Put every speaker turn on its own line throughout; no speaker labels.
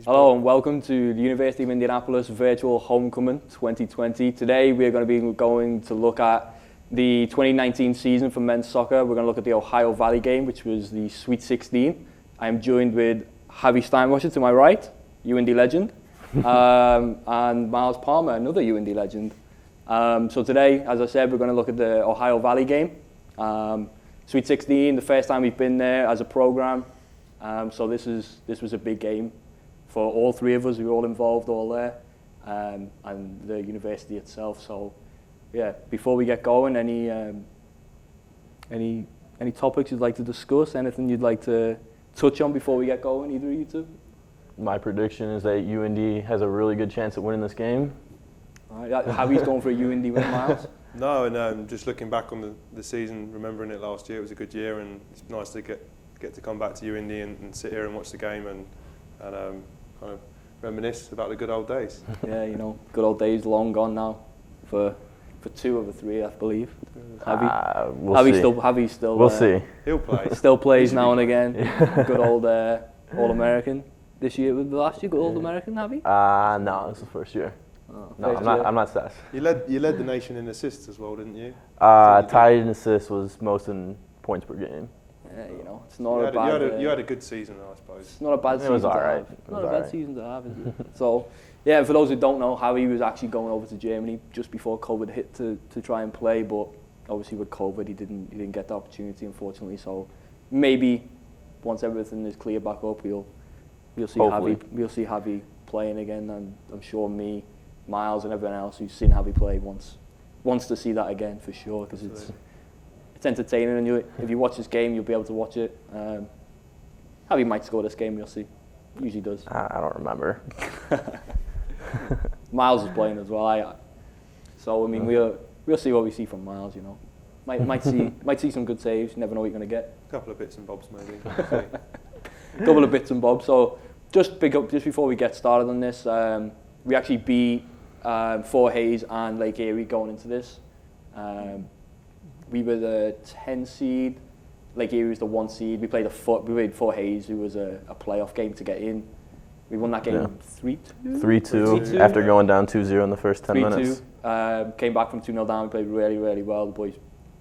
Hello and welcome to the University of Indianapolis Virtual Homecoming 2020. Today we're going to look at the 2019 season for men's soccer. We're going to look at the Ohio Valley game, which was the Sweet 16. I am joined with Javi Steinwascher to my right, UIndy legend, and Miles Palmer, another UIndy legend. So today, as I said, we're going to look at the Ohio Valley game. Sweet 16, the first time we've been there as a program. So this was a big game for all three of us. We were all involved, all there, and the university itself. So, yeah. Before we get going, any topics you'd like to discuss? Anything you'd like to touch on before we get going? Either of you two?
My prediction is that UIndy has a really good chance at winning this game.
All right. Javi's going for a UIndy win, Miles.
No, just looking back on the season, remembering it last year, it was a good year, and it's nice to get to come back to UIndy and sit here and watch the game and kind of reminisce about the good old days.
Yeah, good old days long gone now for two of the three, I believe. Javi still.
We'll see.
He'll play.
Still plays now and again. Yeah. Good old All-American. This year was the last year. Good old American, Javi?
No, it's the first year.
Oh,
no, I'm not Seth.
You led the nation in assists as well, didn't you?
Tied in assists was most in points per game.
Yeah, it's not a bad.
You had a good season, I suppose.
It's not a bad season.
It was all right.
Not a bad season to have, is it? So, yeah. For those who don't know, Javi was actually going over to Germany just before COVID hit to try and play, but obviously with COVID, he didn't get the opportunity, unfortunately. So maybe once everything is cleared back up, we'll see Javi playing again, and I'm sure me, Miles, and everyone else who's seen Javi play wants to see that again for sure, because it's entertaining, and if you watch this game, you'll be able to watch it. Javi might score this game, we'll see. Usually does.
I don't remember.
Miles is playing as well. So I mean, we'll see what we see from Miles. Might see some good saves. You never know what you're going to get.
A couple of bits and bobs, maybe.
A couple of bits and bobs. So just before we get started on this, we actually beat Fort Hayes and Lake Erie going into this. We were the 10 seed. Lake Erie was the 1 seed. We played Fort Hayes, who was a playoff game to get in. We won that game 3-2.
3-2 after going down 2-0 in the first 10 minutes.
Came back from 2-0 down. We played really, really well. The boys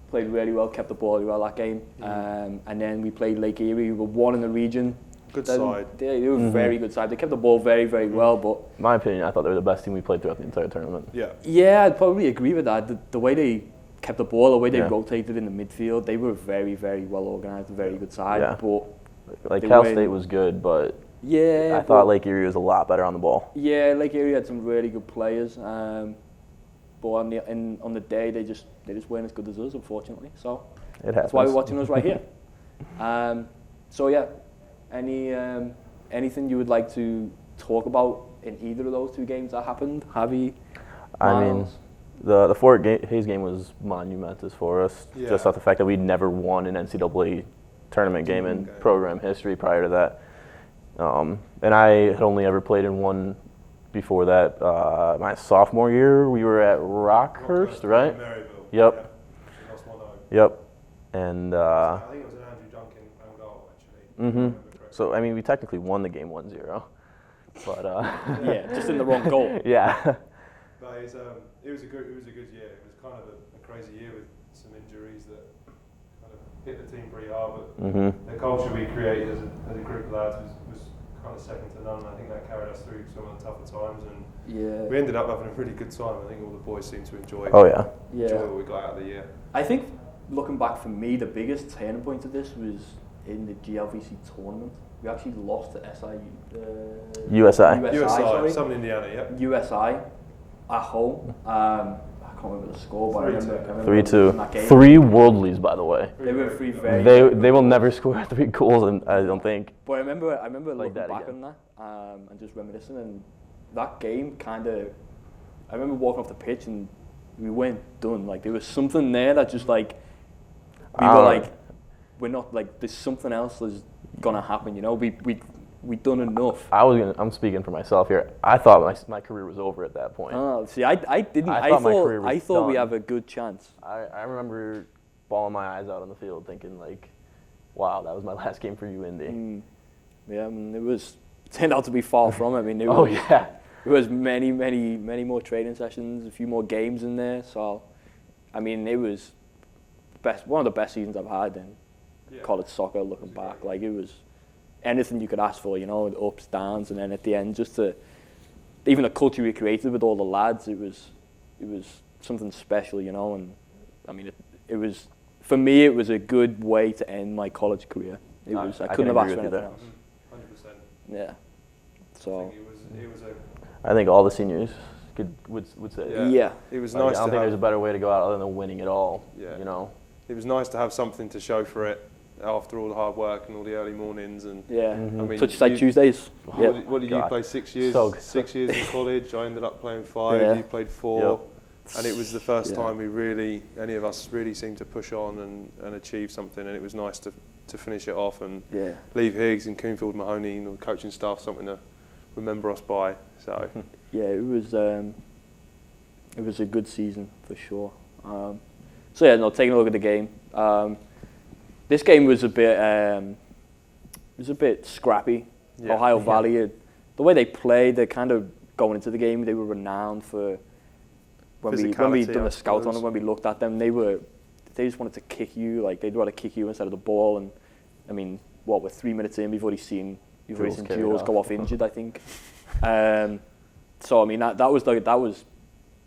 played really well, kept the ball really well that game. And then we played Lake Erie, who were 1 in the region.
Good side.
They were a very good side. They kept the ball very, very well. But
in my opinion, I thought they were the best team we played throughout the entire tournament.
Yeah, I'd probably agree with that. The way they kept the ball, the way they rotated in the midfield, they were very, very well organised, a very good side.
Yeah.
But
Cal State was good, but I thought Lake Erie was a lot better on the ball.
Yeah, Lake Erie had some really good players, but on the day they just weren't as good as us, unfortunately. So that's why we're watching us right here. So yeah, anything you would like to talk about in either of those two games that happened, Javi?
I mean, the Fort Hayes game was monumentous for us, just off the fact that we'd never won an NCAA tournament game in program history prior to that. And I had only ever played in one before that. My sophomore year, we were at Rockhurst, right?
Maryville.
Yep.
Yeah. Lost 1-0.
Yep. And
I think it was an Andrew Duncan own goal, actually.
So I mean, we technically won the game 1-0, but
yeah, just in the wrong goal.
Yeah.
But it was a good year. It was kind of a crazy year with some injuries that kind of hit the team pretty hard. But the culture we created as a group of lads was kind of second to none. I think that carried us through some of the tougher times, and we ended up having a really good time. I think all the boys seemed to enjoy. Enjoy what we got out of the year.
I think looking back for me, the biggest turning point of this was in the GLVC tournament. We actually lost to
USI.
Southern Indiana, yeah.
USI at home. I can't remember the score, but I remember
3-2. 3 Worldlies, by the way.
They were 3
They will never score 3 goals, I don't think.
But I remember looking back on that and just reminiscing, and that game kind of. I remember walking off the pitch and we weren't done. Like there was something there that just like we were like, we're not like there's something else that's gonna happen. We done enough.
I'm speaking for myself here. I thought my career was over at that point.
Oh, see, I didn't. I thought we have a good chance.
I remember bawling my eyes out on the field, thinking like, "Wow, that was my last game for UIndy."
Yeah, I mean, it was turned out to be far from it. I mean, there was many more training sessions, a few more games in there. So, I mean, it was one of the best seasons I've had in college soccer. Looking back, like, it was anything you could ask for, you know, the ups, downs, and then at the end, just even the culture we created with all the lads, it was something special, you know. And I mean, it was, for me, it was a good way to end my college career. I couldn't have asked for anything else.
100%.
Yeah. So
I think all the seniors would say.
Yeah.
It was
like,
nice.
I don't think there's a better way to go out other than winning it all.
Yeah.
You know.
It was nice to have something to show for it after all the hard work and all the early mornings and.
Yeah.
I mean,
such like Tuesdays.
What did you play? 6 years. 6 years in college. I ended up playing 5.
Yeah.
You played 4. And it was the first time any of us really seemed to push on and achieve something, and it was nice to finish it off and leave Higgs and Coonfield Mahoney and the coaching staff something to remember us by. So
yeah, it was a good season for sure. Taking a look at the game. This game was a bit scrappy.
Yeah.
Ohio Valley, the way they played, they're kind of going into the game. They were renowned for when we done a scout on them, when we looked at them, they just wanted to kick you. Like, they'd rather kick you instead of the ball. And I mean, we're 3 minutes in, we've already seen Jules go off injured, I think. So I mean, that was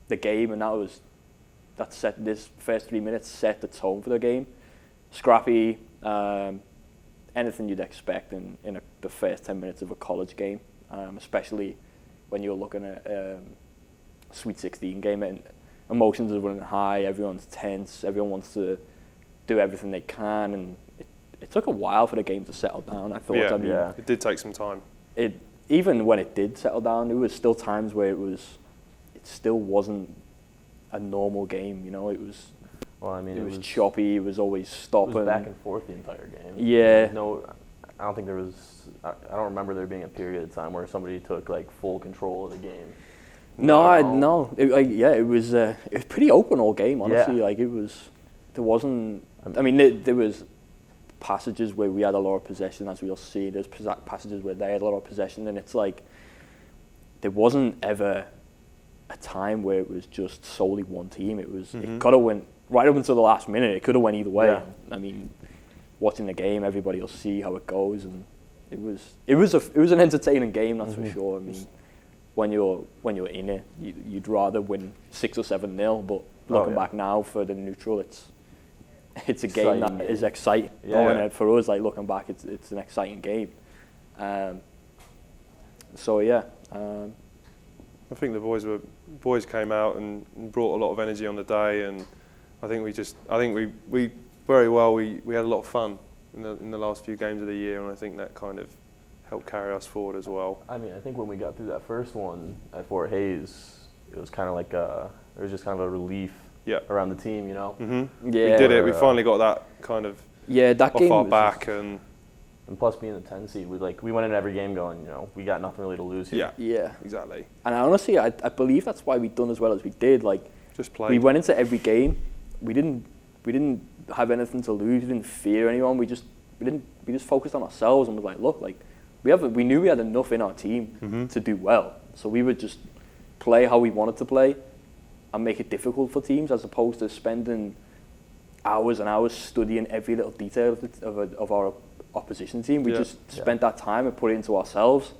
the game, and that set this first 3 minutes set the tone for the game. Scrappy, anything you'd expect in the first 10 minutes of a college game, especially when you're looking at Sweet 16 game, and emotions are running high, everyone's tense, everyone wants to do everything they can, and it took a while for the game to settle down, I thought.
It did take some time.
Even when it did settle down, there was still times where it still wasn't a normal game, you know. It was choppy, it was always stopping.
It was back and forth the entire game.
Yeah.
I don't think there was, I don't remember there being a period of time where somebody took like full control of the game.
No. It was pretty open all game, honestly.
Yeah.
Like, there wasn't. I mean, there was passages where we had a lot of possession, as we'll see. There's passages where they had a lot of possession, and it's like there wasn't ever a time where it was just solely one team. It was it could have went right up until the last minute. It could have went either way.
Yeah.
I mean, watching the game, everybody will see how it goes, and it was an entertaining game, that's for sure. I mean, when you're in it, you'd rather win 6 or 7-0. But looking back now for the neutral, it's a game that is exciting. And for us, like, looking back, it's an exciting game. I
think the boys came out and brought a lot of energy on the day, and I think we very well we had a lot of fun in the last few games of the year, and I think that kind of helped carry us forward as well.
I mean, I think when we got through that first one at Fort Hayes, it was kind of like it was just kind of a relief around the team, you know.
Mm-hmm. Yeah, we did it. We finally got that kind of
that
off
game
our back, and
plus being the 10 seed, we went into every game going, you know, we got nothing really to lose here.
Yeah,
exactly.
And honestly, I believe that's why we done as well as we did. Like,
just play.
We went into every game. We didn't have anything to lose. We didn't fear anyone. We just focused on ourselves and was like, look, like, we knew we had enough in our team to do well. So we would just play how we wanted to play and make it difficult for teams, as opposed to spending hours and hours studying every little detail of our opposition team. We just spent that time and put it into ourselves.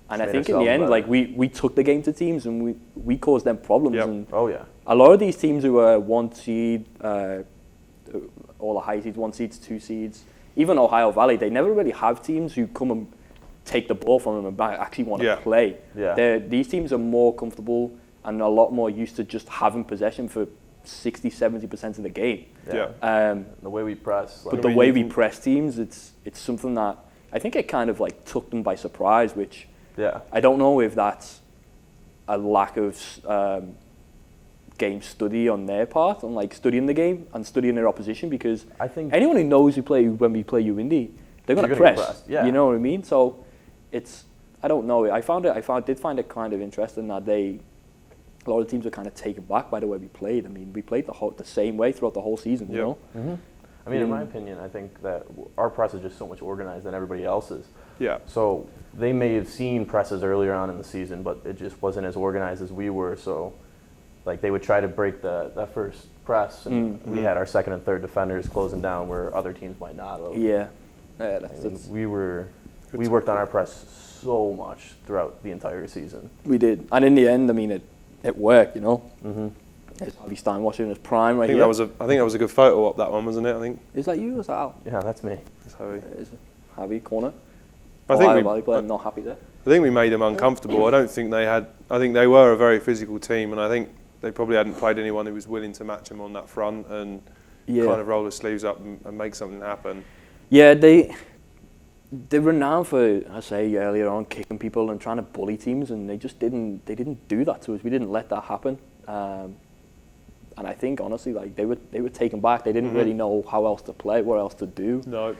And I think in the end, like, we took the game to teams and we caused them problems.
Yep.
And
a
lot of these teams who were 1 seed, all the high seeds, 1 seeds, 2 seeds, even Ohio Valley, they never really have teams who come and take the ball from them and actually want to play.
Yeah.
These teams are more comfortable and a lot more used to just having possession for 60-70% of the game.
The way we press.
But the way we press teams, it's something that I think it kind of like took them by surprise, which I don't know if that's a lack of game study on their part, and like studying the game and studying their opposition, because
I think
anyone who knows when we play UIndy, they're going to press. You know what I mean? So I don't know. I did find it kind of interesting that a lot of teams were kind of taken back by the way we played. I mean, we played the same way throughout the whole season, you know?
Mm-hmm. I mean, in my opinion, I think that our press is just so much organized than everybody else's.
Yeah.
So they may have seen presses earlier on in the season, but it just wasn't as organized as we were. So, like, they would try to break that first press, and we had our second and third defenders closing down where other teams might not have.
Yeah.
We worked on our press so much throughout the entire season.
We did, and in the end, I mean, it worked. You know. It's Javi Steinwascher in his prime right here.
I think that was a good photo op, that one, wasn't it? I think.
Is that you or is that Al?
Yeah, that's me.
That's Javi.
Is it Javi corner?
I
I'm not happy there.
I think we made them uncomfortable. I don't think they had. I think they were a very physical team, and I think they probably hadn't played anyone who was willing to match them on that front and kind of roll their sleeves up and make something happen.
Yeah, they're renowned for, I say earlier on, kicking people and trying to bully teams, and they just didn't do that to us. We didn't let that happen. And I think honestly, like they were taken back. They didn't really know how else to play, what else to do.
No.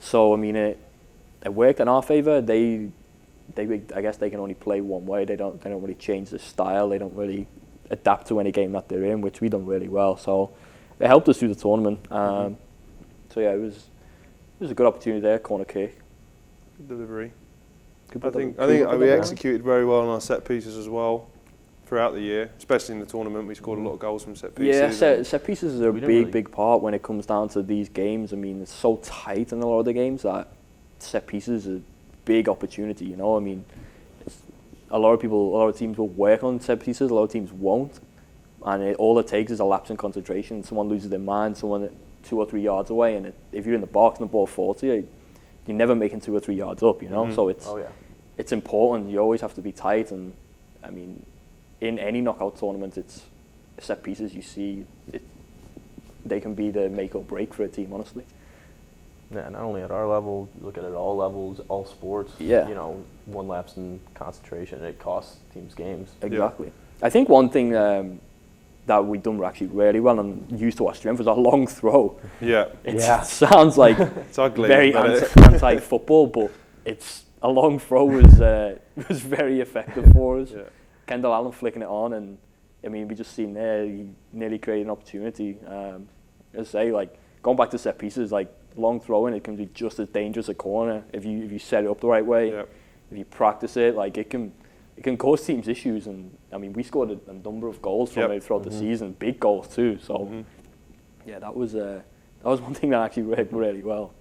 So I mean, it worked in our favour. I guess they can only play one way. They don't really change the style. They don't really adapt to any game that they're in, which we done really well. So it helped us through the tournament. So yeah, it was a good opportunity there. Corner kick.
Good delivery.
Good
I think
delivery.
we executed very well on our set pieces as well throughout the year, especially in the tournament. We scored a lot of goals from set pieces.
Yeah, set pieces are a big part when it comes down to these games. I mean, it's so tight in a lot of the games that set pieces are a big opportunity, you know. I mean, a lot of teams will work on set pieces, a lot of teams won't. And all it takes is a lapse in concentration. Someone loses their mind, someone 2 or 3 yards away, and if you're in the box and the ball falls to you, you're never making 2 or 3 yards up, you know. So it's important. You always have to be tight, and I mean, in any knockout tournament, it's set pieces you see. They can be the make or break for a team, honestly.
Yeah, not only at our level, look at it at all levels, all sports.
Yeah.
You know, one lapse in concentration, it costs teams games.
Exactly. Yeah. I think one thing that we done actually really well and used to our strength was our long throw.
Yeah.
It sounds like
it's ugly,
very anti-football, but a long throw was very effective for us. Yeah. Kendall Allen flicking it on, and I mean, we just seen there, he nearly created an opportunity. As I say, like, going back to set pieces, like, long throwing, it can be just as dangerous a corner if you set it up the right way. Yep. If you practice it, like, it can cause teams issues. And I mean, we scored a number of goals from it throughout the season, big goals too. So yeah, that was one thing that actually worked really well.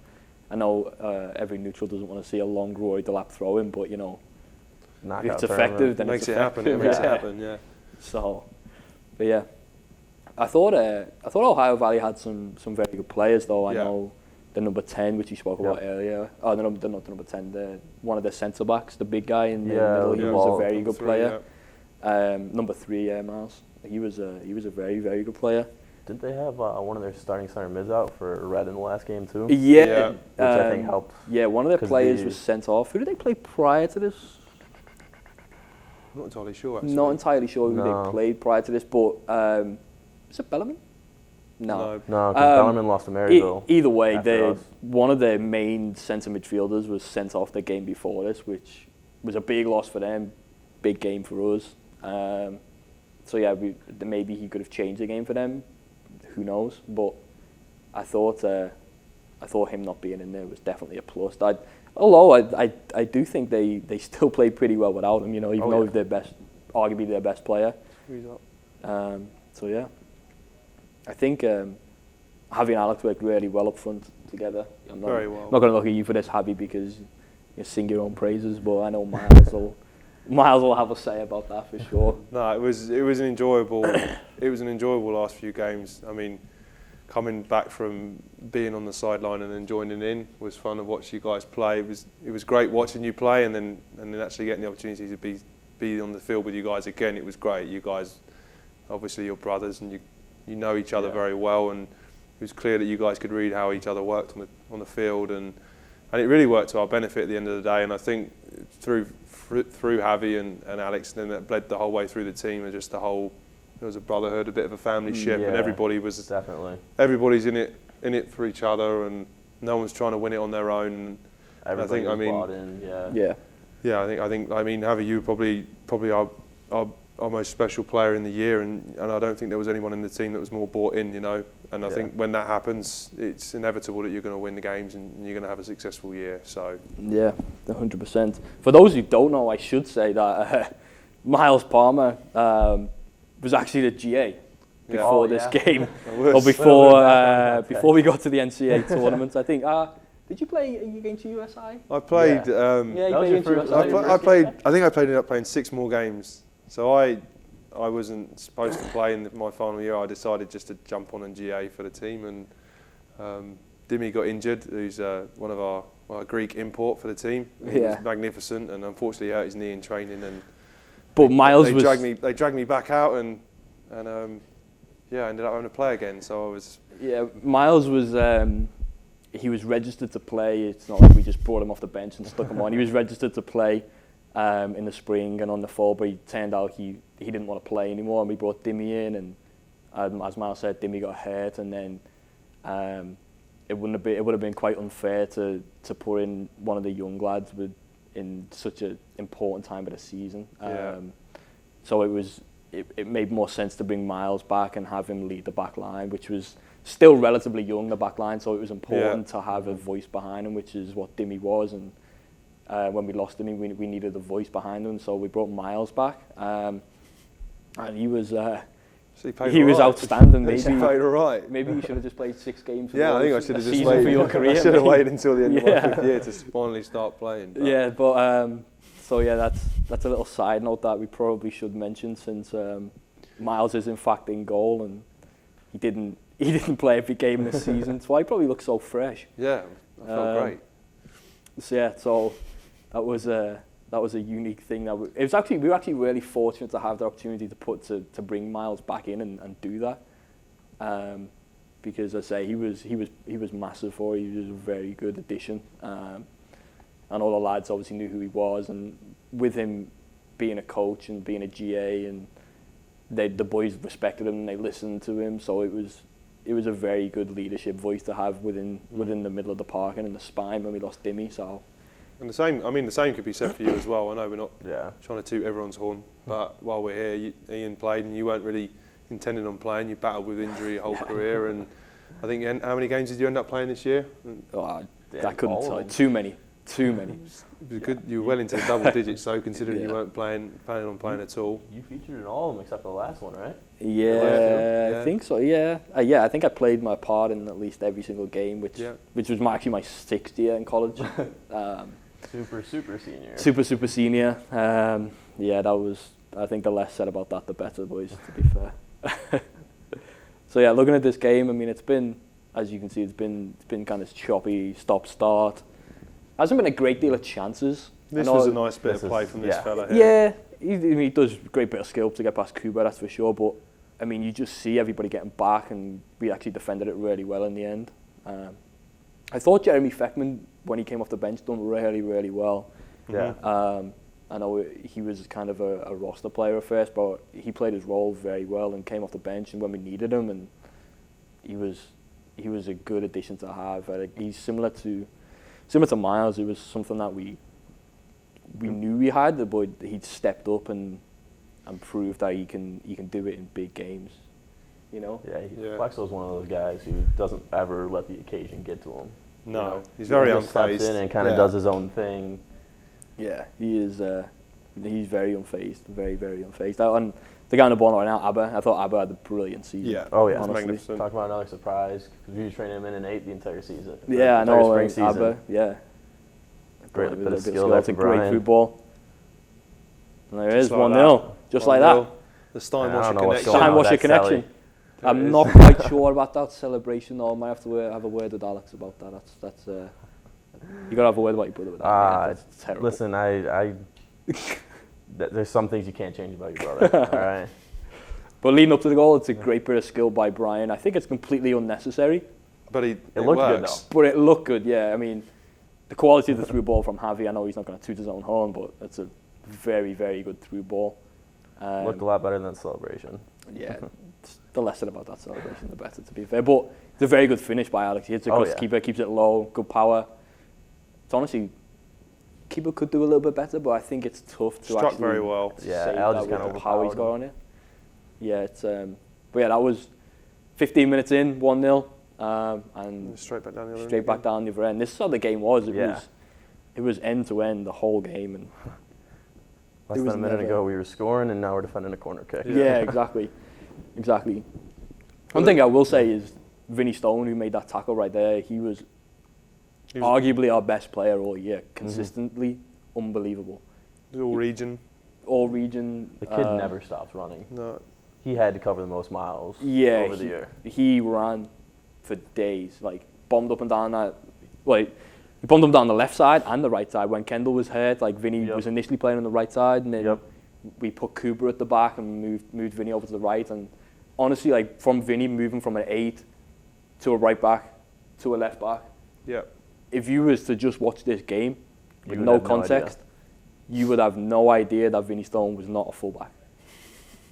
I know every neutral doesn't want to see a long Roy Delap throw in, but you know, if it's effective, then
makes
it
happen. It makes it happen. Yeah.
So, but yeah, I thought Ohio Valley had some very good players though. I know the number 10, which you spoke about earlier. Oh, not the number 10. One of the centre backs, the big guy in the middle. He was a very good player. Number 3, Miles. He was a very, very good player.
Didn't they have one of their starting center mids out for red in the last game too?
Yeah.
Which I think helped.
Yeah, one of their players was sent off. Who did they play prior to this?
Not entirely sure, actually.
Not entirely sure who they played prior to this, but is it Bellamy? No,
because Bellarmine lost to Maryville.
Either way, one of their main centre midfielders was sent off the game before this, which was a big loss for them, big game for us. So yeah, maybe he could have changed the game for them. Who knows? But I thought him not being in there was definitely a plus. Although I do think they still played pretty well without him. You know, even though he's arguably their best player. So yeah. I think Javi and Alex worked really well up front together. I'm not going to look at you for this, Javi, because you sing your own praises, but I know Miles will have a say about that for sure.
No, it was an enjoyable last few games. I mean, coming back from being on the sideline and then joining in was fun to watch you guys play. It was great watching you play and then actually getting the opportunity to be on the field with you guys again. It was great. You guys, obviously, you're brothers and you know each other very well, and it was clear that you guys could read how each other worked on the field, and it really worked to our benefit at the end of the day. And I think through Javi and Alex, then that bled the whole way through the team, and just there was a brotherhood, a bit of a family ship, and everybody's in it for each other, and no one's trying to win it on their own.
Everybody bought in.
Yeah, I think Javi, you were probably our most special player in the year, and I don't think there was anyone in the team that was more bought in, you know. And I think when that happens, it's inevitable that you're going to win the games and you're going to have a successful year. So
yeah, 100%. For those who don't know, I should say that Miles Palmer was actually the GA before this game, or before we got to the NCAA tournament. I think. Did you play a game to USI?
I played.
Yeah, you played against USI.
I played. I think I ended up playing 6 more games. So I wasn't supposed to play in my final year. I decided just to jump on and GA for the team, and Dimi got injured. Who's one of our Greek import for the team. He was magnificent, and unfortunately he hurt his knee in training.
But Miles
they dragged me back out, and I ended up having to play again. So I was.
Yeah, Miles was. He was registered to play. It's not like we just brought him off the bench and stuck him on. He was registered to play in the spring and on the fall, but it turned out he didn't want to play anymore, and we brought Dimi in, and as Miles said, Dimi got hurt, and then it would have been quite unfair to put in one of the young lads in such an important time of the season. So it made more sense to bring Miles back and have him lead the back line, which was still relatively young, the back line, so it was important to have a voice behind him, which is what Dimi was, and when we lost Dimi, we needed a voice behind him, so we brought Miles back, and he was outstanding.
He played all right.
Maybe you should have just played 6 games.
I think I should have just
waited for your career.
I should have waited until the end of my 5th year to finally start playing.
That's a little side note that we probably should mention, since Miles is in fact in goal, and he didn't play every game this season. That's why he probably looks so fresh.
Yeah, I felt great.
So that was a unique thing. We were actually really fortunate to have the opportunity to bring Miles back in and do that. Because I say he was massive for it. He was a very good addition. And all the lads obviously knew who he was, and with him being a coach and being a GA, and the boys respected him and they listened to him. So it was a very good leadership voice to have within the middle of the park and in the spine when we lost Dimi. So. And
the same could be said for you as well. I know we're not trying to toot everyone's horn, but while we're here, Ian played and you weren't really intending on playing. You battled with injury your whole career, and I think how many games did you end up playing this year?
I couldn't tell you. Too many.
It was good. You were well into the double digits, though, considering you weren't planning on playing at all.
You featured in all of them except for the last one, right?
I think so. Yeah, I think I played my part in at least every single game, which was actually my 6th year in college.
Super senior.
Super senior. That was. I think the less said about that, the better, boys. To be fair. So looking at this game, I mean, it's been, as you can see, it's been kind of choppy, stop-start. Hasn't been a great deal of chances.
This was a nice bit of play from this fella here.
Yeah, he does a great bit of skill to get past Cuba, that's for sure. But I mean, you just see everybody getting back, and we actually defended it really well in the end. I thought Jeremy Feckman, when he came off the bench, done really, really well.
Yeah.
I know he was kind of a roster player at first, but he played his role very well and came off the bench, and when we needed him, and he was a good addition to have. He's similar to Miles. It was something that we knew we had, but he'd stepped up and proved that he can do it in big games. You know?
Yeah, Flexo's one of those guys who doesn't ever let the occasion get to him.
No, he's very unfazed.
Steps in and kind of does his own thing.
Yeah, he is. He's very unfazed, very, very unfazed. And the guy on the ball right now, Abba, I thought Abba had a brilliant season.
Yeah,
honestly.
Magnificent.
Talk about another surprise, because we were training him in 8 the entire season.
Yeah, I know.
Spring season.
Abba,
Great bit of skill.
That's a great through ball. And there it is, 1-0, just like that.
The Steinwascher
connection. I'm not quite sure about that celebration, though. I might have to have a word with Alex about that. That's you got to have a word about your brother with that. That's terrible.
Listen, there's some things you can't change about your brother, all right?
But leading up to the goal, it's a great bit of skill by Brian. I think it's completely unnecessary.
But it
looked
works.
good, though.
But it looked good, yeah. I mean, the quality of the through ball from Javi, I know he's not going to toot his own horn, but it's a very, very good through ball.
Looked a lot better than the celebration.
Yeah, the less said about that celebration, the better, to be fair. But it's a very good finish by Alex. He hits it across the keeper, keeps it low, good power. It's honestly, keeper could do a little bit better, but I think it's tough to
struck very well.
Yeah, Al just kind of how he's got on it. Yeah, it's but yeah, that was 15 minutes in, 1-0, and
straight back down the other
straight
end
back
again.
down the other end. This is how the game was.
Yeah.
It was end to end the whole game, and
Less than a minute ago we were scoring, and now we're defending a corner kick.
yeah, exactly. One thing I will say is Vinny Stone, who made that tackle right there, he was arguably our best player all year, consistently unbelievable.
All region.
All region.
The kid never stops running.
No.
He had to cover the most miles over the year.
He ran for days, like bombed up and down that. Like he bombed him down the left side and the right side. When Kendall was hurt, like Vinny was initially playing on the right side, and then we put Cooper at the back and moved Vinny over to the right. And honestly, like from Vinny moving from an 8 to a right back to a left back.
Yeah.
If you was to just watch this game with no context, you would have no idea that Vinny Stone was not a fullback.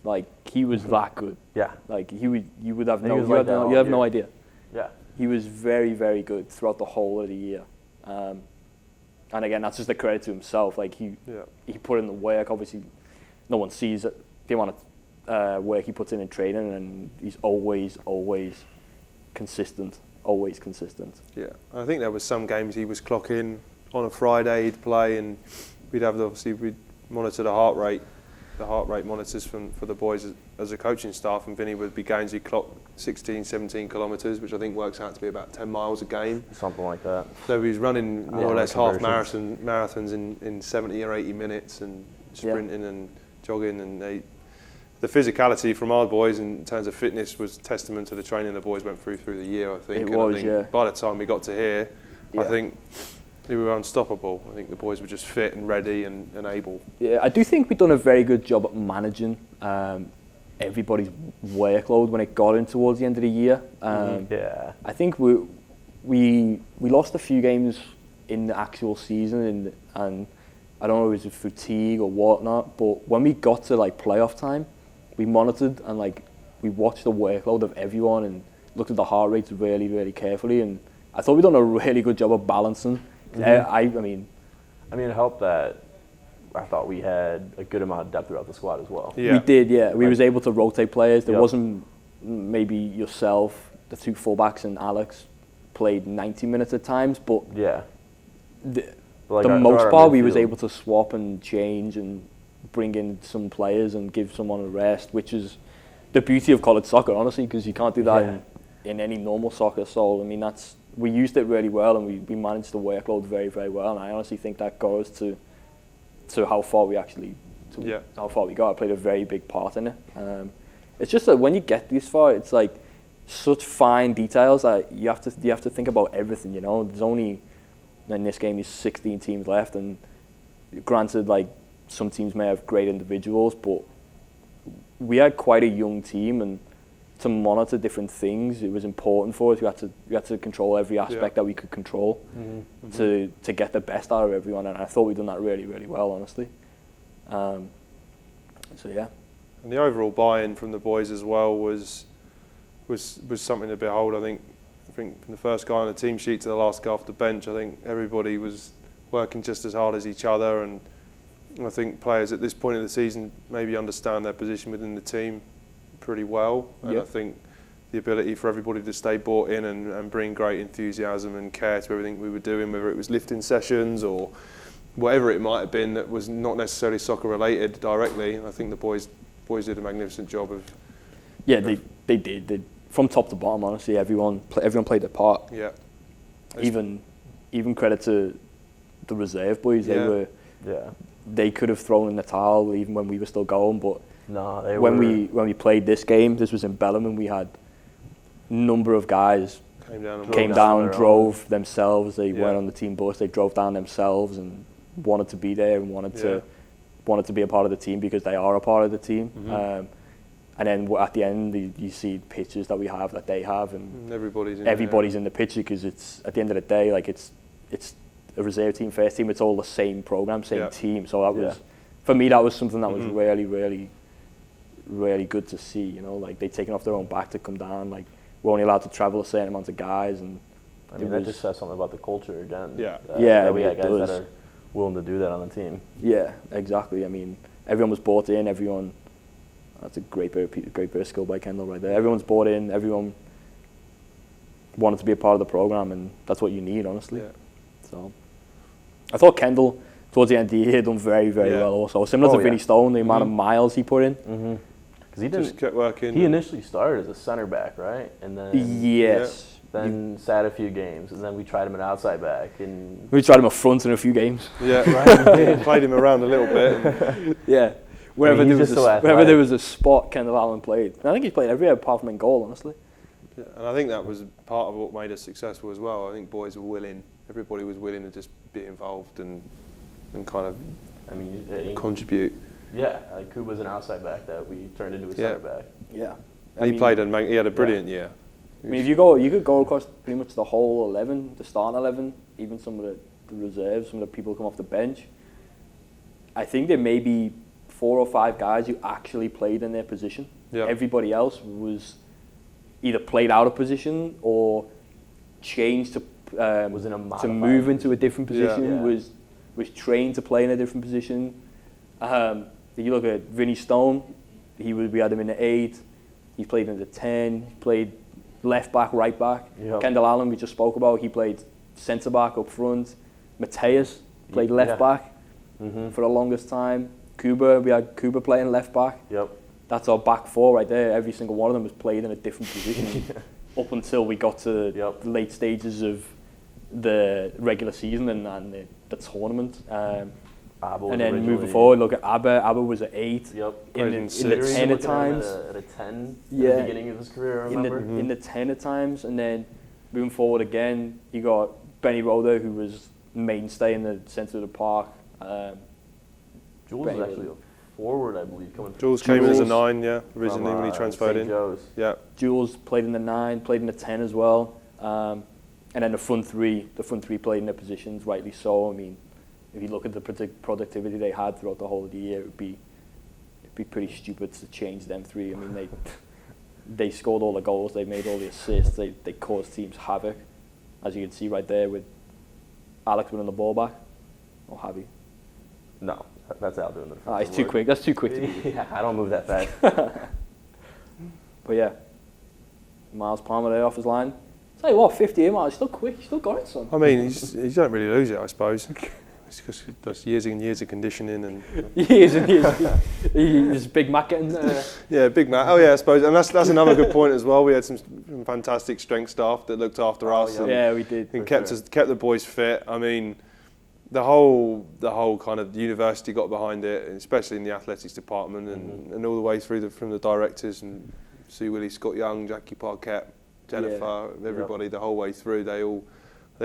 Like he was that good.
Yeah.
Like you would have
you
have no idea.
Yeah.
He was very, very good throughout the whole of the year. And again, that's just a credit to himself. Like he put in the work. Obviously, no one sees it, the amount of work he puts in training, and he's always consistent. Always consistent.
Yeah, I think there was some games he was clocking on a Friday. He'd play, and we'd monitor the heart rate monitors for the boys as a coaching staff, and Vinny would be games he'd clock 16, 17 kilometres, which I think works out to be about 10 miles a game.
Something like that.
So he was running more or less half marathons in 70 or 80 minutes, and sprinting and jogging, and the physicality from our boys in terms of fitness was testament to the training the boys went through the year, I think. I think by the time we got to here, I think we were unstoppable. I think the boys were just fit and ready and able.
Yeah, I do think we've done a very good job at managing everybody's workload when it got in towards the end of the year. I think we lost a few games in the actual season, and I don't know if it was fatigue or whatnot, but when we got to like playoff time, we monitored and like we watched the workload of everyone and looked at the heart rates really, really carefully, and I thought we'd done a really good job of balancing. I mean,
it helped that I thought we had a good amount of depth throughout the squad as well.
We did, yeah. We was able to rotate players. There wasn't maybe yourself, the two fullbacks, and Alex played 90 minutes at times, but the most part we was able to swap and change and bring in some players and give someone a rest, which is the beauty of college soccer, honestly, because you can't do that in any normal soccer. So I mean, we used it really well, and we managed the workload very, very well, and I honestly think that goes to how far we actually how far we got. I played a very big part in it. It's just that when you get this far, it's like such fine details that you have to think about everything. You know, there's only in this game there's 16 teams left, and granted, like some teams may have great individuals, but we had quite a young team, and to monitor different things, it was important for us. We had to control every aspect that we could control to get the best out of everyone, and I thought we'd done that really, really well, honestly. And
the overall buy-in from the boys as well was something to behold. I think from the first guy on the team sheet to the last guy off the bench, I think everybody was working just as hard as each other, and I think players at this point of the season maybe understand their position within the team pretty well, and I think the ability for everybody to stay bought in and bring great enthusiasm and care to everything we were doing, whether it was lifting sessions or whatever it might have been that was not necessarily soccer related directly. I think the boys did a magnificent job of. Yeah,
they did. From top to bottom, honestly, everyone played their part.
Yeah.
Even credit to the reserve boys. They could have thrown in the towel even when we were still going, but when we played this game, this was in Bellarmine, we had a number of guys came down, drove themselves. They weren't on the team bus. They drove down themselves and wanted to be there and wanted to be a part of the team because they are a part of the team. And then at the end, you see pictures that we have, that they have, and everybody's in the picture, because it's at the end of the day, like it's a reserve team, first team, it's all the same program, same team. So that was, for me, that was something that was really, really, really good to see. You know, like they taken off their own back to come down. Like we're only allowed to travel a certain amount of guys, and
I mean that just says something about the culture again.
We
had guys that are willing to do that on the team.
Yeah, exactly. I mean, everyone was bought in. Everyone That's a great bit of skill by Kendall right there. Everyone's bought in. Everyone wanted to be a part of the program, and that's what you need, honestly.
Yeah.
So I thought Kendall, towards the end of the year, done very, very well also. Similar to Vinny Stone, the amount of miles he put in.
Because he
just kept working.
He initially started as a center back, right? And then then sat a few games, and then we tried him at outside back, and
we tried him up front in a few games.
Yeah, right. Played him around a little bit.
Yeah, wherever there was a spot, Kendall Allen played. I think he played everywhere apart from in goal, honestly.
Yeah, and I think that was part of what made us successful as well. I think boys were willing. Everybody was willing to just be involved and kind of, contribute.
Yeah, like Kuba's an outside back that we turned into a center back.
Yeah,
and he had a brilliant year.
I mean, you could go across pretty much the whole 11, the starting 11, even some of the reserves, some of the people who come off the bench. I think there may be 4 or 5 guys who actually played in their position.
Yeah.
Everybody else was either played out of position or changed to move into a different position. Was trained to play in a different position. If you look at Vinny Stone, we had him in the 8. He played in the 10. He played left back, right back. Yep. Kendall Allen, we just spoke about, he played centre back up front. Mateus played left back for the longest time. We had Kuba playing left back.
Yep.
That's our back 4 right there. Every single one of them was played in a different position up until we got to the late stages of the regular season and the tournament. And then moving forward, look at Abba. Abba was at 8.
Yep.
In the 10 at times.
At a 10 at the beginning of his career, I remember.
In the 10 at times. And then moving forward again, you got Benny Roldo, who was mainstay in the centre of the park.
Jules was actually a forward, I believe.
Jules came in as a 9, originally when he transferred in.
Joe's.
Yeah.
Jules played in the 9, played in the 10 as well. And then the front three played in their positions, rightly so. I mean, if you look at the productivity they had throughout the whole of the year, it'd be pretty stupid to change them 3. I mean, they scored all the goals, they made all the assists, they caused teams havoc, as you can see right there with Alex winning the ball back, or Javi.
No, that's Al doing the
It's too quick. That's too quick to me.
Yeah, I don't move that fast.
But yeah, Miles Palmer there off his line. Tell you what, 58 miles, still quick, you still got it, son.
I mean, you don't really lose it, I suppose. It's because there's years and years of conditioning and
years and years. There's Big Mac getting.
Yeah, Big Mac. Oh yeah, I suppose, and that's another good point as well. We had some fantastic strength staff that looked after us.
Yeah, we did.
And kept the boys fit. I mean, the whole kind of university got behind it, especially in the athletics department and all the way through from the directors and Sue Willie, Scott Young, Jackie Parkett, Jennifer, everybody, the whole way through. They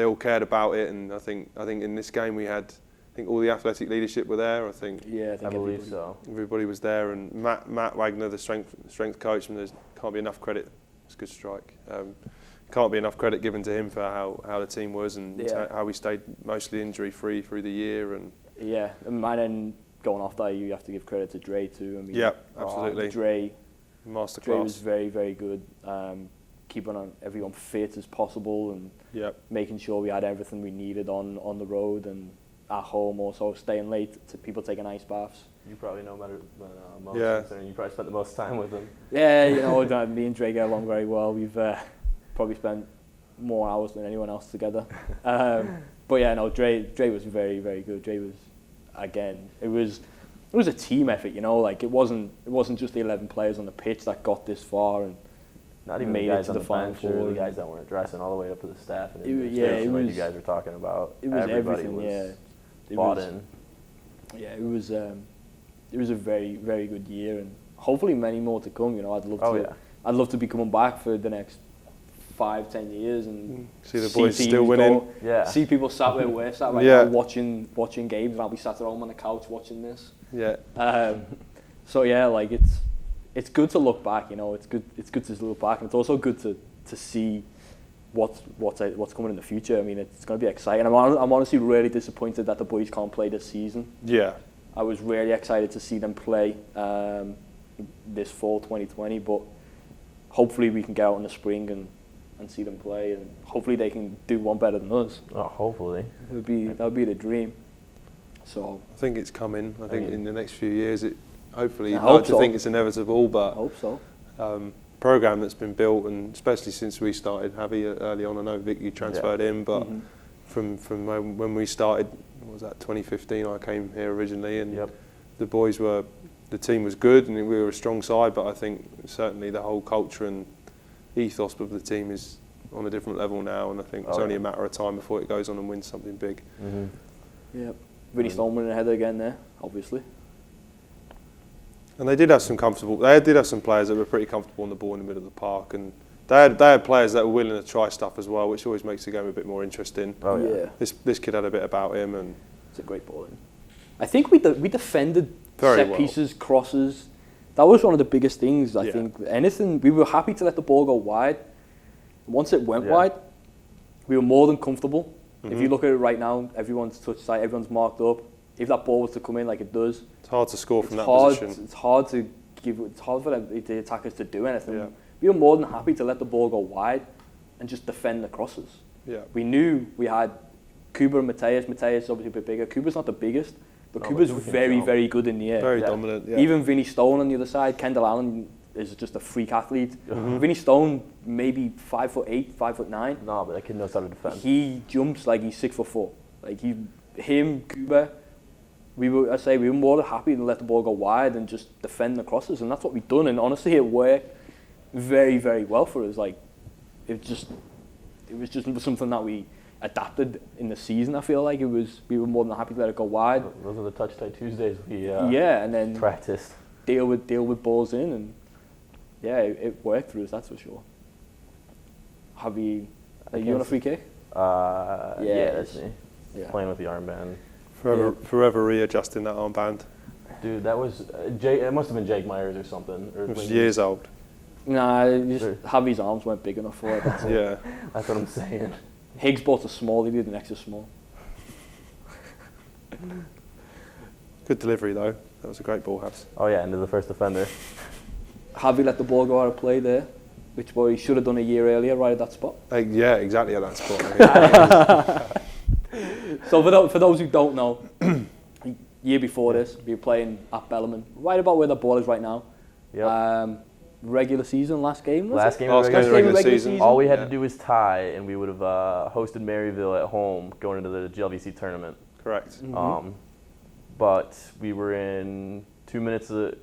all cared about it, and I think in this game we had, all the athletic leadership were there.
I believe so.
Everybody was there, and Matt Wagner, the strength coach, and there can't be enough credit. It's a good strike. Can't be enough credit given to him for how the team was and how we stayed mostly injury free through the year. And
then going off that, you have to give credit to Dre too. I mean,
absolutely.
Dre
masterclass.
Dre was very, very good. Keeping everyone fit as possible and making sure we had everything we needed on the road and at home, also staying late to people taking ice baths.
You probably know better than most, considering you probably spent the most time with them.
Yeah, me and Dre get along very well. We've probably spent more hours than anyone else together. But yeah, no, Dre was very, very good. Dre was, again, it was a team effort, like it wasn't just the 11 players on the pitch that got this far and
not even
made
the guys
it to
on
the Final Four.
Or the guys that weren't dressing all the way up to the staff. And
it was
you guys were talking about.
It was
everybody
everything.
Was
it
bought
was,
in.
Yeah, it was a very, very good year, and hopefully many more to come. I'd love to be coming back for the next 5-10 years and
see the boys still winning.
See people sat where we're sat right now watching games, and I'll be sat at home on the couch watching this. It's good to look back. It's good to look back, and it's also good to see what's coming in the future. I mean, it's going to be exciting. I'm honestly really disappointed that the boys can't play this season.
Yeah,
I was really excited to see them play this fall 2020, but hopefully we can get out in the spring and see them play, and hopefully they can do one better than us.
Oh, hopefully.
That would be the dream. So
I think it's coming. I think in the next few years, hopefully you'd
I hope
like to
so.
think it's inevitable, but
I hope so.
program that's been built, and especially since we started Javi early on. I know Vic, you transferred in, but from when we started, what was that, 2015? I came here originally, and the team was good, and we were a strong side. But I think certainly the whole culture and ethos of the team is on a different level now, and I think it's only a matter of time before it goes on and wins something big.
Yep. Vinny Stone winning a header again there, obviously.
And they did have some players that were pretty comfortable on the ball in the middle of the park, and they had players that were willing to try stuff as well, which always makes the game a bit more interesting.
Oh yeah.
This kid had a bit about him, and
it's a great ball in. I think we defended
very
set
well.
pieces, crosses. That was one of the biggest things. I think we were happy to let the ball go wide. Once it went wide, we were more than comfortable. If you look at it right now, everyone's touch site, everyone's marked up. If that ball was to come in like it does,
it's hard to score from that position.
It's hard for the attackers to do anything. Yeah. We were more than happy to let the ball go wide and just defend the crosses.
Yeah.
We knew we had Kuba and Mateus. Mateus obviously a bit bigger. Kuba's not the biggest, but Kuba's very, very good in the air.
Very dominant. Yeah.
Even Vinny Stone on the other side, Kendall Allen is just a freak athlete. Vinny Stone, maybe 5'8", 5'9".
No, but that kid knows how to defend.
He jumps like he's 6'4". Like Kuba. We were more than happy to let the ball go wide and just defend the crosses, and that's what we've done. And honestly, it worked very, very well for us. Like it was just something that we adapted in the season. I feel like we were more than happy to let it go wide.
Those are the touch tight Tuesdays we
and then
practiced.
Deal with balls in, and it worked for us. That's for sure. Are you on a free kick?
That's me.
Yeah.
Playing with the armband.
Forever readjusting that armband.
Dude, that was it must have been Jake Myers or something.
It was years old.
Nah, Javi's arms weren't big enough for it. That's
yeah.
That's what I'm saying.
Higgs bought a small, he did an extra small.
Good delivery though. That was a great ball, Habs.
Oh yeah, into the first defender.
Javi let the ball go out of play there, which he should have done a year earlier, right at that spot.
Yeah, exactly at that spot.
So for those who don't know, year before this, we were playing at Bellarmine, right about where the ball is right now.
Yep.
Regular season, last game of
regular season.
All we had to do was tie, and we would have hosted Maryville at home going into the GLVC tournament.
Correct.
But we were in 2 minutes. We're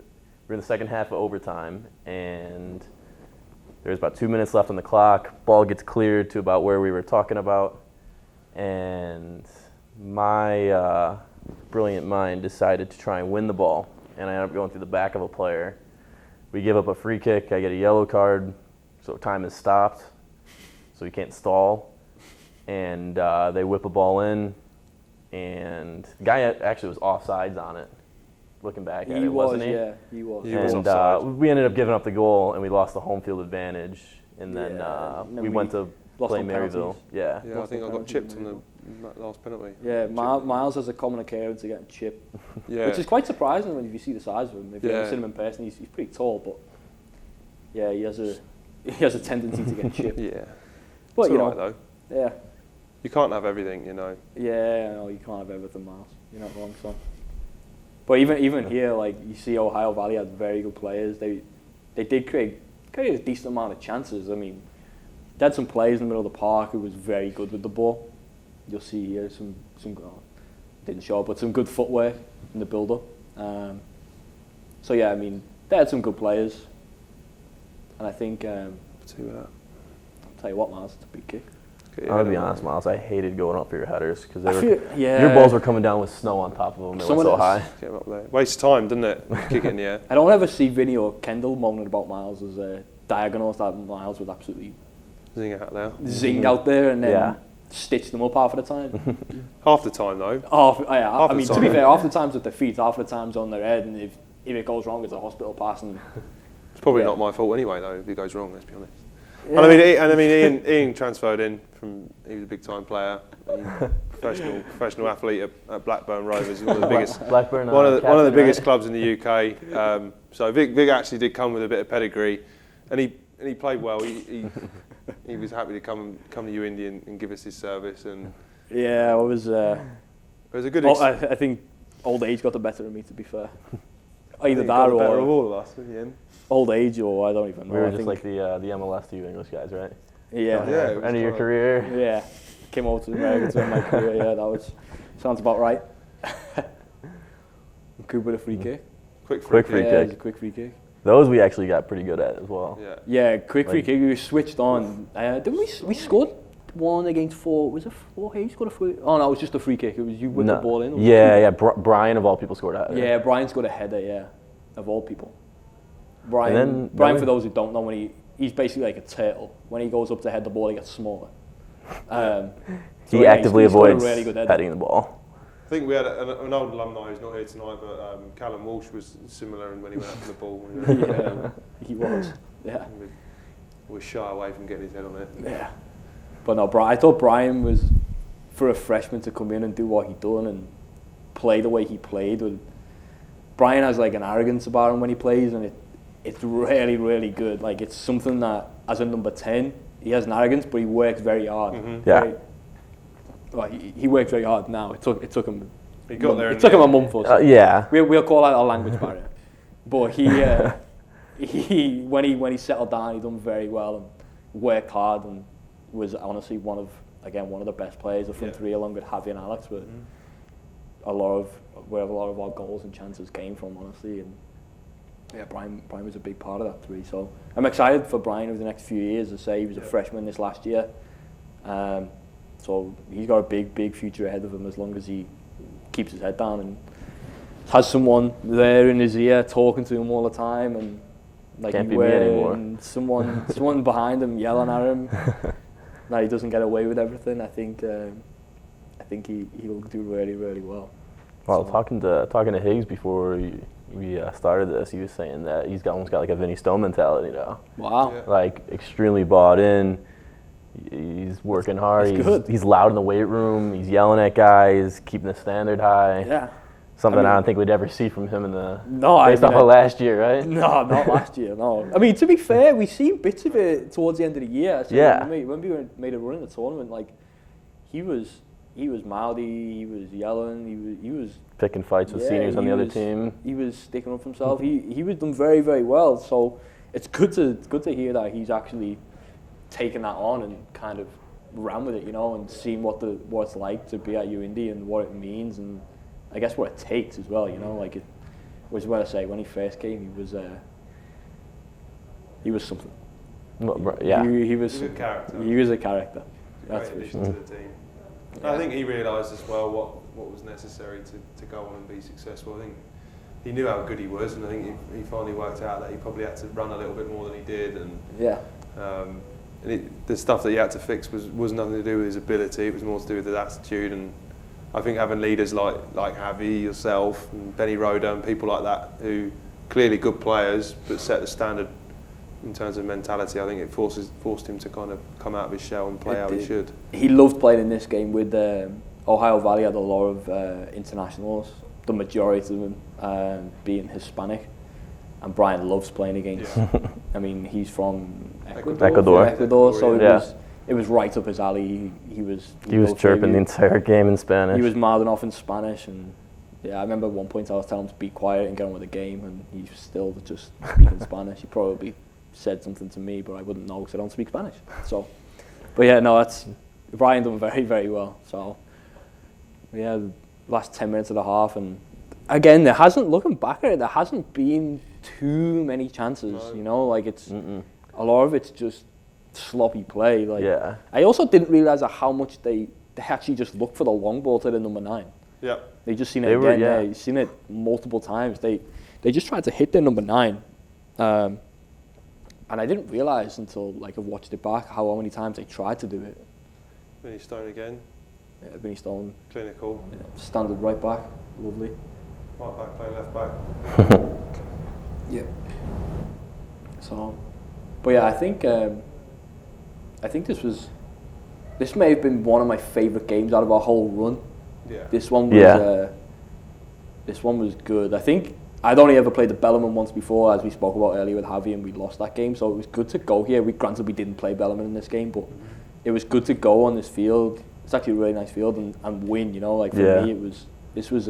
in the second half of overtime, and there's about 2 minutes left on the clock. Ball gets cleared to about where we were talking about, and my brilliant mind decided to try and win the ball, and I ended up going through the back of a player. We give up a free kick. I get a yellow card, so time is stopped, so we can't stall. And they whip a ball in, and the guy actually was offsides on it. Looking back at it, wasn't he?
Yeah, he was.
And we ended up giving up the goal, and we lost the home field advantage. And then we went to play Maryville. Yeah,
I think I got chipped on the last penalty.
Yeah, Miles has a common occurrence of getting chipped, which is quite surprising when you see the size of him. If you ever seen him in person, he's pretty tall, but yeah, he has a tendency to get chipped.
Yeah,
but
it's all right though.
Yeah,
you can't have everything, you know.
Yeah, no, you can't have everything, Miles. You're not wrong, son. But even here, like you see, Ohio Valley had very good players. They did create a decent amount of chances. I mean, they had some players in the middle of the park who was very good with the ball. You'll see here some didn't show up, but some good footwork in the build-up. So yeah, I mean, they had some good players, and I think I'll tell you what, Miles, it's a big kick.
I'm gonna be honest, Miles. I hated going up for your headers because your balls were coming down with snow on top of them. They were so high.
Get up there. Waste time, didn't it? Kick it in the air.
I don't ever see Vinny or Kendall moaning about Miles as diagonals that Miles would absolutely zing out there and then stitch them up half of the time.
Half the time though.
I mean, to be fair, half the times with their feet, half the times on their head, and if it goes wrong, it's a hospital pass. And
it's probably not my fault anyway, though. If it goes wrong, let's be honest. Yeah. And I mean, Ian transferred in from. He was a big time player, professional athlete at Blackburn Rovers. One of the biggest, one of the biggest clubs in the UK. So Vic actually did come with a bit of pedigree, and he played well. He was happy to come to UIndy and give us his service. And
yeah, it was a good.
I
think old age got the better of me, to be fair. either
He
that
got the better
or
of all of us in the end.
old age, or I don't even know.
We were
I
just
think,
like the MLS to you English guys, right?
yeah,
Yeah, it was
End of your
kinda-
career.
yeah. Came over to America to end my career. Yeah, that sounds about right. Cooper the free kick.
Quick
Quick
free
free
kick.
Yeah,
kick.
it was a quick free kick.
Those we actually got pretty good at as well.
Yeah.
Yeah, quick free
Like-
kick. We switched on. Didn't we scored one against four? Was it four? He scored a free. Oh no, it was just a free kick. It was you whipped the ball in.
Yeah. Brian of all people scored a header.
Yeah, Brian's got a header. Yeah, of all people. Brian.
then
Brian,
we-
for those who don't know, he's basically like a turtle. When he goes up to head the ball, he gets smaller. So
He
yeah,
actively
he's got a
avoids
really good header.
heading the ball.
I think we had an old alumni who's not here tonight, but Callum Walsh was similar when he went up for the ball.
Yeah, he was. Yeah.
We were shy away from getting his head on it.
Yeah. But no, I thought Brian was, for a freshman to come in and do what he done and play the way he played. Brian has like an arrogance about him when he plays, and it's really, really good. Like, it's something that, as a number 10, he has an arrogance, but he works very hard.
Mhm.
Yeah.
Well, he worked very hard now. It took him.
He got there.
It took him a month or so.
Yeah.
We'll call that a language barrier. But he when he settled down, he done very well and worked hard and was honestly one of the best players of front three, along with Javi and Alex. But where a lot of our goals and chances came from, honestly. And yeah, Brian was a big part of that three. So I'm excited for Brian over the next few years. As I say, he was a freshman this last year. So he's got a big future ahead of him as long as he keeps his head down and has someone there in his ear talking to him all the time, and like
Can't be me anymore.
and someone behind him yelling at him that he doesn't get away with everything. I think he'll do really, really well.
Well,
So-
talking to Higgs before we started this, he was saying that he's almost got like a Vinny Stone mentality now.
Wow.
Yeah.
Like extremely bought in. He's working hard.
That's good.
He's loud in the weight room. He's yelling at guys, keeping the standard high.
Yeah.
Something I
I mean-
don't think we'd ever see from him in the
No,
based off of last year, right?
No, not last year. No, I mean, to be fair, we seen bits of it towards the end of the year. So
Yeah.
when we made a run in the tournament, like he was mouthy, he was yelling, he was
Picking fights with seniors on the other team.
He was sticking up for himself. He was done very, very well. So it's good to hear that he's actually taken that on and kind of ran with it, you know, and seen what it's like to be at UIndy and what it means, and I guess what it takes as well, you know. Like, it was what I say, when he first came, he was something.
Yeah.
He was
He's a character.
He was a character. That's
Great
for
addition
sure.
to the team.
Yeah.
I think he realised as well what was necessary to go on and be successful. I think he knew how good he was, and I think he finally worked out that he probably had to run a little bit more than he did, and
Yeah.
the stuff that he had to fix was nothing to do with his ability. It was more to do with his attitude, and I think having leaders like Javi, yourself, and Benny Roldo, and people like that who clearly good players but set the standard in terms of mentality, I think it forced him to kind of come out of his shell and play how he should.
He loved playing in this game with Ohio Valley had a lot of internationals, the majority of them being Hispanic, and Brian loves playing against.
Yeah.
I mean, he's from
Ecuador.
so
Yeah.
it was right up his alley. He was
chirping the entire game in Spanish.
He was mouthing off in Spanish, and yeah, I remember at one point I was telling him to be quiet and get on with the game, and he was still just speaking Spanish. He probably said something to me, but I wouldn't know because I don't speak Spanish. So, but yeah, no, that's Brian done very, very well. So, yeah, the last 10 minutes of the half, and again, looking back at it, there hasn't been too many chances.
No.
You know, like it's a lot of it's just sloppy play. Like,
Yeah.
I also didn't realise how much they actually just looked for the long ball to the number 9.
Yeah.
They just seen it
They were,
again.
yeah.
You've seen it multiple times. They just tried to hit their number 9, and I didn't realise until like I watched it back how many times they tried to do it.
Vinny Stone again,
Yeah, Vinny Stone,
clinical.
standard right back, lovely.
Right back, play left back.
Yeah. So, but yeah, I think this may have been one of my favourite games out of our whole run.
Yeah.
This one was good. I think I'd only ever played the Bellarmine once before, as we spoke about earlier with Javi, and we lost that game. So it was good to go here. Granted, we didn't play Bellarmine in this game, but it was good to go on this field. It's actually a really nice field and win. You know, like for me, this was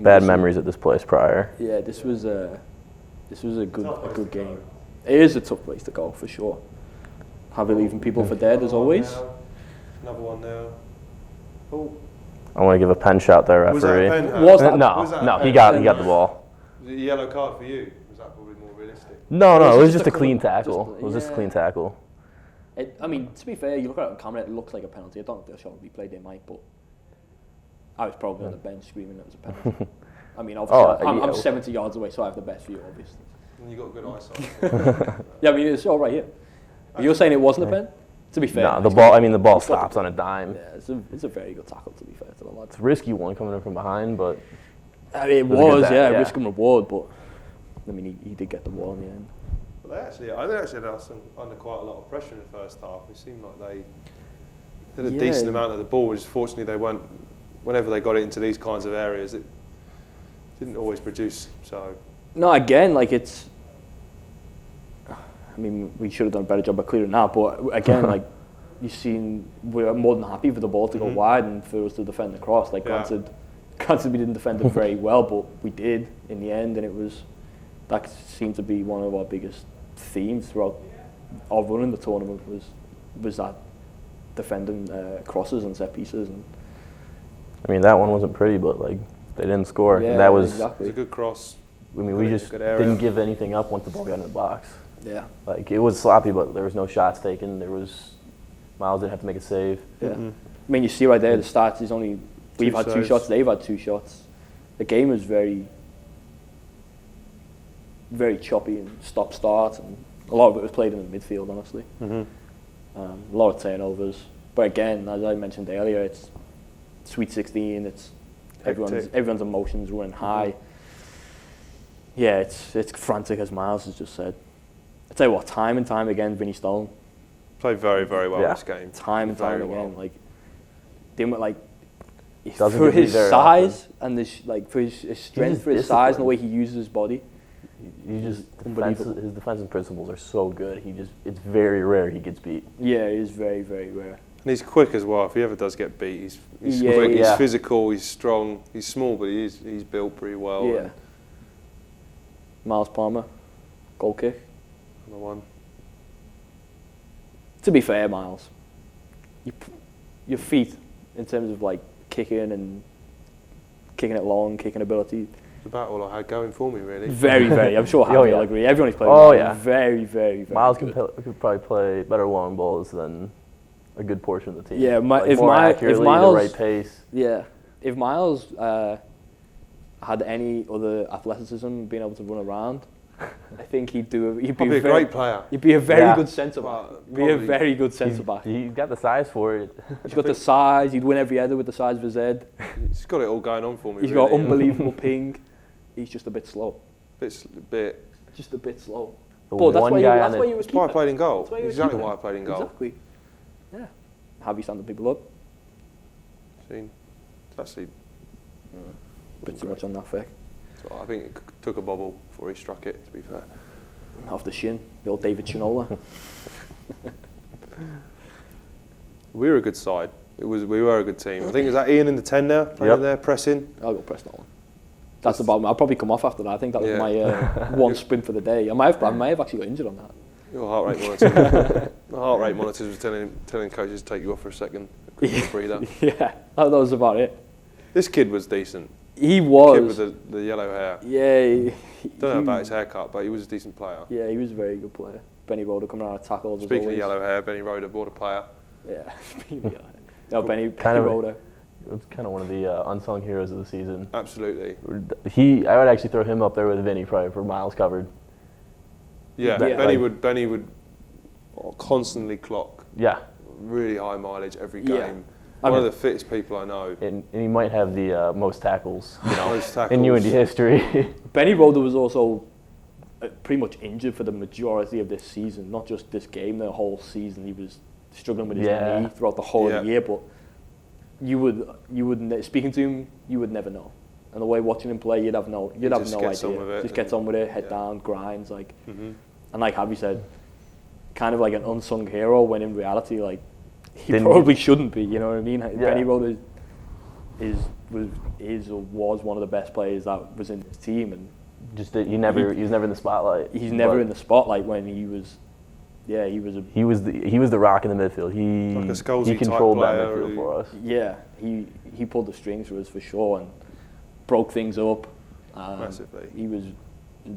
bad memories at this place prior.
Yeah, this was a good game. It is a tough place to go for sure. Javi leaving people for dead as always.
Another one now. Oh.
I want to give a pen shot there, referee.
Was that?
No, he got the ball.
Was it a yellow card for you? Was that probably more realistic?
No, it was just a clean tackle. It was just a clean tackle.
I mean, to be fair, you look at it on camera, it looks like a penalty. I don't know if they'll show it replayed, they might, but I was probably on the bench screaming it was a penalty. I mean, obviously, I'm 70 yards away, so I have the best view, obviously.
And you got good eyesight.
Yeah, I mean, it's all right here. You're saying it wasn't a pen? To be fair.
No, the ball stops on a dime.
Yeah, it's a very good tackle, to be fair to the lads.
It's a risky one coming in from behind, but...
I mean, it was risk and reward, but I mean, he did get the ball in the end.
But I think they actually had us under quite a lot of pressure in the first half. It seemed like they did a decent amount of the ball, just fortunately they weren't, whenever they got it into these kinds of areas, it didn't always produce, so...
No, again, like it's... I mean, we should have done a better job of clearing that, but again, like, we're more than happy for the ball to go wide and for us to defend the cross. Like, granted, we didn't defend it very well, but we did in the end, and that seemed to be one of our biggest themes throughout our run in the tournament was that defending crosses and set pieces. And
I mean, that one wasn't pretty, but like they didn't score.
Yeah,
that was
exactly.
It was a good cross.
I mean, we just didn't give anything up once the ball got in the box.
Yeah.
Like, it was sloppy, but there was no shots taken. Miles didn't have to make a save.
Yeah. Mm-hmm. I mean, you see right there, the stats is only, we've had 2 shots, they've had 2 shots. The game was very, very choppy and stop-start, and a lot of it was played in the midfield, honestly. A lot of turnovers. But again, as I mentioned earlier, it's Sweet 16, it's everyone's emotions running high. Yeah, it's frantic, as Miles has just said. I tell you what, time and time again, Vinny Stone
played very, very well this game.
Time and time again, like, didn't like
Doesn't
for
get
his
beat very
size
often.
and for his strength, for his size and the way he uses his body.
His defensive principles are so good. It's very rare he gets beat.
Yeah, it is very, very rare.
And he's quick as well. If he ever does get beat, he's
Yeah,
quick,
yeah.
he's physical, he's strong, he's small, but he's built pretty well.
Yeah. Miles Palmer, goal kick.
Another one.
To be fair, Miles, your feet in terms of like kicking it long, kicking ability.
It's about all I had going for me, really.
Very, very. I'm sure Javi will agree. Everyone who's played
Oh,
with
yeah.
Very, very, very
Miles
good.
could probably play better long balls than a good portion of the team.
Yeah,
like
if
more
Miles,
accurately, the right pace.
Yeah, if Miles had any other athleticism, being able to run around, I think he'd be a
great player.
He'd be a very
Yeah.
good centre back. Be a very good centre back.
He's got the size for it.
He's got the size. He'd win every header with the size of his head.
He's got it all going on for me.
He's
really.
got unbelievable ping. He's just a bit slow.
Bit.
Just a bit slow.
The
But that's
one
why
guy
you
on
was
That's why I
keeper.
played in goal.
That's why you was
Exactly
keeper.
why I played in goal.
Exactly. Yeah. Javi standing people up.
Seen. It's actually.
Bit too much on that fact.
So I think it took a bobble before he struck it. To be fair.
Off the shin, the old David Shinola.
We were a good side. We were a good team. I think is that Ian in the 10 now playing there pressing.
I'll go press that one. That's the bottom. I'll probably come off after that. I think that was
Yeah.
my one sprint for the day. I might have actually got injured on that.
Your heart rate monitor. The heart rate monitors was telling coaches to take you off for a second. A quick breather.
Yeah, that was about it.
This kid was decent.
He
Kid
was.
with the yellow hair.
Yeah.
Don't know about his haircut, but he was a decent player.
Yeah, he was a very good player. Benny Roldo coming out of tackles.
Speaking
as
of
always.
yellow hair, Benny Roldo bought a player.
Yeah. Speaking of yellow hair. No, Benny
of-
Roldo.
It's kind of one of the unsung heroes of the season.
Absolutely.
I would actually throw him up there with Vinny probably for miles covered.
Yeah,
Yeah.
Benny would constantly clock
Yeah,
really high mileage every
Yeah.
game.
I
One
mean-
of the fittest people I know.
and he might have the most tackles,
Most tackles.
in UIndy history.
Benny Roldo was also pretty much injured for the majority of this season, not just this game, the whole season. He was struggling with his knee throughout the whole of the year, but you would speaking to him, you would never know. And the way watching him play, you'd have no idea.
Gets on with it
Just gets on with it, head down, grinds, like.
Mm-hmm.
And like Javi said, kind of like an unsung hero when in reality, like, he
Didn't
probably shouldn't be. You know what I mean?
Yeah.
Benny Roldo, was one of the best players that was in this team, and
he was never in the spotlight.
He's never in the spotlight when he was. Yeah, he was
the rock in the midfield. He controlled that midfield for us.
Yeah, he pulled the strings for us for sure and broke things up.
Massively.
He was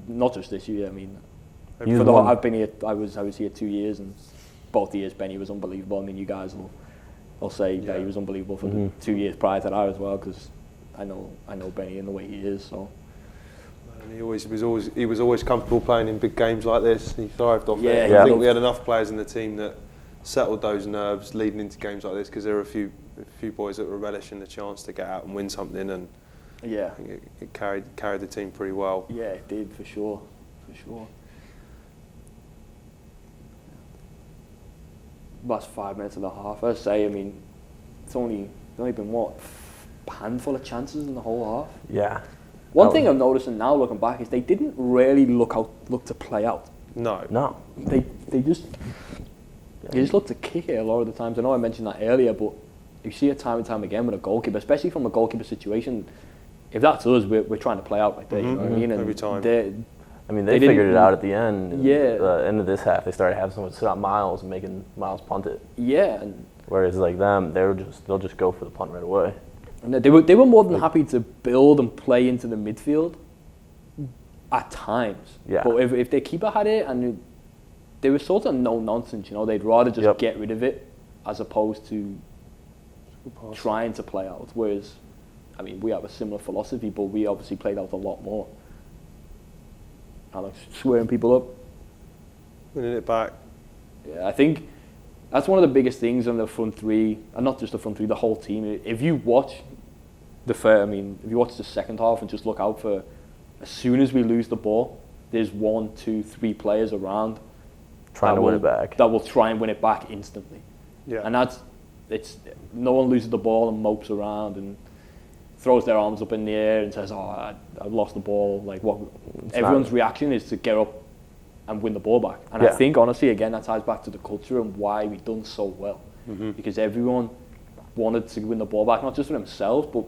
not just this year. I mean,
I've
been here. I was here 2 years, and both years Benny was unbelievable. I mean, you guys will say that he was unbelievable for the 2 years prior to that as well, because I know Benny in the way he is. So.
And he was always comfortable playing in big games like this. He thrived off it.
Yeah.
I think we had enough players in the team that settled those nerves leading into games like this, because there were a few boys that were relishing the chance to get out and win something, and I think it carried the team pretty well.
Yeah, it did for sure. Last 5 minutes of the half, I'd say. I mean, it's only been a handful of chances in the whole half.
Yeah.
One thing I'm noticing now, looking back, is they didn't really look to play out.
No.
They just look to kick it a lot of the times. I know I mentioned that earlier, but you see it time and time again with a goalkeeper, especially from a goalkeeper situation. If that's us, we're trying to play out like that. You know what I mean? And
every time.
They figured it out at the end.
Yeah.
The end of this half, they started having someone sit on Miles and making Miles punt it.
Yeah.
Whereas like them, they'll just go for the punt right away.
And they were more than happy to build and play into the midfield at times.
Yeah.
But if their keeper had it and they were sort of no nonsense, they'd rather just get rid of it as opposed to trying to play out. Whereas, I mean, we have a similar philosophy, but we obviously played out a lot more. Alex, swearing people up.
Winning it back.
Yeah, I think that's one of the biggest things on the front three, and not just the front three, the whole team. If you watch if you watch the second half and just look out for, as soon as we lose the ball, there's 1, 2, 3 players around
trying to win it back.
That will try and win it back instantly.
Yeah.
And no one loses the ball and mopes around and throws their arms up in the air and says, "Oh, I've lost the ball." Like everyone's reaction is to get up and win the ball back. And I think, honestly, again, that ties back to the culture and why we've done so well. Mm-hmm. Because everyone wanted to win the ball back, not just for themselves, but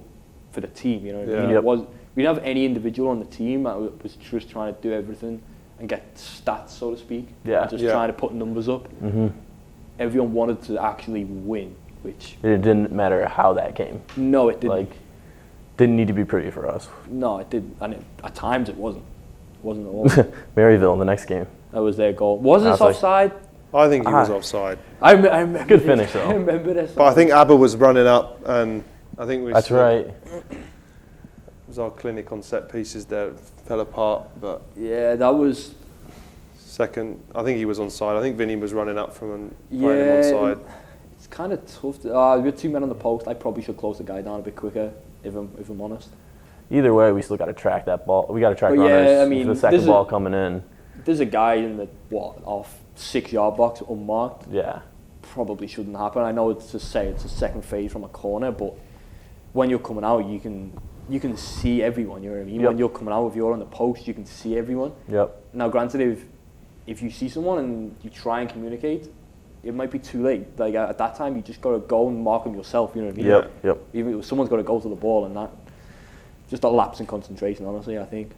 for the team. You know what I mean? We didn't have any individual on the team that was just trying to do everything and get stats, so to speak. And just trying to put numbers up. Mm-hmm. Everyone wanted to actually win, which...
It didn't matter how that came.
No, it didn't.
Didn't need to be pretty for us.
No, it didn't. And at times it wasn't. It wasn't at all.
Maryville in the next game.
That was their goal. Was this offside?
I think he was offside.
I remember
good finish, though.
I remember this.
But I think ABBA was running up, and I think
That's right.
It was our clinic on set pieces there. It fell apart, but...
Yeah, that was...
Second, I think he was onside. I think Vinny was running up from playing him onside.
It's kind of tough. We had 2 men on the post. I probably should close the guy down a bit quicker, if I'm honest.
Either way, we still got to track that ball. We got to track runners.
Yeah, I mean,
the second ball coming in.
There's a guy in the off 6-yard box unmarked.
Yeah.
Probably shouldn't happen. I know it's a second phase from a corner, but when you're coming out, you can see everyone. You know what I mean? Yep. When you're coming out, if you're on the post, you can see everyone.
Yep.
Now, granted, if you see someone and you try and communicate, it might be too late. Like at that time, you just got to go and mark them yourself. You know what I mean?
Yep.
Even if someone's got to go to the ball, and that just a lapse in concentration. Honestly, I think.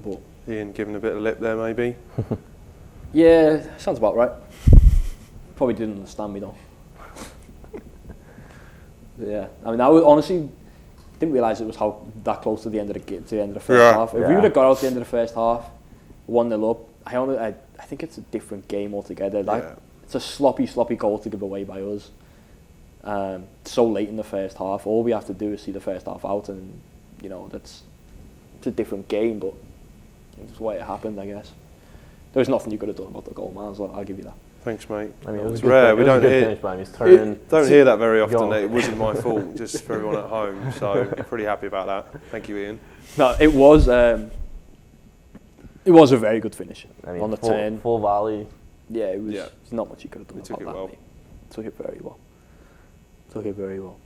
But
Ian giving a bit of lip there, maybe.
Yeah, sounds about right. Probably didn't understand me though. Yeah, I mean, I honestly didn't realise it was that close to the end of the first half. If we would have got out the end of the first half, 1-0 up, I think it's a different game altogether. It's a sloppy goal to give away by us. So late in the first half, all we have to do is see the first half out, and it's a different game. But it's the way it happened, I guess. There's nothing you could have done about the goal, man. So I'll give you that.
Thanks, mate.
I mean,
it's rare. We don't hear that very often.
Go on.
It wasn't my fault, just for everyone at home. So pretty happy about that. Thank you, Ian.
No, it was a very good finish.
I mean,
on the turn.
Full volley.
Yeah, it was. There's not much you could have done
We took
about
it well.
that. Mate. Took it very well.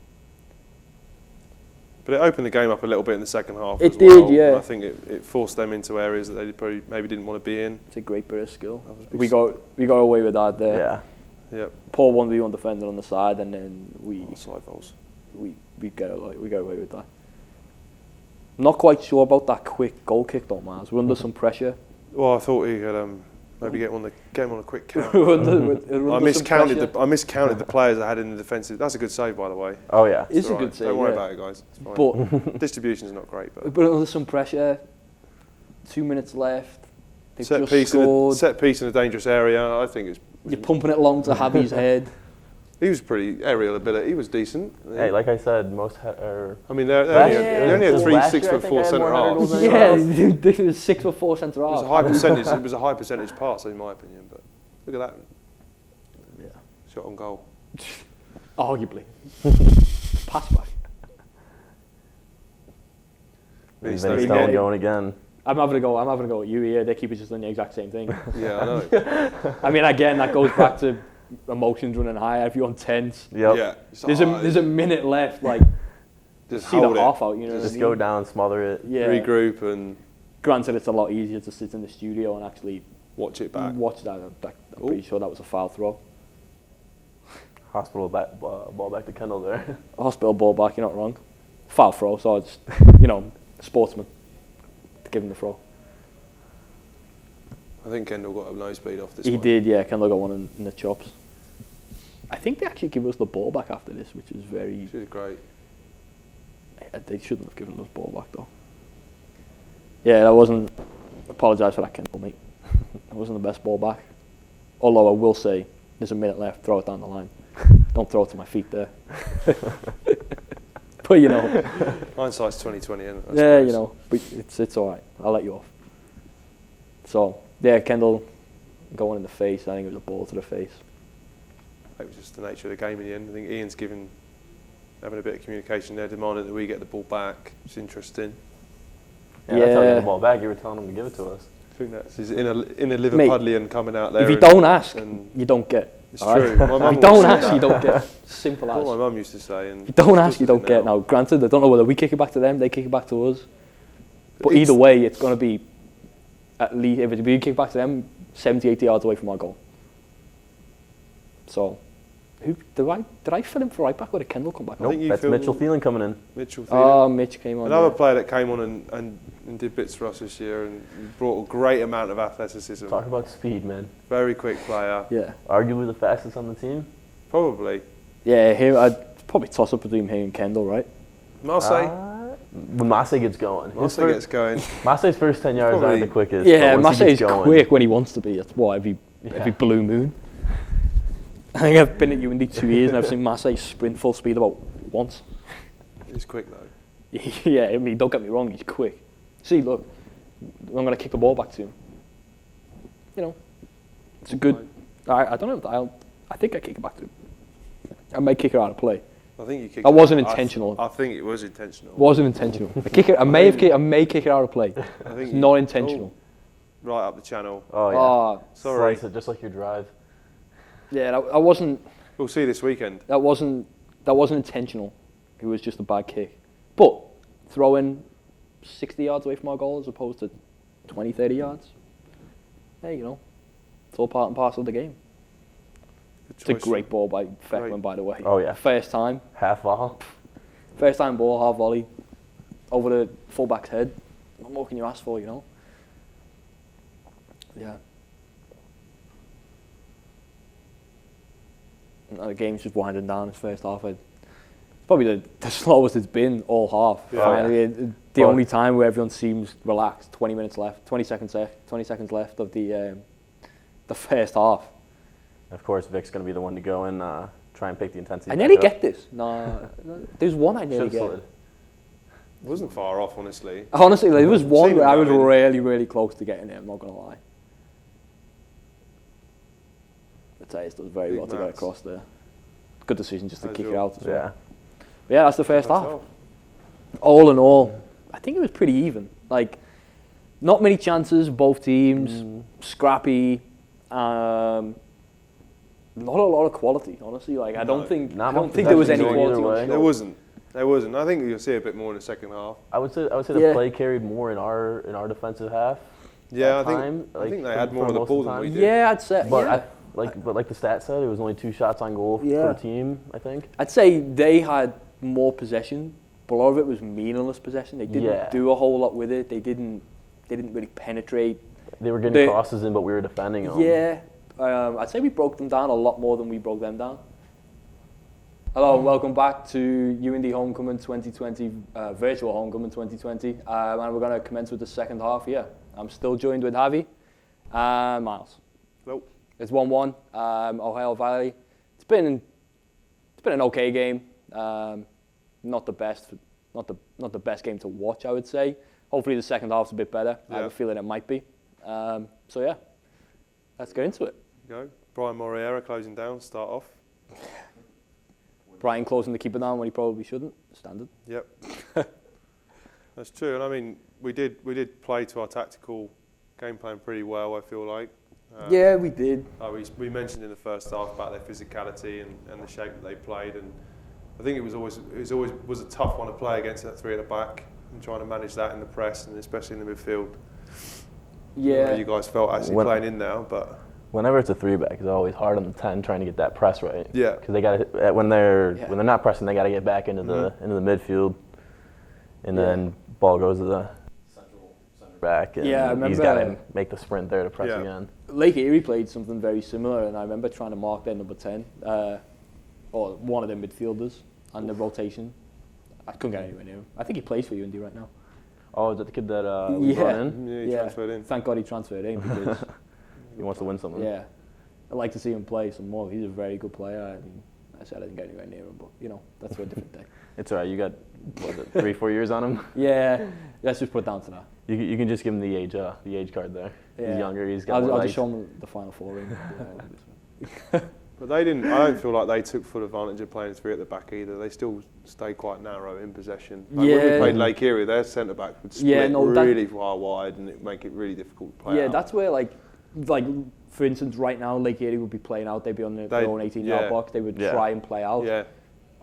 But it opened the game up a little bit in the second half.
It
as
did,
well.
yeah.
And I think it forced them into areas that they probably maybe didn't want to be in.
It's a great bit of skill. We got away with that there.
Yeah. Yep.
Poor 1v1 defender on the side, and then we
Side goals.
we get away with that. I'm not quite sure about that quick goal kick though, Miles. We're under some pressure.
Well, I thought he could maybe get him on a quick count.
I
miscounted the players I had in the defensive. That's a good save, by the way.
Oh yeah,
it's a good save.
Don't worry about it, guys. It's fine.
But
distribution's not great, but
under some pressure. 2 minutes left. They've
set piece in a dangerous area. I think
you're pumping it along to Javi's head.
He was pretty aerial ability. He was decent.
Hey, like I said, they
only had 3 6'4" centre halves.
Yeah, they were 6'4" centre halves.
It was a high percentage. It was a high percentage pass, in my opinion. But look at that.
Yeah.
Shot on goal.
Arguably. Pass back.
Vinny Stone going again.
I'm having a go at you here. Their keeper's just doing the exact same thing.
Yeah, I know.
I mean, again, that goes back to emotions running high. Everyone tense.
Yep.
Yeah.
There's a minute left. Like,
just
see
hold
that
it.
half out. You know,
Just go down, smother it.
Yeah.
Regroup and.
Granted, it's a lot easier to sit in the studio and actually
watch it back.
Watch that. I'm pretty sure that was a foul throw.
Hospital ball back to Kendall there.
Hospital ball back. You're not wrong. Foul throw. So it's sportsman. To give him the throw.
I think Kendall got a nose speed off this
He
one.
did, yeah. Kendall got one in the chops. I think they actually give us the ball back after this, which is very...
Which is great.
They shouldn't have given us ball back, though. Yeah, that wasn't... Apologise for that, Kendall, mate. That wasn't the best ball back. Although I will say, there's a minute left, throw it down the line. Don't throw it to my feet there. But,
hindsight's 20/20, isn't it?
Yeah, but it's all right. I'll let you off. So, yeah, Kendall going in the face. I think it was a ball to the face.
It was just the nature of the game in the end. I think Ian's having a bit of communication there, demanding that we get the ball back. It's interesting.
Yeah, that's how we get the ball back. You were telling him to give it to us.
I think that's his inner Liverpudlian coming out there.
If you don't ask, you don't get.
It's true.
If you don't ask, you don't get. Simple as.
That's what my mum used to say. And
if you don't ask, you don't get. Now, granted, I don't know whether we kick it back to them, they kick it back to us. But either way, it's going to be at least, if we kick back to them, 70, 80 yards away from our goal. So, did I fill in for right back or did Kendall come back?
Nope, that's Mitchell Thielen coming in.
Mitchell Thielen.
Oh, Mitch came on.
Another player that came on and did bits for us this year and brought a great amount of athleticism.
Talk about speed, man.
Very quick player.
Yeah.
Arguably the fastest on the team.
Probably.
Yeah, I'd probably toss up between him and Kendall, right?
Marseille.
When Marseille gets going.
Marseille's
first 10 yards aren't the quickest.
Yeah, Marseille's quick when he wants to be. That's what every blue moon. I think I've been at UIndy 2 years and I've seen Marseille sprint full speed about once.
He's quick though.
Yeah, I mean, don't get me wrong, he's quick. See, look, I'm going to kick the ball back to him. It's a good... I don't know, I think I kick it back to him. I may kick it out of play.
I think you kicked.
That wasn't intentional.
I think it was intentional.
Wasn't intentional. I may kick it out of play. I think it's not intentional.
Right up the channel.
Oh yeah.
Sorry.
Slice it just like your drive.
Yeah, that wasn't.
We'll see this weekend.
That wasn't intentional. It was just a bad kick. But throwing 60 yards away from our goal as opposed to 20, 30 yards. Hey, it's all part and parcel of the game. It's a great ball by Feckman, by the way.
Oh yeah.
First time.
Half volley.
First time ball, half volley, over the fullback's head. What more can you ask for, Yeah. And the game's just winding down. This first half, it's probably the slowest it's been all half.
Yeah.
Finally, the only time where everyone seems relaxed. 20 minutes left. 20 seconds left of the first half.
Of course, Vic's going to be the one to go and try and pick the intensity.
I nearly get this. No, there's one I nearly get.
It wasn't far off, honestly.
Honestly, there was one where I was really, really close to getting it. I'm not going to lie. I'd say it does very well to get across there. Good decision just to kick it out as well. Yeah, that's the first half. All in all, I think it was pretty even. Like, not many chances, both teams, scrappy. Not a lot of quality, honestly. Like, I don't think there was any quality.
There wasn't. I think you'll see a bit more in the second half.
I would say the play carried more in our defensive half.
Yeah, I think they had more of the ball than we did.
Yeah, I'd say.
But like the stat said, it was only 2 shots on goal for the team. I think.
I'd say they had more possession, but a lot of it was meaningless possession. They didn't do a whole lot with it. They didn't really penetrate.
They were getting crosses in, but we were defending them.
Yeah, I'd say we broke them down a lot more than we broke them down. Hello, welcome back to UIndy Homecoming 2020, virtual Homecoming 2020, and we're going to commence with the second half here. I'm still joined with Javi and Miles.
Hello.
It's 1-1, Ohio Valley. It's been an okay game. Not the best game to watch, I would say. Hopefully the second half's a bit better. I have a feeling it might be. So yeah, let's get into it.
Go. Brian Moriera closing down, start off.
Brian closing the keeper down when he probably shouldn't. Standard.
Yep. That's true, and I mean we did play to our tactical game plan pretty well. I feel like.
Yeah, we did.
We mentioned in the first half about their physicality and the shape that they played, and I think it was always a tough one to play against that three at the back and trying to manage that in the press and especially in the midfield.
Yeah.
You guys felt actually playing in now, but
whenever it's a three back, it's always hard on the 10 trying to get that press right.
Yeah.
Because they got when they're not pressing, they got to get back into the midfield, and then ball goes to the center back, and
I remember
he's got to make the sprint there to press again.
Lake Erie played something very similar, and I remember trying to mark their number 10, or one of their midfielders, on the rotation. I couldn't get anywhere near him. I think he plays for UIndy right now.
Oh, is that the kid that was brought in?
Yeah, he transferred in.
Thank God he transferred in because
he wants to win something.
Yeah, I'd like to see him play some more. He's a very good player. I mean, I said I didn't get anywhere near him, but that's for a different day.
It's all right. You got 3-4 years on him.
Yeah, let's just put it down to that.
You can just give him the age card there.
Yeah.
He's younger. He's got.
I'll just show him the Final Four ring.
But they didn't. I don't feel like they took full advantage of playing three at the back either. They still stayed quite narrow in possession. Like when we played Lake Erie, their centre back would split really far wide, and it make it really difficult to play.
Yeah, that's where like for instance, right now Lake Erie would be playing out. They'd be on their own 18-yard box. They would try and play out.
Yeah.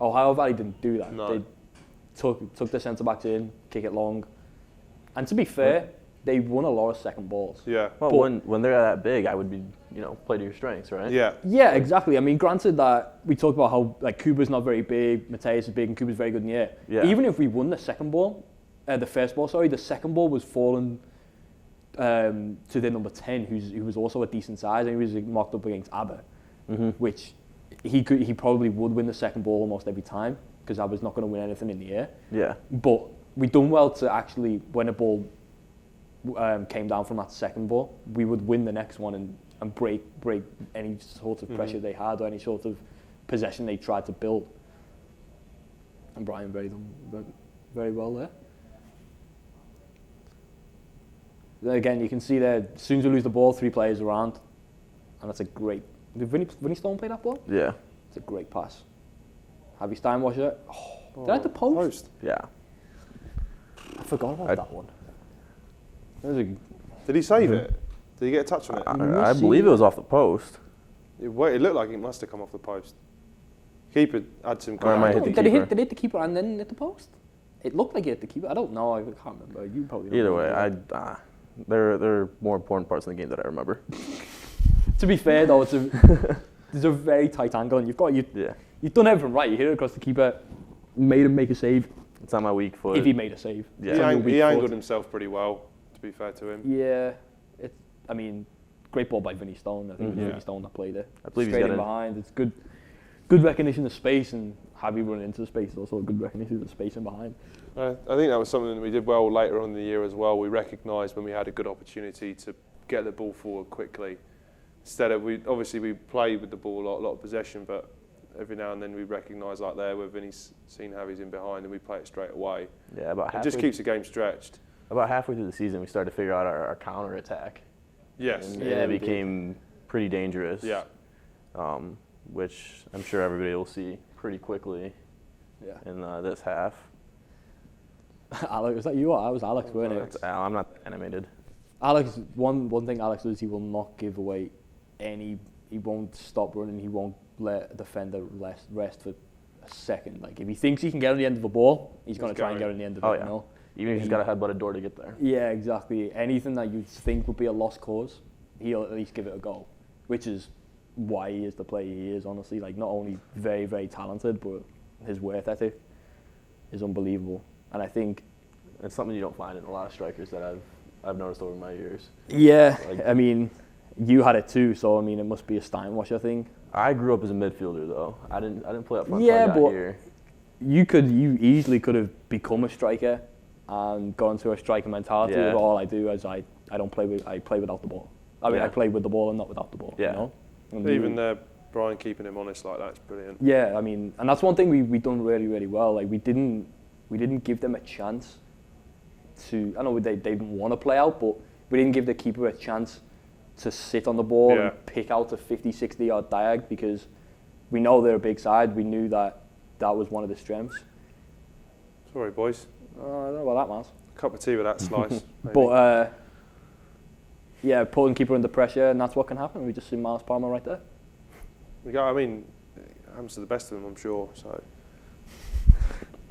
Ohio Valley didn't do that.
No.
They took their centre backs in, kick it long, and to be fair, they won a lot of second balls.
Yeah.
Well, when they're that big, I would be play to your strengths, right?
Yeah.
Yeah, exactly. I mean, granted that we talked about how like Kuba's not very big, Mateus is big, and Kuba's very good in the air.
Yeah.
Even if we won the first ball, the second ball was fallen to their number 10, who was also a decent size, and he was marked up against Abba, which he probably would win the second ball almost every time because Abba's not going to win anything in the air.
Yeah.
But we done well to actually, when a ball came down from that second ball, we would win the next one and break any sort of pressure they had or any sort of possession they tried to build. And Brian very well there. Then again, you can see there, as soon as we lose the ball, 3 players around, and that's a great. Did Vinny Stone play that ball?
Yeah.
It's a great pass. Javi Steinwascher. Did I hit the post?
Yeah.
I forgot about that one.
Did he save it? Did he get a touch on it?
I believe it was off the post.
It looked like it must have come off the post. Keeper had some.
Did he hit the keeper and then hit the post? It looked like he hit the keeper. I don't know. I can't remember. You probably don't.
Either way, there are more important parts in the game that I remember.
To be fair though, there's a very tight angle, and you've done everything right. You hit it across the keeper, made him make a save.
It's on my weak foot.
If he made a save,
he angled himself pretty well. To be fair to him.
Yeah, great ball by Vinny Stone. I think it was Vinny Stone that played it.
I believe
straight
he's got
in behind. It's good recognition of space, and Javi running into the space is also a good recognition of the space in behind.
I think that was something that we did well later on in the year as well. We recognised when we had a good opportunity to get the ball forward quickly. Instead of we play with the ball a lot of possession, but every now and then we recognise like there where Vinny's seen Javi's in behind and we play it straight away.
Yeah,
it just keeps the game stretched.
About halfway through the season, we started to figure out our counter attack.
Yes.
And it became pretty dangerous.
Yeah.
Which I'm sure everybody will see pretty quickly.
Yeah.
In this half.
Alex, was that you or I was Alex, weren't it?
I'm not animated.
Alex, one thing Alex does, he will not give away he won't stop running, he won't let a defender rest for a second. Like if he thinks he can get on the end of a ball, he's going to try and get on the end of it.
Yeah. Even if he's got to headbutt a door to get there.
Yeah, exactly. Anything that you'd think would be a lost cause, he'll at least give it a go, which is why he is the player he is, honestly. Like not only very, very talented, but his work ethic. is unbelievable. And I think
it's something you don't find in a lot of strikers that I've noticed over my years.
Yeah, I mean, you had it too, so I mean, it must be a Steinwascher thing.
I grew up as a midfielder though. I didn't play up front until I got here.
You easily could have become a striker and gone to a striker mentality.
Yeah.
But all I do is I play without the ball. I mean, I play with the ball and not without the ball.
Yeah.
You know? And
Even Brian keeping him honest like that's brilliant.
Yeah, I mean, and that's one thing we done really, really well. Like we didn't give them a chance to. I know they didn't want to play out, but we didn't give the keeper a chance to sit on the ball and pick out a 50, 60 yard diag, because we know they're a big side. We knew that was one of the strengths.
Sorry, boys.
I don't know about that, Miles.
Cup of tea with that slice.
But yeah, putting keeper under pressure, and that's what can happen. We just see Miles Palmer right there.
I mean, it happens to the best of them, I'm sure. So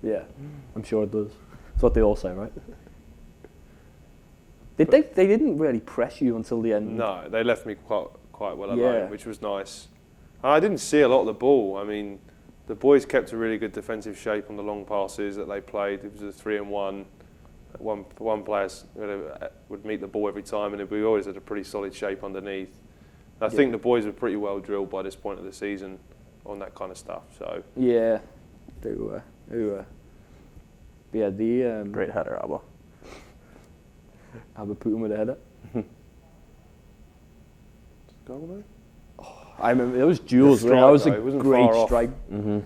yeah, I'm sure it does. That's what they all say, right? They didn't really press you until the end.
No, they left me quite well alone, which was nice. I didn't see a lot of the ball. I mean, the boys kept a really good defensive shape on the long passes that they played. It was a 3-and-1. One player would meet the ball every time, and we always had a pretty solid shape underneath. I think the boys were pretty well drilled by this point of the season on that kind of stuff. So
yeah, they were. But yeah, the
great header, Abba.
Abba put him with a header.
Goal though?
I remember it was Jules. That was a great strike.
Mm-hmm.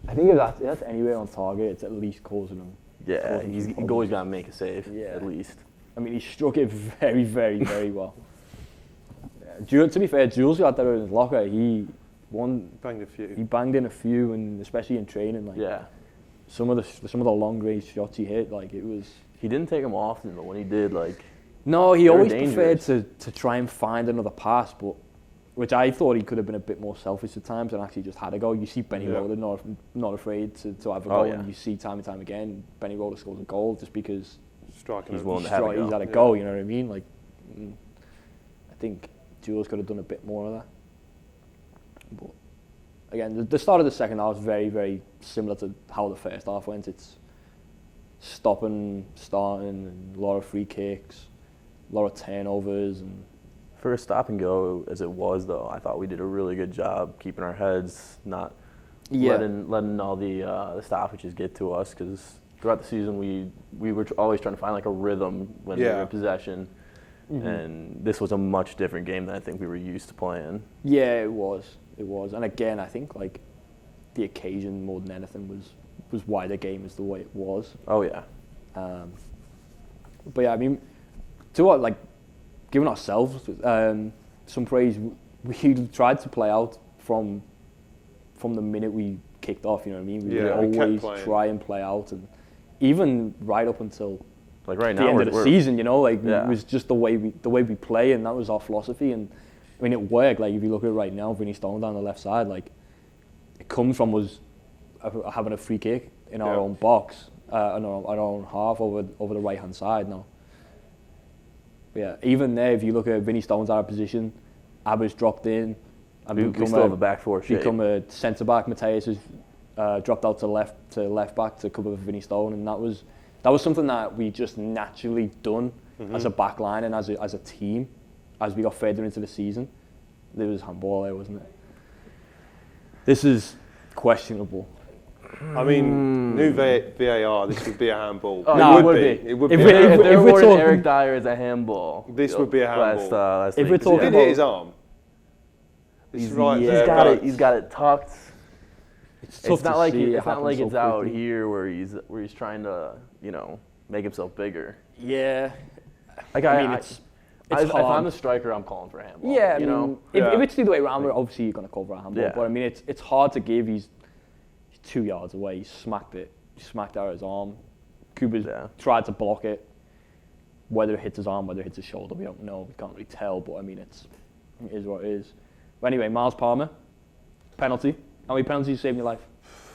I think if that's anywhere on target, it's at least causing him.
Yeah, he's always got to make a save, at least.
I mean, he struck it very, very, very well. To be fair, Jules got that in his locker. He
banged a few.
He banged in a few, and especially in training, like some of the long range shots he hit, like it was.
He didn't take them often, but when he did, like.
No, he always preferred to try and find another pass, but which I thought he could have been a bit more selfish at times and actually just had a go. You see Benny Roldo not afraid to have a go, and you see time and time again Benny Roldo scores a goal just because
he's
willing to have a go.
He's had a go, you know what I mean? Like, I think Jules could have done a bit more of that. But again, the start of the second half was very, very similar to how the first half went. It's stopping, starting, and a lot of free kicks, a lot of turnovers, and
for a stop and go as it was, though, I thought we did a really good job keeping our heads, not letting all the stoppages get to us. Because throughout the season, we were always trying to find like a rhythm when we were in possession, and this was a much different game than I think we were used to playing.
Yeah, it was, and again, I think like the occasion more than anything was why the game is the way it was.
Oh yeah.
But yeah, I mean, to what like. Giving ourselves some praise, we tried to play out from the minute we kicked off. You know what I mean? We would always try and play out, and even right up until
like right
the
now,
end of the season. You know, like it was just the way we play, and that was our philosophy. And I mean, it worked. Like if you look at it right now, Vinny Stone down the left side, like it comes from us having a free kick in our own box, in our own half over the right hand side now. Yeah, even there, if you look at Vinny Stone's out of position, Abba's dropped in, and
we still have a back four shape.
Become a centre back. Mateus has dropped out to left back to cover for Vinny Stone, and that was something that we just naturally done as a back line and as a team as we got further into the season. There was handball there, wasn't it? This is questionable.
I mean, new VAR, this would be a handball.
No,
it would be. It would be.
If they're awarding Eric Dyer as a handball,
this would be a handball.
If we're talking
he did hit his arm.
He's got it tucked. It's not like it's out here where he's trying to make himself bigger.
Yeah.
Like I mean, it's if I'm the striker, I'm calling for a handball.
Yeah, if it's the other way around, obviously you're going to call for a handball.
Yeah.
But I mean, it's hard to give. He's 2 yards away. He smacked out his arm. Kuba's tried to block it. Whether it hits his arm, whether it hits his shoulder, we don't know. We can't really tell. But I mean, it is what it is. But anyway, Miles Palmer, penalty. How many penalties you saved in your life?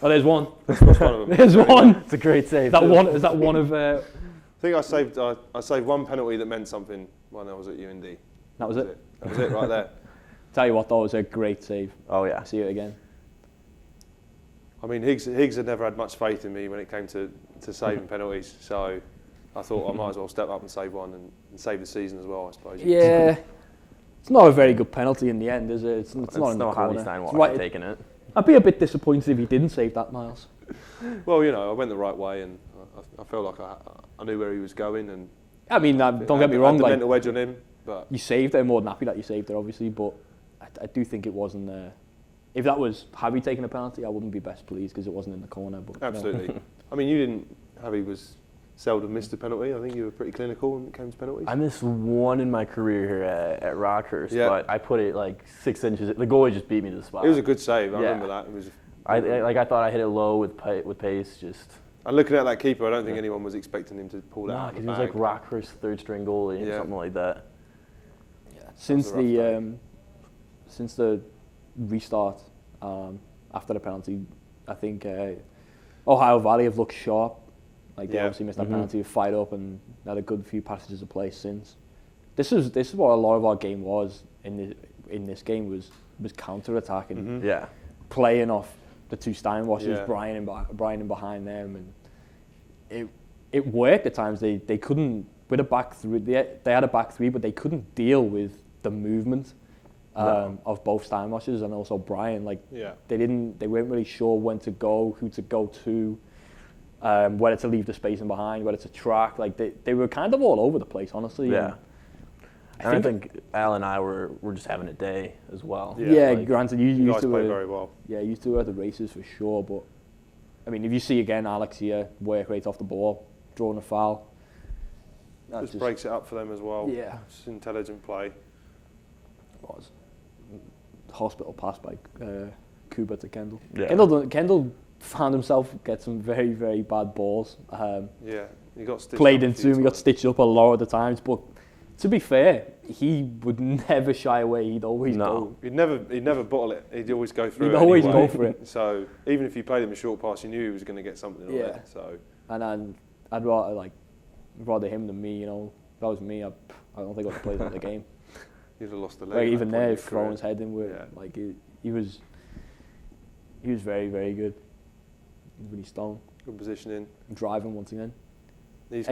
Oh, there's one.
That's one of them.
There's one.
It's a great save.
Is that one of?
I think I saved one penalty that meant something when I was at UIndy.
That was it.
That was it right there.
Tell you what, though, it was a great save.
Oh yeah.
See it again.
I mean, Higgs had never had much faith in me when it came to saving penalties, so I thought I might as well step up and save one and save the season as well, I suppose.
Yeah, it's not a very good penalty in the end, is it? It's not in the corner.
Javi Steinwascher taking it.
I'd be a bit disappointed if he didn't save that, Miles.
Well, I went the right way, and I felt like I knew where he was going, and
I mean, don't get me wrong.
I had the
like,
mental wedge on him, but
you saved it. I'm more than happy that you saved it, obviously. But I do think it wasn't. If that was Javi taking a penalty, I wouldn't be best pleased because it wasn't in the corner. But
absolutely. I mean, you didn't. Javi was seldom missed a penalty. I think you were pretty clinical when it came to penalties.
I missed one in my career here at Rockhurst, but I put it like 6 inches. The goalie just beat me to the spot.
It was a good save. I remember that. It was.
I thought I hit it low with pace. Just.
And looking at that keeper, I don't think anyone was expecting him to pull that out of the
bag. He was like Rockhurst third string goalie, something like that.
Yeah. Since the restart after the penalty, I think Ohio Valley have looked sharp. Like they obviously missed that penalty, fired up, and had a good few passages of play since. This is what a lot of our game was in this game was counter attacking.
Yeah,
playing off the two Steinwaschers, Brian in behind them, and it worked at times. They couldn't with a back three. They had a back three, but they couldn't deal with the movement of both Steinwaschers and also Brian. They weren't really sure when to go, who to go to, whether to leave the spacing behind, whether to track. Like they were kind of all over the place, honestly.
Yeah. I think Al and I were just having a day as well.
Yeah, granted, you used
guys
to
played very well.
Yeah, you used to at the races for sure. But I mean, if you see again Alex here work right off the ball, drawing a foul, that
just breaks it up for them as well.
Yeah,
it's intelligent play.
Was hospital pass by Kuba to Kendall.
Yeah.
Kendall found himself get some very, very bad balls.
He got stitched
played
up
into him. He got stitched up a lot of the times, but to be fair, he would never shy away. He'd always go.
He'd never bottle it. He'd always go through.
He'd always go for it.
So even if you played him a short pass, you knew he was going to get something.
Yeah.
So.
And I'd rather him than me. If that was me, I don't think I'd play the game.
You'd have lost the leg.
Like even there, throwing his head in with he was very, very good. Really stone.
Good positioning.
Driving once again.
If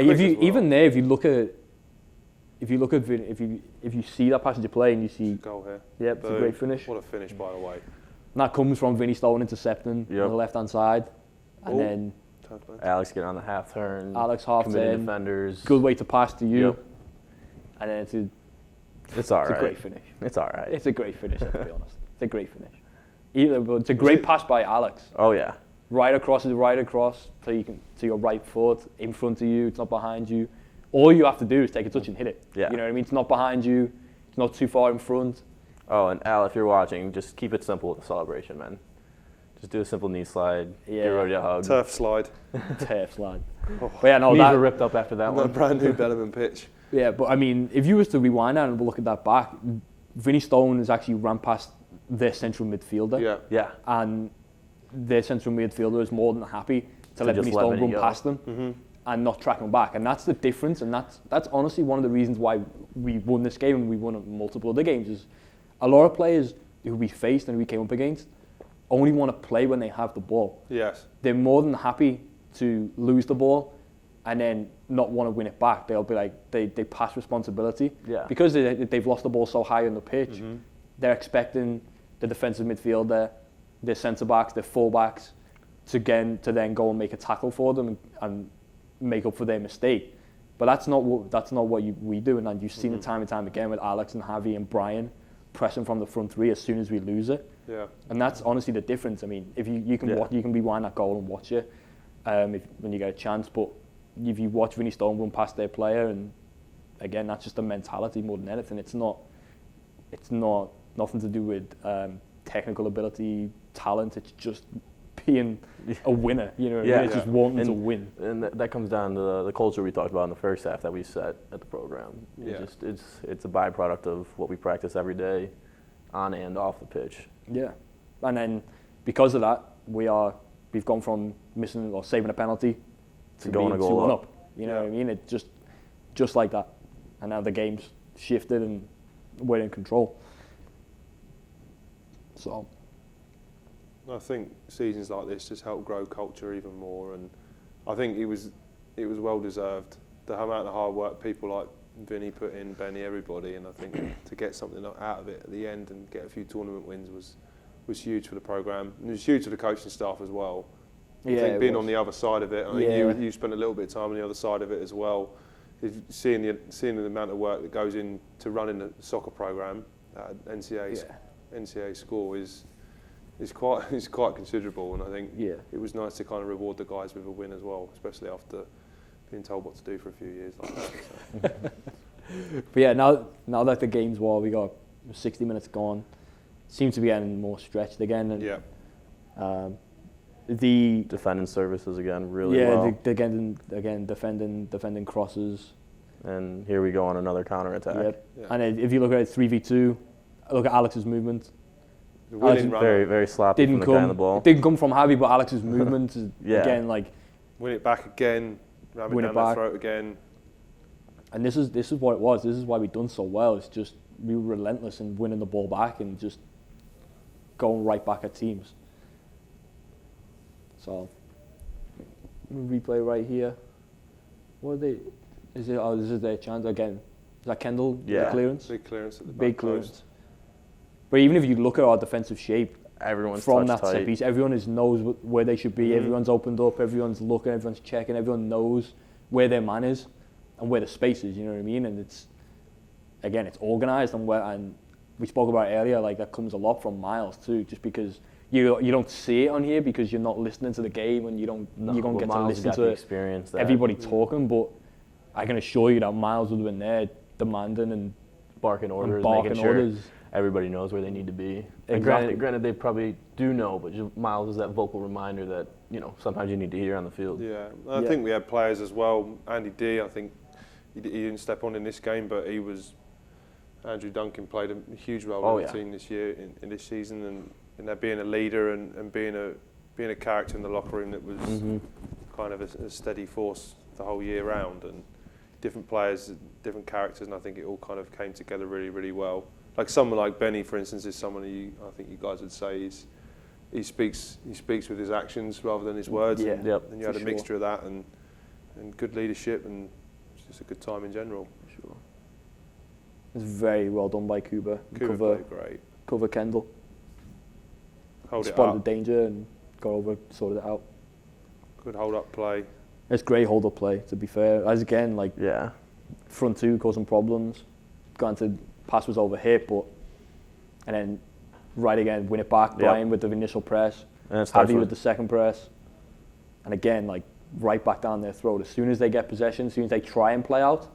you see that passage of play and you see goal here.
Yep, it's a great finish.
What a finish, by the way.
And that comes from Vinny Stone intercepting on the left hand side, and then
Alex getting on the half turn.
Alex half turn.
Defenders.
Good way to pass to you. Yep. And then
it's all right.
It's a great finish.
It's all right.
It's a great finish, to be honest. It's a great finish. It's a great pass by Alex.
Oh yeah.
Right across so you can to your right foot, in front of you. It's not behind you. All you have to do is take a touch and hit it.
Yeah.
You know what I mean? It's not behind you. It's not too far in front.
Oh, and Al, if you're watching, just keep it simple with the celebration, man. Just do a simple knee slide.
Yeah.
Get ready to hug.
Turf slide.
Turf slide.
Oh. But yeah, no, knees were ripped up after that one.
A brand new Bellarmine pitch.
Yeah, but I mean, if you was to rewind that and look at that back, Vinny Stone has actually ran past their central midfielder.
Yeah.
Yeah.
And their central midfielder is more than happy to let Vinny Stone run past them and not track him back. And that's the difference, and that's honestly one of the reasons why we won this game and we won multiple other games, is a lot of players who we faced and we came up against only want to play when they have the ball.
Yes.
They're more than happy to lose the ball and then not want to win it back. They'll be like, they pass responsibility.
Yeah.
Because they've lost the ball so high on the pitch, they're expecting the defensive midfielder, their centre-backs, their full-backs to then go and make a tackle for them and make up for their mistake. But that's not what we do, and you've seen it time and time again with Alex and Javi and Brian pressing from the front three as soon as we lose it.
Yeah.
And that's honestly the difference. I mean, if you can watch, you can rewind that goal and watch it when you get a chance. But if you watch Vinny Stone run past their player, and again, that's just a mentality more than anything. It's not nothing to do with technical ability, talent. It's just being a winner. You know what I mean? It's just wanting to win.
And that comes down to the culture we talked about in the first half that we set at the program. It's a byproduct of what we practice every day, on and off the pitch.
Yeah, and then because of that, we've gone from missing or saving a penalty to
going
being
a goal
2-1 up. You know what I mean? It just like that, and now the game's shifted and we're in control. So
I think seasons like this just help grow culture even more, and I think it was well deserved. The amount of hard work people like Vinny put in, Benny, everybody, and I think to get something out of it at the end and get a few tournament wins was huge for the program. And it was huge for the coaching staff as well. I think being on the other side of it, I think you spent a little bit of time on the other side of it as well. Seeing the amount of work that goes into running the soccer program at NCAA school is quite considerable, and I think it was nice to kind of reward the guys with a win as well, especially after being told what to do for a few years like that. So.
But yeah, now that the game's won, we got 60 minutes gone. Seems to be getting more stretched again. And, the
defending services again really well.
Again defending crosses.
And here we go on another counter-attack.
Yep. Yeah. And if you look at it 3v2, look at Alex's movement.
Very, very sloppy from the guy on the ball.
It didn't come from Javi, but Alex's movement is again like
win it back again, ramming down their throat again.
And this is what it was. This is why we've done so well. It's just we were relentless in winning the ball back and just going right back at teams. So replay right here. What are they? Is it? Oh, this is their chance again. Is that Kendall?
Yeah.
The clearance.
Big clearance at the
big
back
clearance.
post.
But even if you look at our defensive shape,
everyone's
from that
tight.
set piece, everyone knows where they should be. Everyone's opened up. Everyone's looking. Everyone's checking. Everyone knows where their man is and where the space is. You know what I mean? And it's organised and we spoke about it earlier. Like that comes a lot from Miles too, just because. You don't see it on here because you're not listening to the game and you don't get to listen to everybody talking. But I can assure you that Miles would have been there demanding and
barking orders, making sure everybody knows where they need to be.
Exactly.
Granted, they probably do know, but Miles is that vocal reminder that sometimes you need to hear on the field.
Yeah, I think we had players as well. Andy D, I think he didn't step on in this game, but Andrew Duncan played a huge role in the team this year, in this season, and there being a leader and being a character in the locker room that was kind of a steady force the whole year round, and different players, different characters, and I think it all kind of came together really, really well. Like someone like Benny, for instance, is someone I think you guys would say he speaks with his actions rather than his words.
Yeah,
and you had a mixture of that and good leadership, and it's just a good time in general.
Sure. It's very well done by Kuba.
Played great.
Cover Kendall.
Spotted
the danger and got over, sorted it out.
Good hold-up play.
It's great hold-up play, to be fair. As again, front two causing problems. Granted, pass was overhit, and then right again, win it back. Brian with the initial press.
And
Javi with the second press. And again, right back down their throat. As soon as they get possession, as soon as they try and play out,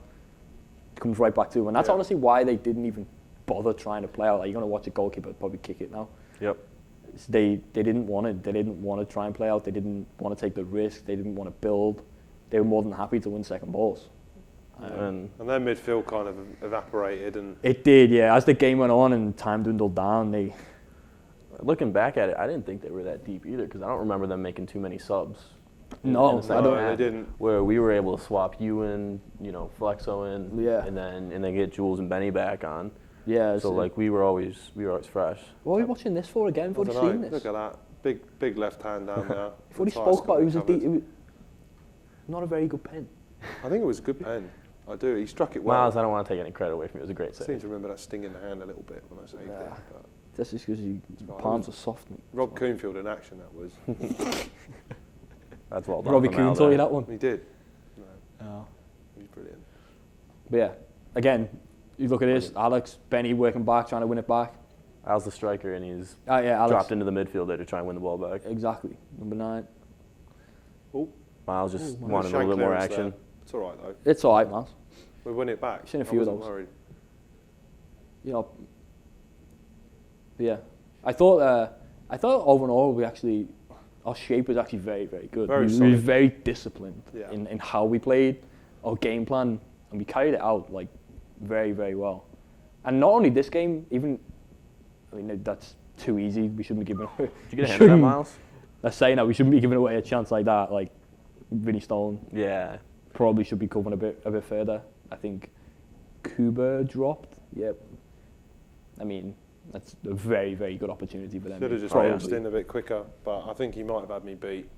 it comes right back to them. And that's honestly why they didn't even bother trying to play out. You're going to watch a goalkeeper probably kick it now.
Yep.
They didn't want it. They didn't want to try and play out. They didn't want to take the risk. They didn't want to build. They were more than happy to win second balls.
And their midfield kind of evaporated. And
it did, yeah. As the game went on and time dwindled down,
looking back at it, I didn't think they were that deep either because I don't remember them making too many subs.
No,
they didn't.
Where we were able to swap you in, Flexo in, and then get Jules and Benny back on.
Yeah.
So we were always fresh.
What are we watching this for again? I've already seen this.
Look at that big left hand down there.
I've already spoke about it. It was not a very good pen.
I think it was a good pen. I do. He struck it well.
Miles, I don't want to take any credit away from you. It was a great save.
I seem to remember that sting in the hand a little bit when I saved it. But
that's just because your palms are soft. Mate.
Rob Coonfield in action, that was.
That's well done.
Robbie Coon told you that one?
He did.
No.
He was brilliant.
But yeah, again, you look at this, Alex, Benny working back, trying to win it back.
Al's the striker and he's
Alex
dropped into the midfield there to try and win the ball back.
Exactly. Number 9.
Oh.
Miles just wanted a little bit more action.
There. It's all right though.
It's all right, Miles.
We win it back.
I've seen a few of those.
Worried.
Yeah. I thought overall our shape was actually very, very good. We were very disciplined in how we played, our game plan, and we carried it out very, very well. And not only this game, that's too easy. We shouldn't be giving away.
Did you get a hand of that, Miles?
Let's say now we shouldn't be giving away a chance like that. Vinny Stone.
Yeah.
Probably should be covering a bit further. I think Kuba dropped. Yep. That's a very, very good opportunity for them.
Should have just rushed in a bit quicker, but I think he might have had me beat.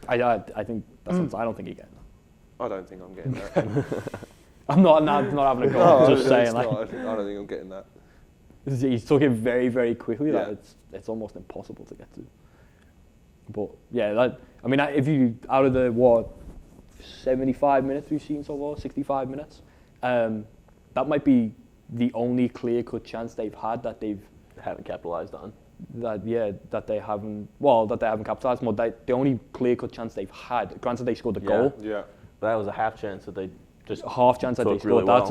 I think that's I don't think he get that.
I don't think I'm getting that.
I'm not having a go. I'm just saying.
I don't think I'm getting that.
He took it very, very quickly.
Yeah.
Like it's almost impossible to get to. But yeah, if you out of the 75 minutes we've seen so far, 65 minutes, that might be the only clear-cut chance they've had that they
haven't capitalized on.
That they haven't capitalized on. The only clear-cut chance they've had. Granted, they scored a goal.
Yeah.
But that was a half chance that they just
a half chance that they scored.
Really well.
That's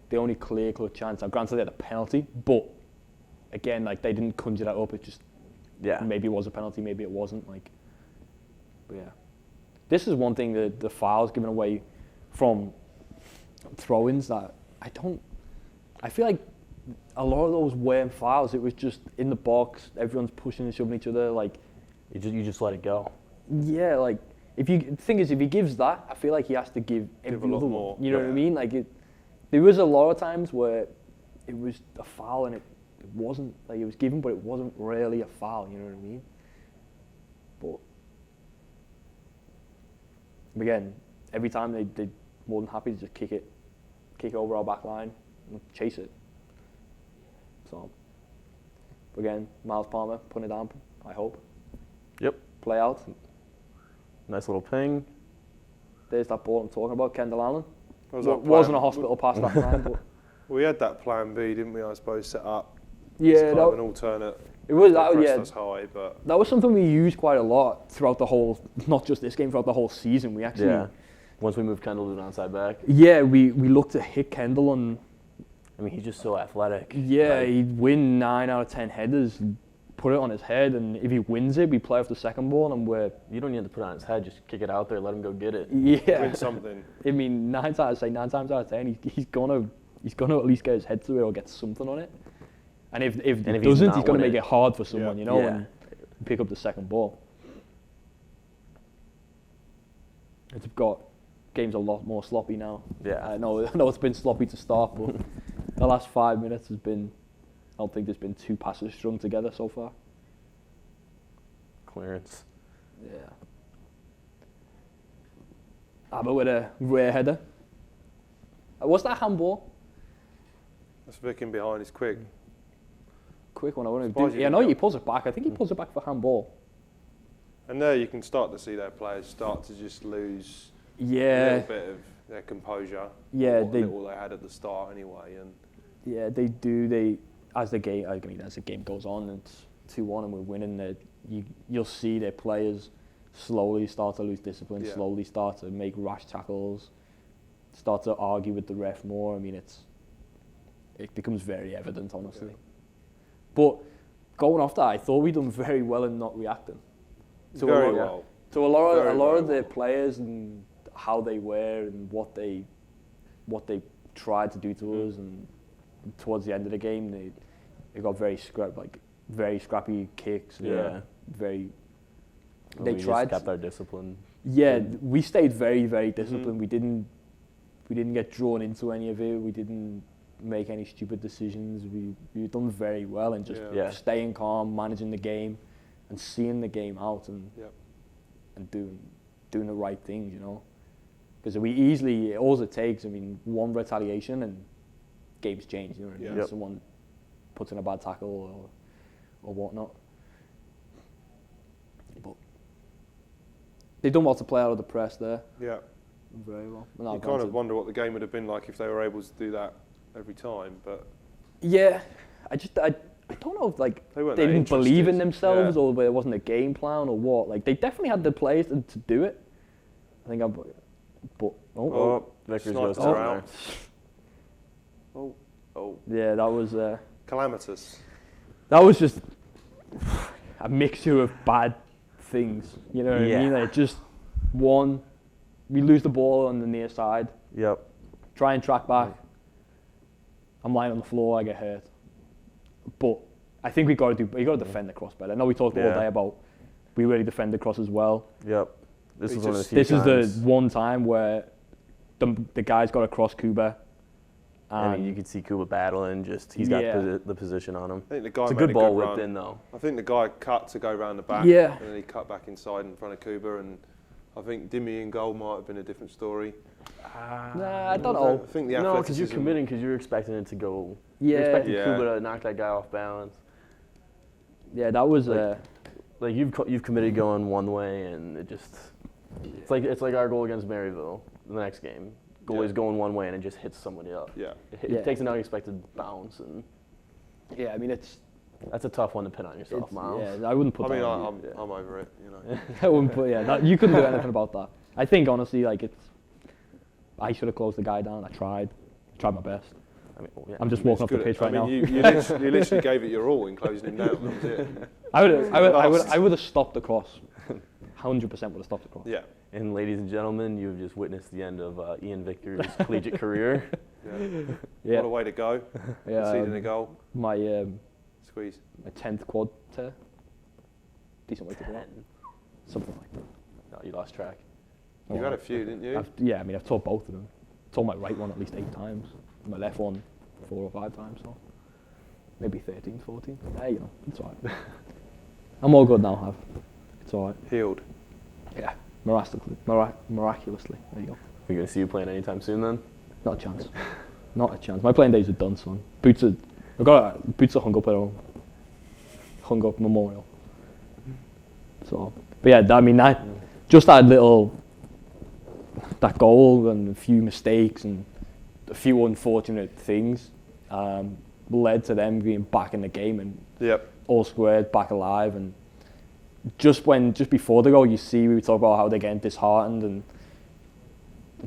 the only clear-cut chance. Now, granted, they had a penalty, but again, like they didn't conjure that up. It just maybe it was a penalty, maybe it wasn't. Like, but yeah, this is one thing that the fouls given away from throw-ins that I feel like a lot of those weren't fouls. It was just in the box, everyone's pushing and shoving each other. Like,
you just let it go.
Yeah, like the thing is, if he gives that, I feel like he has to give every other
more.
one. You know what I mean? Like there was a lot of times where it was a foul and it wasn't, like it was given, but it wasn't really a foul. You know what I mean? But again, every time they're more than happy to just kick it over our back line and chase it. So, but again, Miles Palmer putting it down, I hope.
Yep.
Play out.
Nice little ping.
There's that ball I'm talking about, Kendall Allen.
Wasn't
a hospital pass that time, but
we had that plan B, didn't we? I suppose set up.
Yeah,
as kind of an alternate.
It was that. Yeah,
us high, but
that was something we used quite a lot throughout the whole, not just this game, throughout the whole season. We actually.
Once we moved Kendall to an onside back.
Yeah, we looked to hit Kendall and.
I mean, he's just so athletic.
Yeah, he'd win 9 out of 10 headers, put it on his head, and if he wins it, we play off the second ball, and
you don't need to put it on his head. Just kick it out there, let him go get it.
Yeah,
win something.
I mean, 9 times out of 10, he's gonna at least get his head to it or get something on it. And if he doesn't, he's gonna make it hard for someone, and pick up the second ball. It's got game's a lot more sloppy now.
Yeah,
I know it's been sloppy to start, but the last 5 minutes has been. I don't think there's been 2 passes strung together so far.
Clearance.
Yeah. But with a rare header. What's that handball?
That's Vic behind. He's quick.
Quick one. I know he pulls it back. I think he pulls it back for handball.
And there you can start to see their players start to just lose a little bit of their composure.
Yeah,
little they had at the start anyway. And
yeah, they do. As the game goes on, it's 2-1 and we're winning. You'll see their players slowly start to lose discipline, slowly start to make rash tackles, start to argue with the ref more. I mean, it becomes very evident, honestly. Yeah. But going off that, I thought we'd done very well in not reacting. To a lot of the players and how they were and what they tried to do to us, and towards the end of the game they got very scrappy kicks. They tried
just kept our discipline.
Yeah, we stayed very, very disciplined. We didn't get drawn into any of it. We didn't make any stupid decisions. We've done very well in just staying calm, managing the game, and seeing the game out and doing the right things, Because all it takes, one retaliation and games change, you know what I mean?
Yep.
Someone puts in a bad tackle or whatnot. But they've done well to play out of the press there.
Yeah.
Very well.
You kind of wonder what the game would have been like if they were able to do that every time, but...
Yeah, I don't know if they didn't believe in themselves or there wasn't a game plan or what. Like, they definitely had the players to do it. I think
Vicars goes down there.
Yeah, that was...
calamitous.
That was just a mixture of bad things, you know what I mean? Like just we lose the ball on the near side.
Yep.
Try and track back. I'm lying on the floor, I get hurt. But I think we got to defend the cross better. I know we talked all day about we really defend the cross as well.
Yep. This is
the one time where the guys got across Kuba,
And you could see Kuba battling. He's got the position on him.
I think the guy
it's a
made
good ball
run.
whipped in though.
I think the guy cut to go round the back.
Yeah.
And then he cut back inside in front of Kuba, and I think Dimmy in goal might have been a different story.
Nah, I don't know.
I think the
no, because you're
athleticism-
committing because you're expecting it to go.
Yeah.
You're expecting
Yeah.
Kuba to knock that guy off balance.
Yeah, that was
Like you've committed going one way, and it just it's like our goal against Maryville the next game. Goalie's going one way and it just hits somebody up.
Yeah.
It takes an unexpected bounce, and
I mean
that's a tough one to pin on yourself, Miles.
Yeah, I wouldn't put
I
that
mean,
on you.
I'm over it, you know.
I wouldn't put you couldn't do anything about that. I think honestly, like I should have closed the guy down. I tried my best.
I mean, yeah.
I'm just walking off the pitch right now.
You literally gave it your all in closing him down. That was it.
I would have stopped the cross. 100% would have stopped the cross.
Yeah.
And ladies and gentlemen, you've just witnessed the end of Ian Victor's collegiate career.
Yeah.
What a way to go.
Yeah.
Conceding a goal.
My
Squeeze.
my 10th quad tear. Decent way to go.
10.
Something like that.
No, you lost track.
You had a few, didn't you?
I've tore both of them. Tore my right one at least 8 times. My left one 4 or 5 times. So maybe 13, 14. Hey, you know, it's alright. I'm all good now, Hav. It's alright.
Healed.
Yeah. Miraculously. There you go.
We're going to see you playing anytime soon then?
Not a chance. Not a chance. My playing days are done, son. Boots are hung up at home. Hung up memorial. So, but yeah, I mean that goal and a few mistakes and a few unfortunate things led to them being back in the game and all squared, back alive. And just before the goal, we talk about how they're getting disheartened and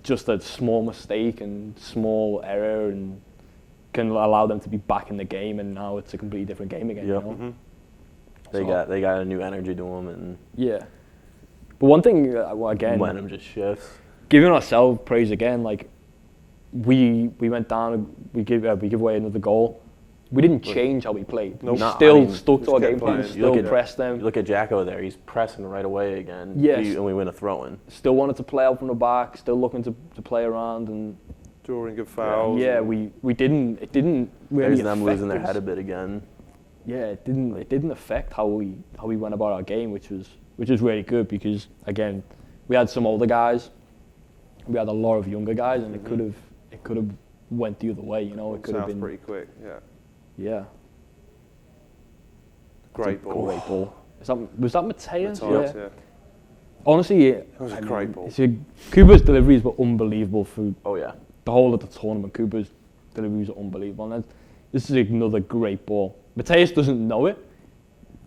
just a small mistake and small error and can allow them to be back in the game, and now it's a completely different game again.
Yep.
You know?
Mm-hmm. They got a new energy to them, and
but one thing again,
momentum just shifts.
Giving ourselves praise again, like we went down, we give away another goal. We didn't change how we played.
Nope.
We stuck to our game plan.
playing.
Still pressed them.
You look at Jacko there; he's pressing right away again.
Yes.
And we win a throw-in.
Still wanted to play out from the back. Still looking to play around and
Drawing good fouls.
yeah. We didn't. It didn't really.
There's them
affect
losing their
us.
head a bit again.
Yeah, it didn't affect how we went about our game, which was really good because again, we had some older guys, we had a lot of younger guys, and it could have went the other way. You know, it could have been
pretty quick. Yeah.
Yeah.
Great ball.
Great ball. Was that Mateus?
Matthias, yeah.
Honestly,
It was a great ball.
Kuba's deliveries were unbelievable through
Oh yeah.
the whole of the tournament. Kuba's deliveries are unbelievable. And this is another great ball. Mateus doesn't know it,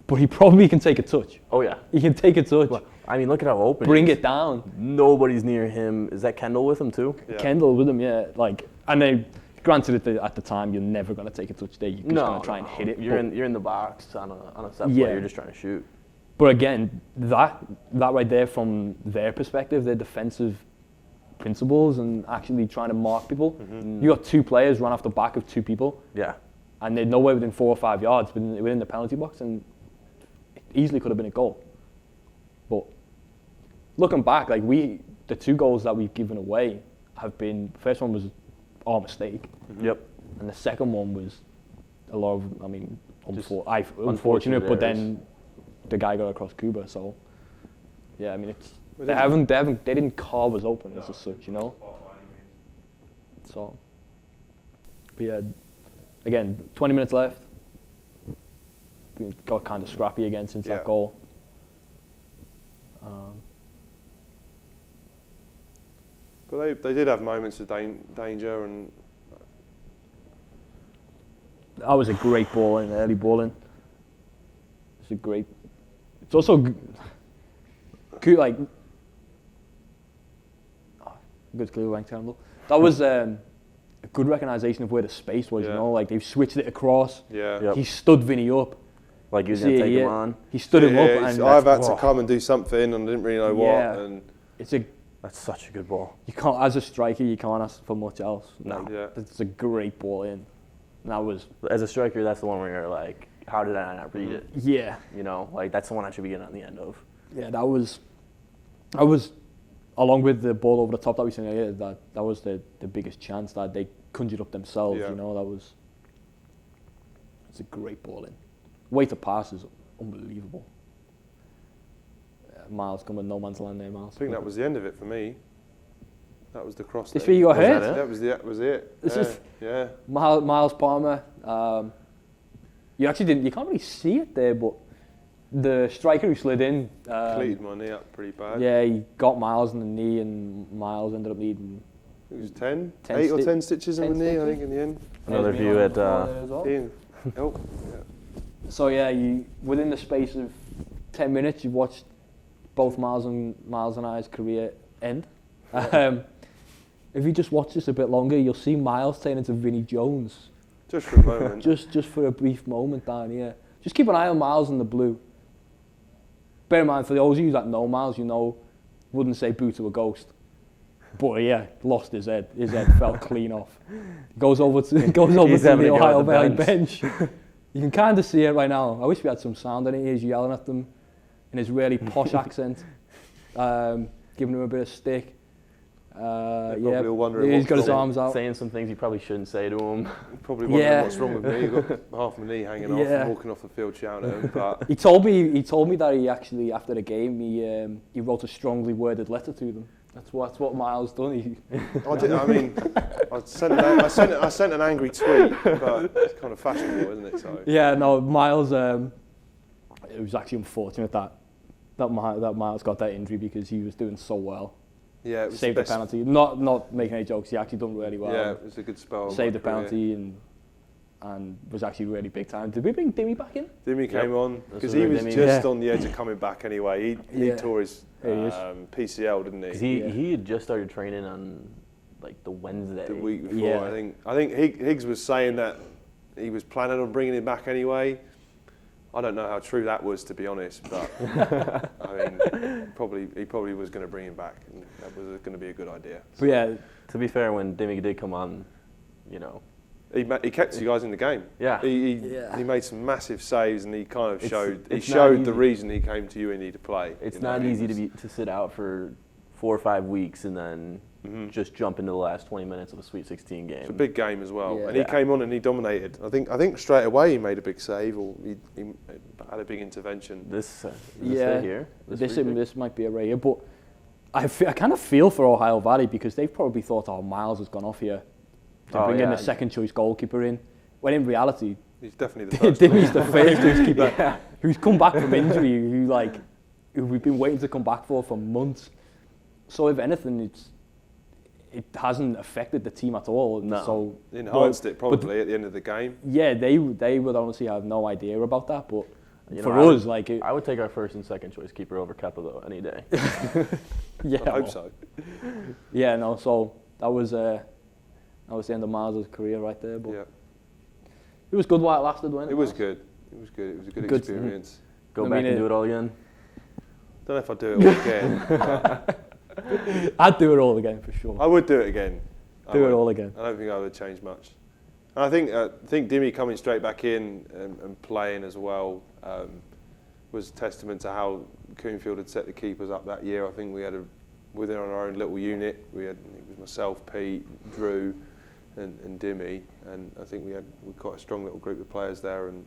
but he probably can take a touch.
Oh yeah.
He can take a touch.
Well, I mean, look at how open.
Bring
he is.
it down.
Nobody's near him. Is that Kendall with him too?
Yeah.
Kendall with him, yeah. Like, and then, granted, at the time, you're never going to take a touch there. You're just going to try and hit it.
You're in the box on a set play.
Yeah.
You're just trying to shoot.
But again, that right there, from their perspective, their defensive principles and actually trying to mark people.
Mm-hmm.
You got 2 players run off the back of 2 people,
Yeah.
and they're nowhere within 4 or 5 yards within the penalty box, and it easily could have been a goal. But looking back, like the 2 goals that we've given away have been, the first one was our mistake,
Yep.
and the second one was a lot of, I mean, unfortunate,
unfortunate
but
errors.
then the guy got across Cuba, so yeah, I mean, it's
Well,
they didn't carve us open as such, you know. So, but yeah, again, 20 minutes left. We got kind of scrappy again since that goal.
But they did have moments of danger, and
That was a great ball in, early ball in. It's also good, like, good clear rank handle. That was a good recognition of where the space was, you know, like they've switched it across.
yeah.
Yep.
He stood Vinny up.
Like he was going to take him on.
He stood him up,
Yeah,
and
I've had to come and do something, and I didn't really know what.
Yeah.
And
That's such a good ball.
you can't, as a striker, you can't ask for much else.
No.
Like,
Yeah.
it's a great ball in. And that was,
As a striker, that's the one where you're like, how did I not read it?
yeah.
You know, like that's the one I should be getting on the end of.
Yeah, that was, along with the ball over the top that we seen earlier, that was the biggest chance that they conjured up themselves.
Yeah.
You know, it's a great ball in. Way to pass is unbelievable. Miles coming no man's land there, Miles.
I think that was the end of it for me. That was the cross.
This where you got hurt?
That was it. Yeah.
Miles Palmer. You actually didn't. You can't really see it there, but the striker who slid in
Cleated my knee up pretty bad.
Yeah, he got Miles in the knee, and Miles ended up needing.
It was 8 or 10 stitches in the knee, I think, in the end.
Another view at
Ian. Oh, yeah.
So yeah, you within the space of 10 minutes, you watched both Miles and I's career end. If you just watch this a bit longer, you'll see Miles turn into Vinnie Jones.
Just for a moment.
just for a brief moment down here. Just keep an eye on Miles in the blue. Bear in mind, for those of you that know Miles, you know, wouldn't say boo to a ghost. But yeah, lost his head. His head fell clean off. Goes over to the Ohio Valley bench. You can kind of see it right now. I wish we had some sound in it. He's yelling at them in his really posh accent, giving him a bit of stick. He's got his arms out.
Saying some things you probably shouldn't say to him.
Probably wondering what's wrong with me. You've got half my knee hanging off and walking off the field shouting at him. But
he told me that he actually, after the game, he wrote a strongly worded letter to them. That's what Miles done.
I sent an angry tweet, but it's kind of fashionable, isn't it? So.
Yeah, no, Miles. It was actually unfortunate that Miles got that injury because he was doing so well.
Yeah, it was
saved the penalty. Not making any jokes. He actually done really well.
Yeah, it was a good spell.
Saved the penalty and was actually really big time. Did we bring Dimmy back in?
Dimmy came on because he was just on the edge of coming back anyway. He tore his PCL, didn't he?
Because he had just started training on like the Wednesday.
The week before, yeah. I think Higgs was saying that he was planning on bringing him back anyway. I don't know how true that was, to be honest, but I mean, he probably was going to bring him back, and that was going to be a good idea.
But yeah,
to be fair, when Dimmy did come on, you know,
he kept you guys in the game.
Yeah,
he made some massive saves, and he kind of showed the reason he came to UIndy to play.
It's not easy to sit out for 4 or 5 weeks and then just jump into the last 20 minutes of a Sweet 16 game.
It's a big game as well, and he came on and he dominated. I think straight away he made a big save, or he had a big intervention.
This
might be a rare, but I kind of feel for Ohio Valley because they've probably thought, Miles has gone off here to bring in the second choice goalkeeper in, when in reality
he's definitely the first.
Dimmy's the first choice keeper who's come back from injury, who we've been waiting to come back for months. So if anything, it hasn't affected the team at all.
No.
So
enhanced it probably at the end of the game.
Yeah, they would honestly have no idea about that, but us,
I would take our first and second choice keeper over Kepa though any day.
I hope so.
Yeah, no. So that was the end of Miles' career right there. But it was good while it lasted, wasn't it?
It was good. It was good. It was a good experience.
Go back and do it all again.
Don't know if I'd do it all again.
I'd do it all again for sure.
I would do it again.
Do it all again.
I don't think I would change much. And I think Dimmy coming straight back in and playing as well was testament to how Coonfield had set the keepers up that year. I think we had within our own little unit. It was myself, Pete, Drew, and Dimmy, and I think we quite a strong little group of players there, and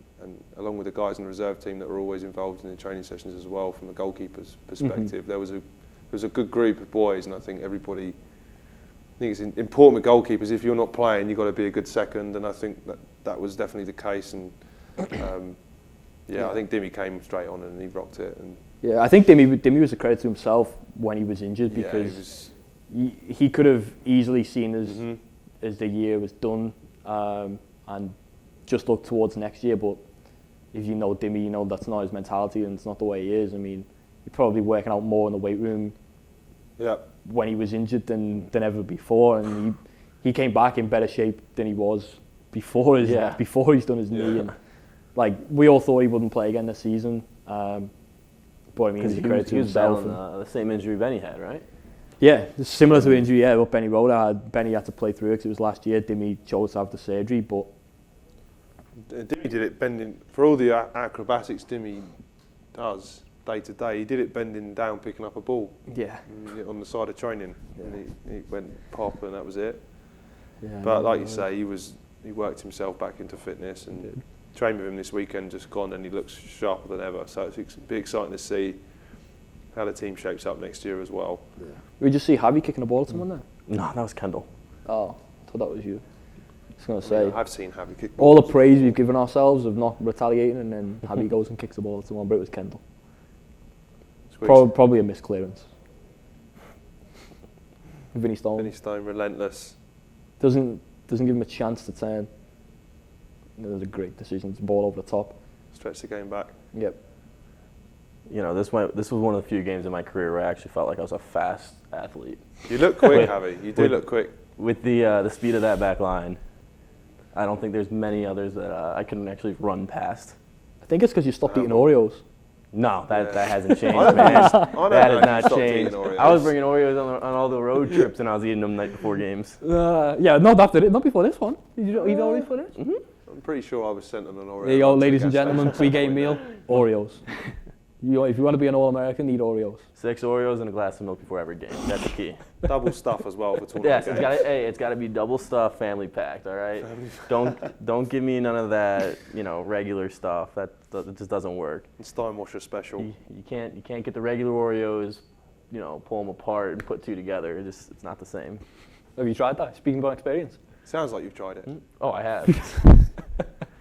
along with the guys in the reserve team that were always involved in the training sessions as well. From the goalkeeper's perspective, there was a good group of boys, and I think everybody. I think it's important with goalkeepers. If you're not playing, you've got to be a good second, and I think that was definitely the case. And I think Dimmy came straight on and he rocked it. And
yeah, I think Dimmy was a credit to himself when he was injured because he could have easily seen as the year was done and just looked towards next year. But if you know Dimmy, you know that's not his mentality and it's not the way he is. I mean, he's probably working out more in the weight room.
Yeah.
When he was injured than ever before, and he came back in better shape than he was before he's done his knee, and like we all thought he wouldn't play again this season, but I mean he's a credit to himself.
The same injury Benny had, right?
Yeah, it's similar to injury. Yeah, what Benny Roldo had. Benny had to play through it because it was last year. Dimmy chose to have the surgery, but
Dimmy did it bending for all the acrobatics Dimmy does. Day to day, he did it bending down, picking up a ball.
Yeah.
On the side of training, and he went pop, and that was it.
Yeah,
but like you say, he worked himself back into fitness and trained with him this weekend, just gone, and he looks sharper than ever. So it'll be exciting to see how the team shapes up next year as well.
Yeah. We just see Javi kicking a ball at someone there?
No, that was Kendall.
Oh, I thought that was you. I was going to say,
I've seen Javi kick
all
balls.
the praise we've given ourselves of not retaliating, and then Javi goes and kicks the ball at someone, but it was Kendall. Probably a misclearance. Vinny Stone
relentless.
doesn't give him a chance to turn. It was a great decision. It's ball over the top.
Stretch the game back.
Yep.
You know, this was one of the few games in my career where I actually felt like I was a fast athlete.
You look quick, Javi. You do look quick.
With the speed of that back line, I don't think there's many others that I can actually run past.
I think it's because you stopped eating Oreos.
No, that hasn't changed, man. That has not changed. I was bringing Oreos on all the road trips, and I was eating them the night before games.
Yeah, not before this one. Did you eat Oreos for this?
Mm-hmm.
I'm pretty sure I was sent on an Oreo.
There you go, ladies and gentlemen, pre-game meal, Oreos. If you want to be an All-American, eat Oreos.
6 Oreos and a glass of milk before every game. That's the key.
Double stuff as well for tournament
Yes,
games.
it's got to be double stuffed, family packed. All right. Don't give me none of that. Regular stuff. That just doesn't work.
And Steinwascher special.
You can't get the regular Oreos. Pull them apart and put 2 together. It's not the same.
Have you tried that? Speaking about experience.
Sounds like you've tried it.
Oh, I have.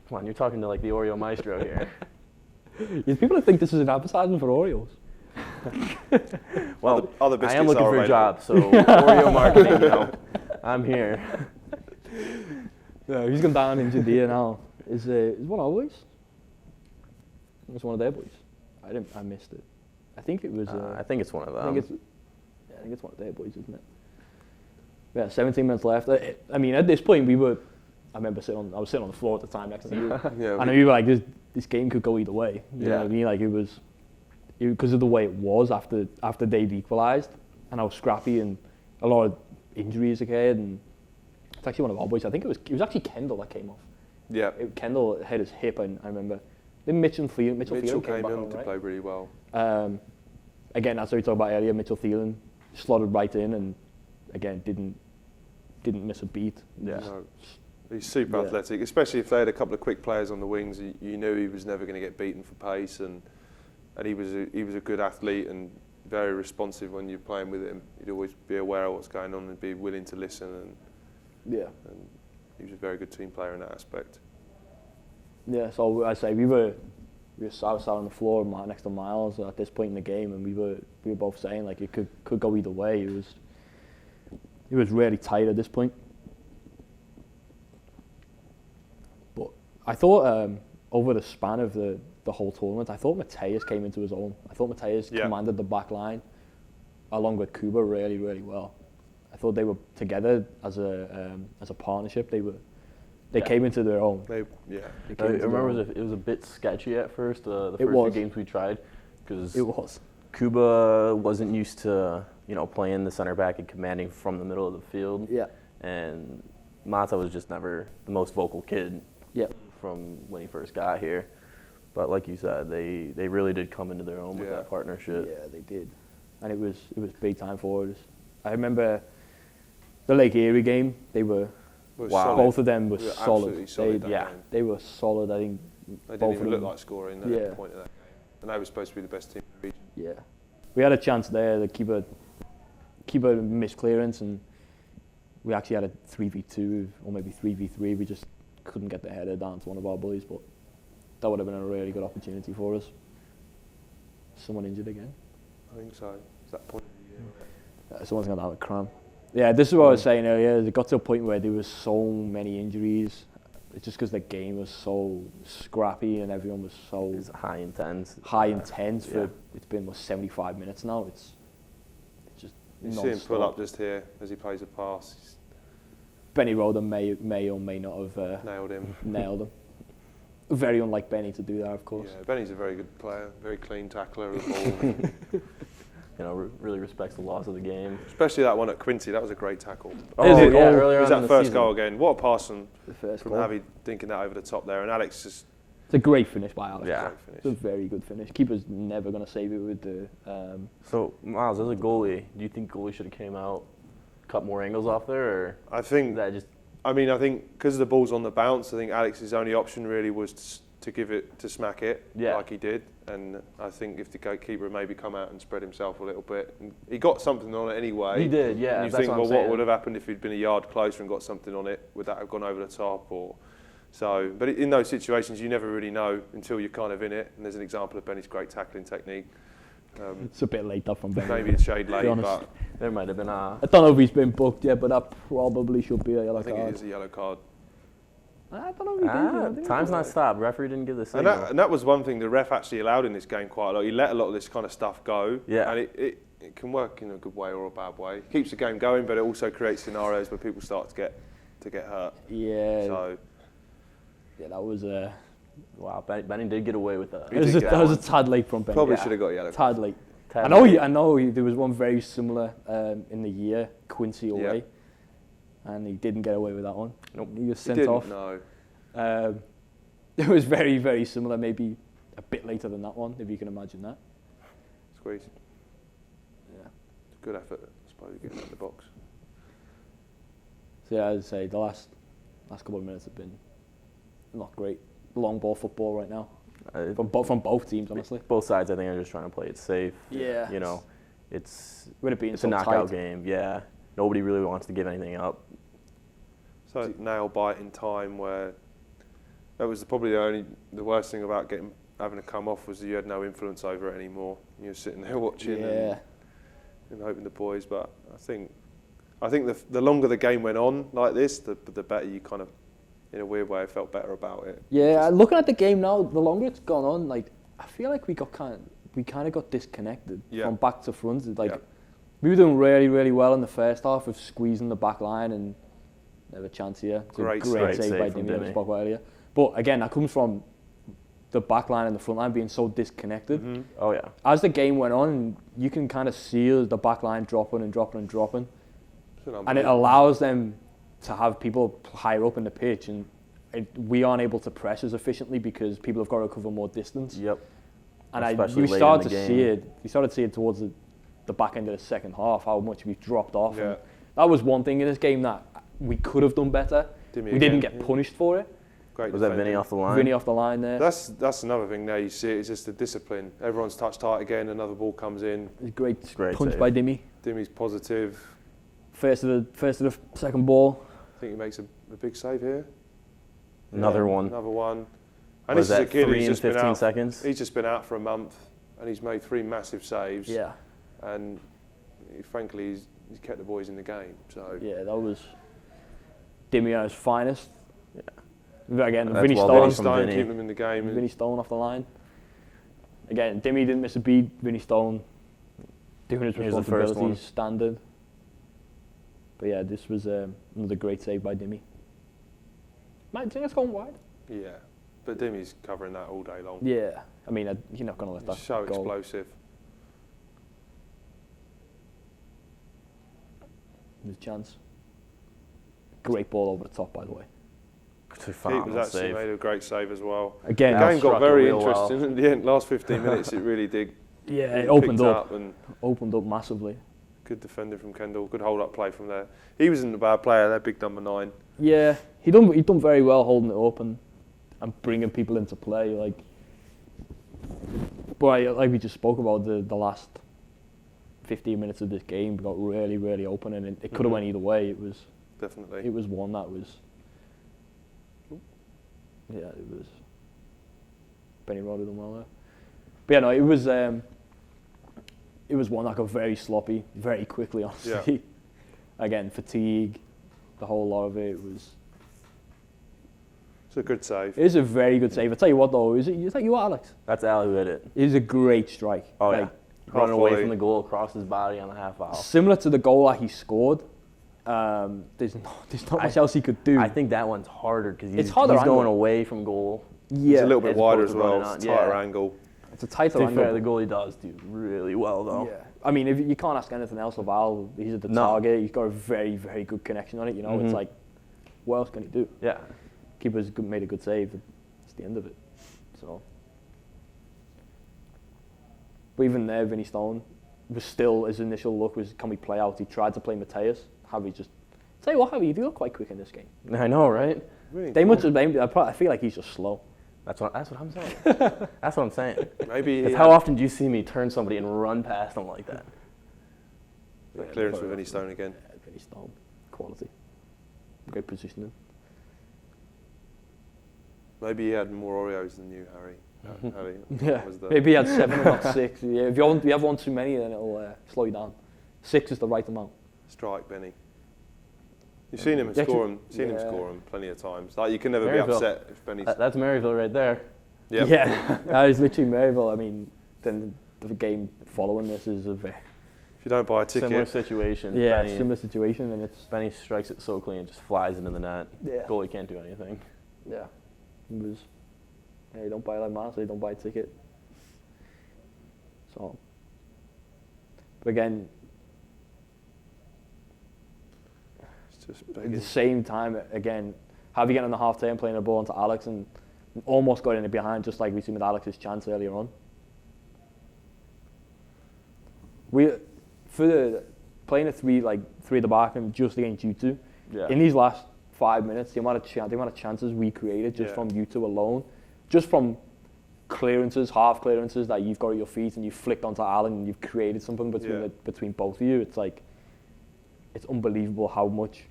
Come on, you're talking to like the Oreo maestro here.
There's people that think this is an advertisement for Oreos.
Well,
other
I am
biscuits
looking
are
for a
available.
job, so Oreo marketing, I'm here.
No, he's gone down in Judea now. Is one of our boys? It's one of their boys. I missed it. I think it was.
I think it's one of them.
I think it's one of their boys, isn't it? Yeah, 17 minutes left. I mean, at this point, I remember I was sitting on the floor at the time next to you.
Yeah,
and we were like, this game could go either way. You know what I mean? Like, it was because of the way it was after they'd equalised, and how scrappy and a lot of injuries occurred. And it's actually one of our boys. I think it was actually Kendall that came off.
Yeah.
Kendall hit his hip, I remember. Then Mitchell Thielen
Mitchell
came
came
back
in
on,
to
right?
play really well.
Again, that's what we talked about earlier. Mitchell Thielen slotted right in, and again didn't miss a beat.
Yeah.
No. He's super athletic, especially if they had a couple of quick players on the wings. You knew he was never going to get beaten for pace, and he was a good athlete and very responsive when you're playing with him. He'd always be aware of what's going on and be willing to listen. And he was a very good team player in that aspect. Yeah,
so I say I was sat on the floor next to Miles at this point in the game, and we were both saying like it could go either way. It was really tight at this point. But I thought over the span of the whole tournament, I thought Mateus came into his own. I thought Mateus commanded the back line along with Kuba really, really well. I thought they were together as a partnership. They came into their own.
I remember it was a bit sketchy at first, the first few games we tried, because Kuba wasn't used to playing the center back and commanding from the middle of the field.
Yeah.
And Mata was just never the most vocal kid.
Yeah.
From when he first got here, but like you said, they really did come into their own with that partnership.
Yeah, they did, and it was big time for us. I remember the Lake Erie game. They were. Both of them were solid. They were solid. I think
they didn't even look like scoring at the point of that game, and they were supposed to be the best team in the region.
Yeah, we had a chance there to keep a missed clearance, and we actually had a 3v2 or maybe 3v3. We just couldn't get the header down to one of our boys, but that would have been a really good opportunity for us. Someone injured again?
I think so. It's that point of the year.
Someone's going to have a cramp. Yeah, this is what I was saying earlier. It got to a point where there was so many injuries. It's just because the game was so scrappy and everyone was so
high intense.
It's been 75 minutes now. It's just
you see him pull up just here as he plays a pass.
Benny Roldo may or may not have nailed him. Very unlike Benny to do that, of course.
Yeah, Benny's a very good player, very clean tackler of the ball.
Really respects the laws of the game.
Especially that one at Quincy, that was a great tackle.
Earlier on
that
in the
first
season.
goal again. What a pass from
goal.
Javi dinking that over the top there, and Alex just.
It's a great finish by Alex.
Yeah,
it's a very good finish. Keeper's never going to save it with the.
So Miles, as a goalie, do you think goalie should have came out, cut more angles off there, or
I think
that just
I mean, I think because the ball's on the bounce, I think Alex's only option really was to smack it like he did. And I think if the goalkeeper had maybe come out and spread himself a little bit, and he got something on it anyway.
He did, yeah.
And you think, well, what would have happened if he'd been a yard closer and got something on it? Would that have gone over the top? But in those situations, you never really know until you're kind of in it. And there's an example of Benny's great tackling technique.
It's a bit late up from Benny.
Maybe a shade late, but
there might have been
I don't know if he's been booked yet, but that probably should be a yellow card.
I think it is a yellow card.
I don't know if he did.
Time's not stopped. Referee didn't give the signal.
And that was one thing the ref actually allowed in this game quite a lot. He let a lot of this kind of stuff go.
Yeah.
And it can work in a good way or a bad way. It keeps the game going, but it also creates scenarios where people start to get hurt.
Yeah.
So.
Yeah, that was
wow, Benny did get away with that.
That was a tad late from Benny.
Probably should have got a yellow.
Tad late. I know. There was one very similar in the year, Quincy away, and he didn't get away with that one.
Nope.
He was sent off.
No.
It was very, very similar. Maybe a bit later than that one, if you can imagine that.
Squeeze.
Yeah.
Good effort, I suppose, getting out of the box.
So yeah, I'd say the last couple of minutes have been not great. Long ball football right now. From both teams, honestly.
Both sides, I think, are just trying to play it safe.
Yeah.
You know, it's
so
a knockout
tight.
game. Yeah. Nobody really wants to give anything up.
So nail bite in time where that was probably the worst thing about having to come off was that you had no influence over it anymore. You were sitting there watching and hoping the boys. But I think the longer the game went on like this, the better you kind of, in a weird way, I felt better about it.
Yeah, looking at the game now, the longer it's gone on, like I feel like we kind of got disconnected from back to front. We were doing really, really well in the first half of squeezing the back line and they have a chance here. It's
great
save by Dimmy, I spoke about earlier. But again, that comes from the back line and the front line being so disconnected.
Mm-hmm.
Oh yeah.
As the game went on, you can kind of see the back line dropping and dropping and dropping, and it allows them to have people higher up in the pitch, and we aren't able to press as efficiently because people have got to cover more distance.
Yep.
And we started to see it. We started to see it towards the back end of the second half, how much we've dropped off.
Yeah.
And that was one thing in this game that we could have done better. We didn't get punished for it.
Great
was that Vinny off the line?
Vinny off the line there.
That's another thing there you see. It's just the discipline. Everyone's touch tight again. Another ball comes in.
Great punch
save
by Dimmy.
Dimmy's positive.
First of the second ball.
I think he makes a big save here.
Another one.
Another one.
And this is a kid who's just 15 seconds.
He's just been out for a month, and he's made 3 massive saves.
Yeah.
And frankly, he's kept the boys in the game. So
yeah, that was Dimmy at his finest.
Yeah.
Again, Vinny Stone
keeping them in the game.
Vinny Stone off the line. Again, Dimmy didn't miss a beat. Vinny Stone doing his responsibilities, standard. But yeah, this was another great save by Dimmy. Might think it's gone wide.
Yeah, but Dimmy's covering that all day long.
Yeah, I mean, you're not going to let that
so
go.
Explosive.
There's a chance. Great ball over the top, by the way.
He was actually made a great save as well.
Again,
the game got very interesting at the end. Last 15 minutes, it really did.
Yeah, it opened up.
Opened
up massively.
Good defender from Kendall. Good hold-up play from there. He wasn't a bad player. That big number 9.
Yeah, he done very well holding it open and bringing people into play. But like we just spoke about, the last 15 minutes of this game got really, really open, and it could have went either way. It was
definitely.
It was one that was. Yeah, it was. Benny Roldo done well there. But yeah, no, it was. It was one that got very sloppy, very quickly, honestly. Yeah. Again, fatigue, the whole lot of it was.
It's a good save.
It is a very good save. I tell you what, though, is that you, Alex?
That's Al who hit it.
It is a great strike.
Oh yeah, running away from the goal, across his body on the half foul.
Similar to the goal that he scored. There's not much else he could do.
I think that one's harder because he's
going
away from goal.
Yeah, it's a little bit wider as well. It's a tighter angle.
It's a tighter angle.
Fair, the goalie does do really well though.
Yeah. I mean, if you can't ask anything else of Al. He's at the target. He's got a very, very good connection on it. You know, it's like, what else can he do?
Yeah.
Keeper's made a good save. It's the end of it. So. But even there, Vinny Stone was still, his initial look was, can we play out? He tried to play Mateus. Javi just Tell you what, Javi, you do look quite quick in this game.
I know, right?
Really
They must have blamed. I feel like he's just slow.
That's what I'm saying. That's what I'm saying.
Maybe
It's how often do you see me turn somebody and run past them like that?
clearance with Vinny Stone again.
Vinny Stone, quality, great positioning.
Maybe he had more Oreos than you, Harry. Harry
Yeah,
was the-
maybe he had 7 and not 6. Yeah, if you have one too many, then it'll slow you down. 6 is the right amount.
Strike Benny. You've seen him
Yeah,
score him. Seen him
yeah.
score him plenty of times. Like you can never
Maryville.
be upset if Benny's.
That's Maryville right there.
Yep.
Yeah, that is literally Maryville. I mean, then the game following this is a very
If you don't buy a ticket,
Similar situation.
similar situation, and it's
Benny strikes it so clean, just flies into the net.
Yeah.
Goalie can't do anything.
yeah, it was. Yeah, you don't buy like man, so you don't buy a ticket. So, but again,
it's just
at the
begging.
same time, again, Javi getting on the half turn, playing the ball onto Alex, and almost got in it behind, just like we seen with Alex's chance earlier on. Playing a three at the back and just against you two.
Yeah.
In these last 5 minutes, the amount of chances we created just from you two alone, just from clearances, half clearances that you've got at your feet and you've flicked onto Alan and you've created something between both of you. It's like, it's unbelievable how much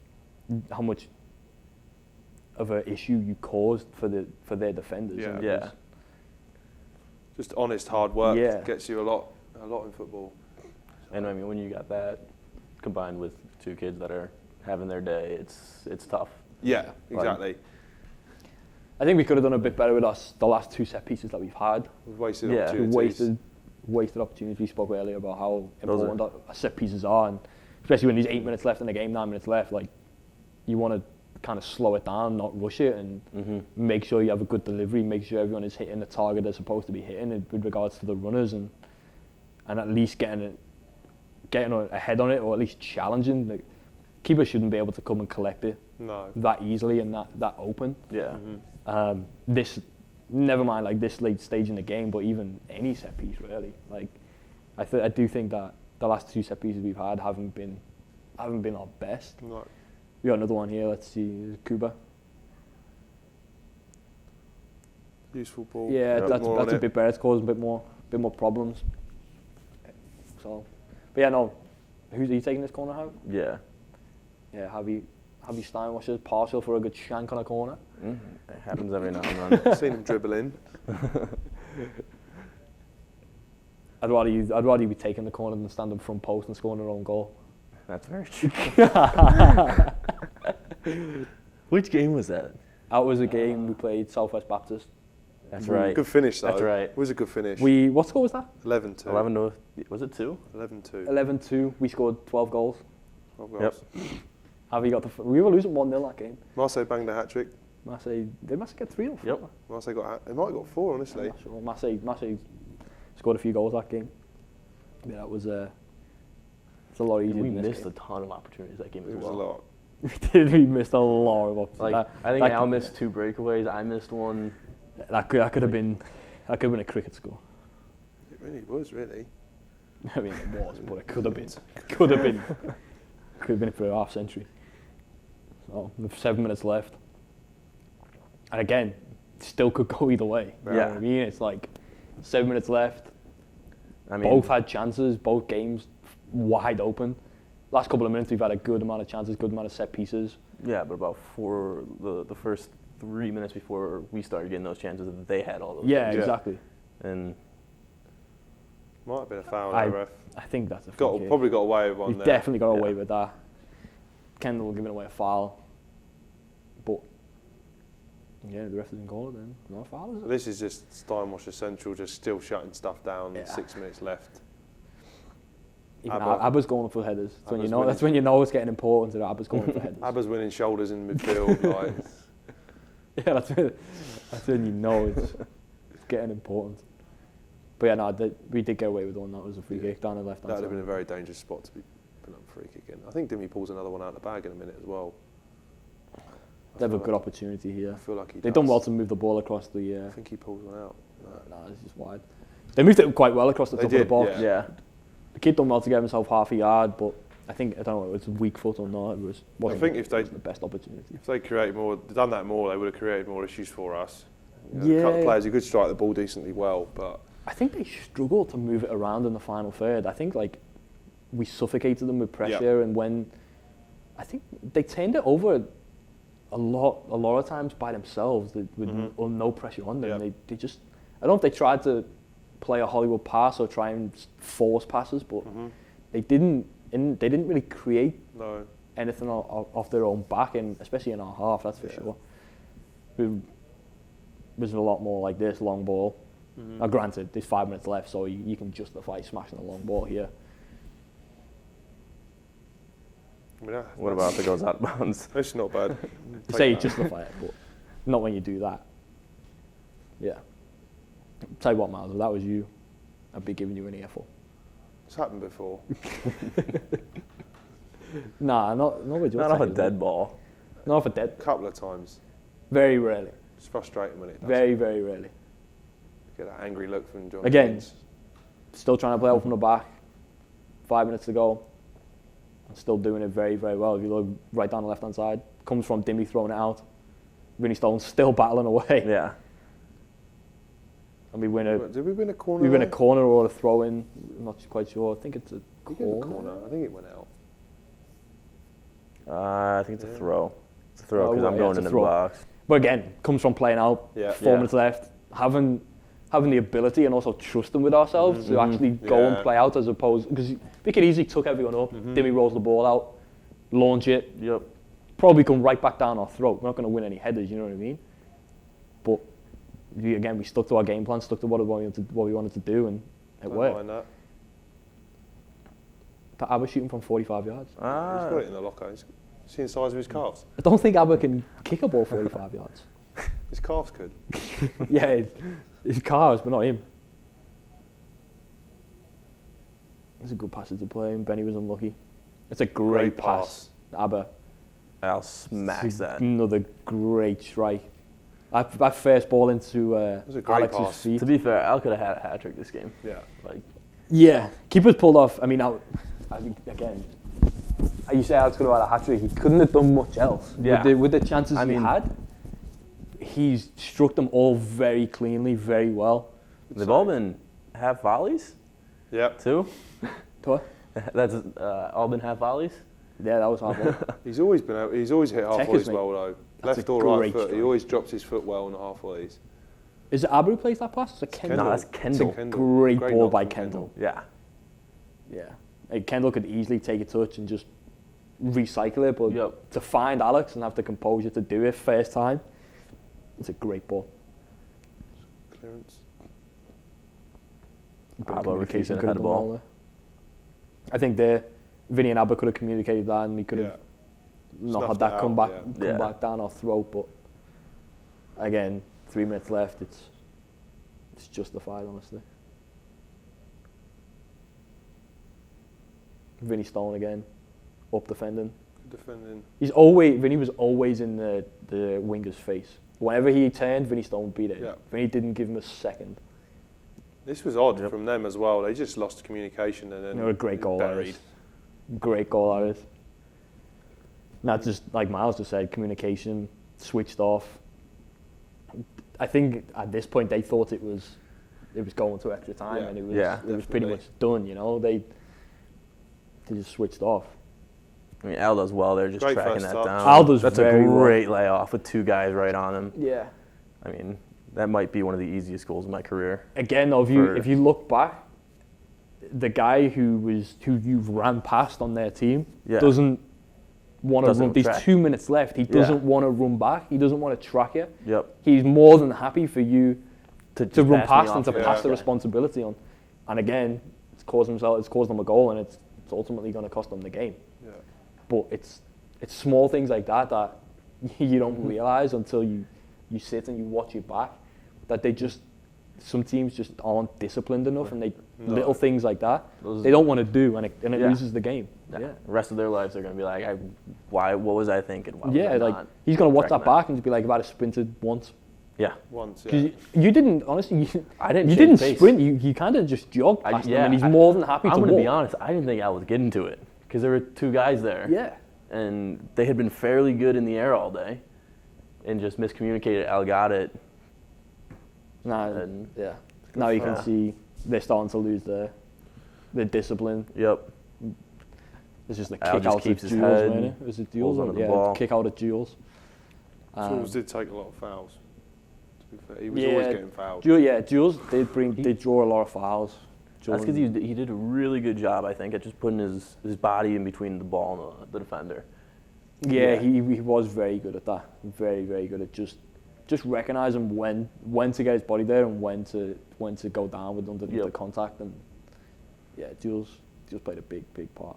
of an issue you caused for their defenders.
Yeah.
And
Yeah.
Just honest hard work
Yeah.
gets you a lot in football.
And I mean, when you got that combined with two kids that are having their day, it's tough.
Yeah, exactly.
I think we could have done a bit better with the last 2 set pieces that we've had.
We've wasted
Yeah.
opportunities.
Wasted opportunities. We spoke earlier about how important set pieces are, and especially when there's 8 minutes left in the game, 9 minutes left, like you want to kind of slow it down, not rush it, and make sure you have a good delivery, make sure everyone is hitting the target they're supposed to be hitting with regards to the runners, and at least getting ahead on it, or at least challenging. Like, keeper shouldn't be able to come and collect it
No.
that easily and that open.
Yeah.
This, never mind like this late stage in the game, but even any set piece really. Like, I do think that the last 2 set pieces we've had haven't been our best.
No.
We got another one here. Let's see, Cuba.
Useful ball.
Yeah,
Bit
that's
more on
a
it.
bit better. It's causing a bit more problems. So, but yeah, no. Who's he taking this corner, Javi?
Yeah.
Yeah, Javi Steinwascher partial for a good shank on a corner.
It happens every now and then.
Seen him dribble in.
I'd rather you be taking the corner than stand up front post and scoring their own goal.
That's very true. Which game was that?
That was a game we played Southwest Baptist.
That's right.
Good finish though.
That's right.
It was a good finish.
What score was that?
11-2.
11 to, was it 2?
11-2.
11-2. We scored 12 goals.
12 goals.
Javi got we were losing 1-0 that game.
Marseille banged a hat trick.
They must get 3 or 4.
Yep.
Marseille they might have got 4, honestly.
I'm not sure. Marseille scored a few goals that game. Yeah, that was it's a lot easier.
We
than this
missed
game.
a ton of opportunities that game as
It was
well.
a lot.
We missed a lot of options.
Like, I think Al missed 2 breakaways. I missed 1.
That could have been a cricket score.
It really was, really.
I mean, it was, but it could have been. Could have been for a half century. So, with 7 minutes left. And again, still could go either way. You know what I mean? It's like 7 minutes left.
I mean,
Both had chances, both games wide open. Last couple of minutes, we've had a good amount of chances, good amount of set pieces.
yeah, but about the first 3 minutes before we started getting those chances, they had all those.
Yeah,
chances.
exactly.
And
Might have been a foul,
I-
ref.
I think that's a free kick.
Probably got away with one
We've
there.
definitely got away
Yeah.
with that. Kendall giving away a foul. But, yeah, the ref doesn't call it then. Not a foul, is it?
This is just Steinwascher Central just still shutting stuff down.
Yeah.
6 minutes left.
Even
Abba.
Abba's going for headers. That's when
Abba's
you know.
winning.
That's when you know it's getting important. That Abba's going for headers.
Abba's winning shoulders in midfield. Like,
Yeah, that's when you know it's getting important. But yeah, no, we did get away with one. That was a free kick down the left
that
hand
would have
side.
been a very dangerous spot to be putting up a free kick in. I think Dimmy pulls another one out of the bag in a minute as well.
They have a good opportunity here.
I feel like he
They've
does.
done well to move the ball across the.
I think he pulls one out.
Nah, this is wide. They moved it quite well across the
They
top of the
did,
box.
yeah.
yeah,
The kid done well to get himself half a yard, but I don't know if it was weak foot or not.
I think if they
the best opportunity.
If they done that more, they would have created more issues for us. A
Yeah.
couple of players who could strike the ball decently well, but
I think they struggled to move it around in the final third. I think we suffocated them with pressure, and when I think they turned it over a lot of times by themselves with no pressure on them. They just, I don't know if they tried to play a Hollywood pass or try and force passes, but they didn't really create anything off their own back, and especially in our half, that's for sure. It was a lot more like this, long ball. Now granted, there's 5 minutes left, so you can justify smashing a long ball here.
What about if it goes out of bounds?
It's not bad.
You say you justify it, but not when you do that. Yeah. Tell you what, Miles, if that was you, I'd be giving you an earful.
It's happened before.
Nah, not with your
Not off a
tackle.
dead ball.
Not off a dead.
A couple of times.
Very rarely.
It's frustrating when it does.
Very, very rarely.
Get that angry look from John.
Again,
Higgins.
still trying to play out from the back. 5 minutes to go. And still doing it very, very well. If you look right down the left-hand side, comes from Dimmy throwing it out. Vinny Stone's still battling away.
Yeah.
And we win a...
Did we win a corner?
We win a
there?
corner or a throw-in. I'm not quite sure. I think it's a
Did we get the
corner.
corner? I think it went out.
I think it's a throw. It's a throw because
Oh,
I'm
yeah,
going
it's a
into the
throw.
box.
But again, comes from playing out.
Yeah.
4 minutes left. Having the ability and also trusting with ourselves to actually go and play out, as opposed, because we could easily tuck everyone up. Dimmy rolls the ball out, launch it.
Yep.
Probably come right back down our throat. We're not going to win any headers, you know what I mean? But we stuck to our game plan, stuck to what we wanted to do, and it
Don't
worked.
mind that.
But Abba shooting from 45 yards.
He's got it in the locker. He's seen the size of his calves.
I don't think Abba can kick a ball 45 yards.
His calves could.
Yeah, his cars, but not him. It's a good passage to play, and Benny was unlucky. It's a great pass. Abba.
Al smacks that.
Another great strike. That first ball into
was a great
Alex's
pass.
feet.
To be fair, Al could have had a hat trick this game.
Yeah.
Like,
Yeah, keeper's pulled off. I mean, I think, again, you say Alex could have had a hat trick. He couldn't have done much else.
Yeah.
With the chances
I
he
mean-
had, he's struck them all very cleanly, very well.
they've all been half volleys
Yep.
too.
What?
That's all been half volleys.
Yeah, that was hard work.
He's always hit half
Checkers,
volleys
mate.
well though.
That's
Left
a
or right
great
foot. He
strike.
always drops his foot well on the half volleys.
Is it Abu who plays that pass? It's a Kendall.
No, that's Kendall.
It's a great ball
knock
by
from
Kendall.
Yeah.
Yeah. Like, Kendall could easily take a touch and just recycle it, but
Yep.
to find Alex and have the composure to do it first time, it's a great ball.
Clearance.
Bit of
Abba
communication
refusing to
could
head
have
the
done
ball.
all there. I think Vinny and Abba could have communicated that, and we could have not
Snuffed
had that
it
come
out,
back
yeah.
back down our throat. But again, 3 minutes left. It's justified, honestly. Vinny Stone again, up defending.
Good defending.
Vinny was always in the winger's face. Whenever he turned, Vinny Stone beat it.
Yeah.
Vinny didn't give him a second.
This was odd from them as well. They just lost communication and then
They were a great goal,
buried.
Iris. Great goal, Iris. Not just like Miles just said, communication switched off. I think at this point they thought it was going to extra time,
Yeah.
and it was pretty
definitely.
much done. You know, they just switched off.
I mean, Al does well. They're just
Great
tracking
first
that
touch.
down.
Al does
That's a
very well.
great layoff with two guys right on him.
Yeah.
I mean, that might be one of the easiest goals of my career.
Again, though, if you look back, the guy who you ran past on their team doesn't want to run. There's
track.
2 minutes left. He doesn't want to run back. He doesn't want to track you.
Yep.
He's more than happy for you to run
pass me
past
off
and to
to the
pass
next
the
guy.
responsibility on. And again, it's caused them a goal, and it's ultimately going to cost them the game.
Yeah.
But it's small things like that you don't realise until you sit and you watch it back, that some teams just aren't disciplined enough, and little things like that they don't want to do, and it loses the game.
Yeah.
Yeah.
The rest of their lives, they're going to be like, what was I thinking? Why was
Yeah,
I
like
not
he's gonna watch
tracking
that back and just be like, if I'd have sprinted once.
Yeah.
Once, yeah.
Because you didn't, honestly,
I didn't
you
change
didn't
pace.
sprint, you kind of just jogged past him, and he's more than happy
I'm
to
going to
walk.
be honest, I didn't think I was getting to it. because there were two guys there.
Yeah.
And they had been fairly good in the air all day and just miscommunicated. Al got it.
Now you can
foul.
see they're starting to lose their discipline.
Yep.
It's just the
Al
kick
just
out
keeps
at
his
Jules,
head,
wasn't it? Was it Jules?
holds onto the
Yeah,
ball.
kick out at Jules.
Jules did take a lot of fouls. To be fair, he was
Yeah.
always getting fouled.
Jules did draw a lot of fouls.
That's because he did a really good job, I think, at just putting his body in between the ball and the defender.
Yeah, he was very good at that. Very, very good at just recognizing when to get his body there and when to go down with underneath the contact. And yeah, Jules played a big part.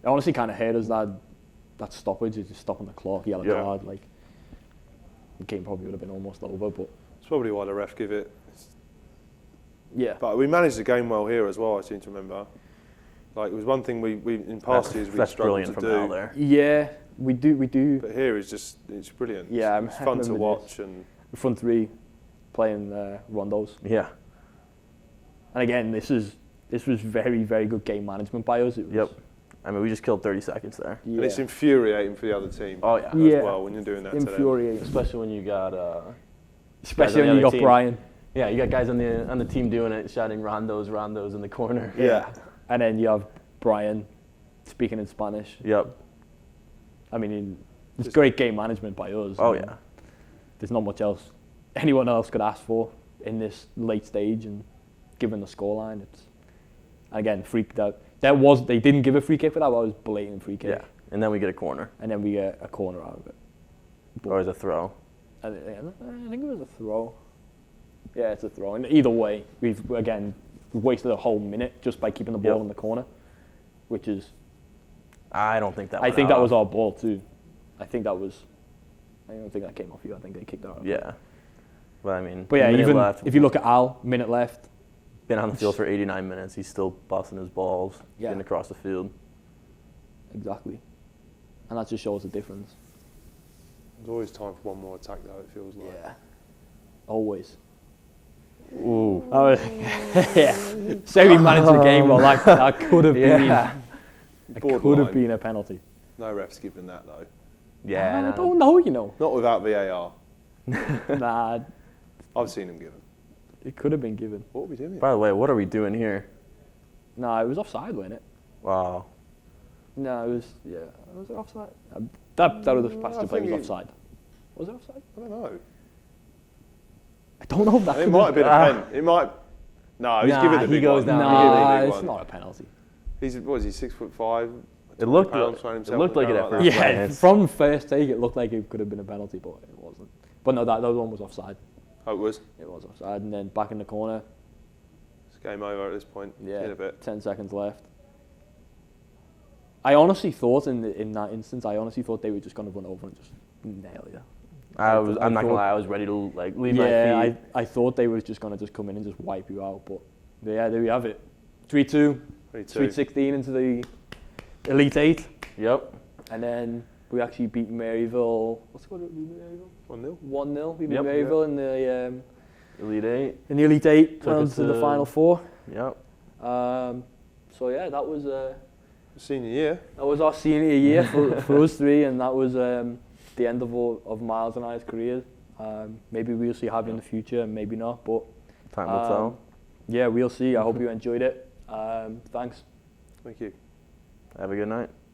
It honestly kind of hurt us that stoppage, just stopping the clock, yellow card. Like the game probably would have been almost over, but
It's probably why the ref give it.
yeah.
But we managed the game well here as well, I seem to remember. Like, it was one thing we in past years we
That's
struggled
brilliant
to
from
do.
Al there.
Yeah, we do.
But here it's brilliant.
Yeah,
it's
I
fun to
remember
watch. And
Front three playing rondos.
Yeah.
And again, this was very, very good game management by us. It was,
Yep. I mean, we just killed 30 seconds there.
Yeah.
and it's infuriating for the other team
Oh, yeah.
as well when you're doing that to them.
infuriating.
Especially when you got
Especially
guys on
when
the
you
other
got
team.
Brian.
yeah, you got guys on the team doing it, shouting rondos in the corner.
Yeah.
And then you have Brian speaking in Spanish.
Yep.
I mean, it's great game management by us.
Oh,
I mean,
yeah.
There's not much else anyone else could ask for in this late stage, and given the scoreline, it's again they didn't give a free kick for that, but it was blatant free kick.
Yeah. And then we get a corner.
And then we get a corner out of it.
Or is a throw.
I think it was a throw. Yeah, it's a throw. And either way, we've wasted a whole minute just by keeping the ball in the corner, which is.
I don't think that
I think that was our ball too. I don't think that came off you. I think they kicked that out.
Yeah. But I mean,
But yeah,
minute
even
left,
if you look at Al, minute left.
been on the field for 89 minutes, he's still busting his balls, getting across the field.
Exactly. And that just shows the difference.
There's always time for one more attack, though, it feels like.
Yeah. Always.
Ooh.
Oh, yeah. Say we managed the game well. That could have been. That could have
Borderline.
been a penalty.
No refs given that, though.
Yeah.
I don't know. You know.
Not without VAR.
Nah,
I've seen them given.
it could have been given.
What are we doing?
By the way, what are we doing here?
Nah, it was offside, wasn't it?
Wow.
No, it was. Yeah, was it offside? That was the pass
I
to play
think
was
it-
offside. Was it offside?
I don't know.
I don't know if that.
It
could
might have been a pen. It might. No, he's given the
he
big
goes
one.
down.
He gave the
Nah,
big
it's
one.
not a penalty.
He's what is he? 6'5".
It looked
pounds, throwing
it
himself
looked
on
like
the
it
ground
at
like
first.
that.
Yeah,
glance.
from first take, it looked like it could have been a penalty, but it wasn't. But no, that one was offside.
Oh, it was.
It was offside, and then back in the corner.
It's game over at this point.
Yeah,
In a bit.
10 seconds left. I honestly thought in that instance, they were just going to run over and just nail you.
I'm not gonna lie, I was ready to leave my
Yeah,
feet.
I thought they were just going to just come in and just wipe you out, but yeah, there we have it. 3-2,
3-2.
Sweet 16 into the Elite 8,
Yep.
and then we actually beat Maryville. What's it called? We beat Maryville
1-0.
1-0. We beat
Yep.
Maryville in the
Elite 8.
Elite 8,
Took
down
us
to the
to-
Final Four.
Yep.
So yeah, that was
Senior year.
our senior year for us three, and that was the end of Miles and I's careers. Maybe we'll see Javi in the future, and maybe not, but
Time will tell.
yeah, we'll see. I hope you enjoyed it. Thanks.
Thank you.
Have a good night.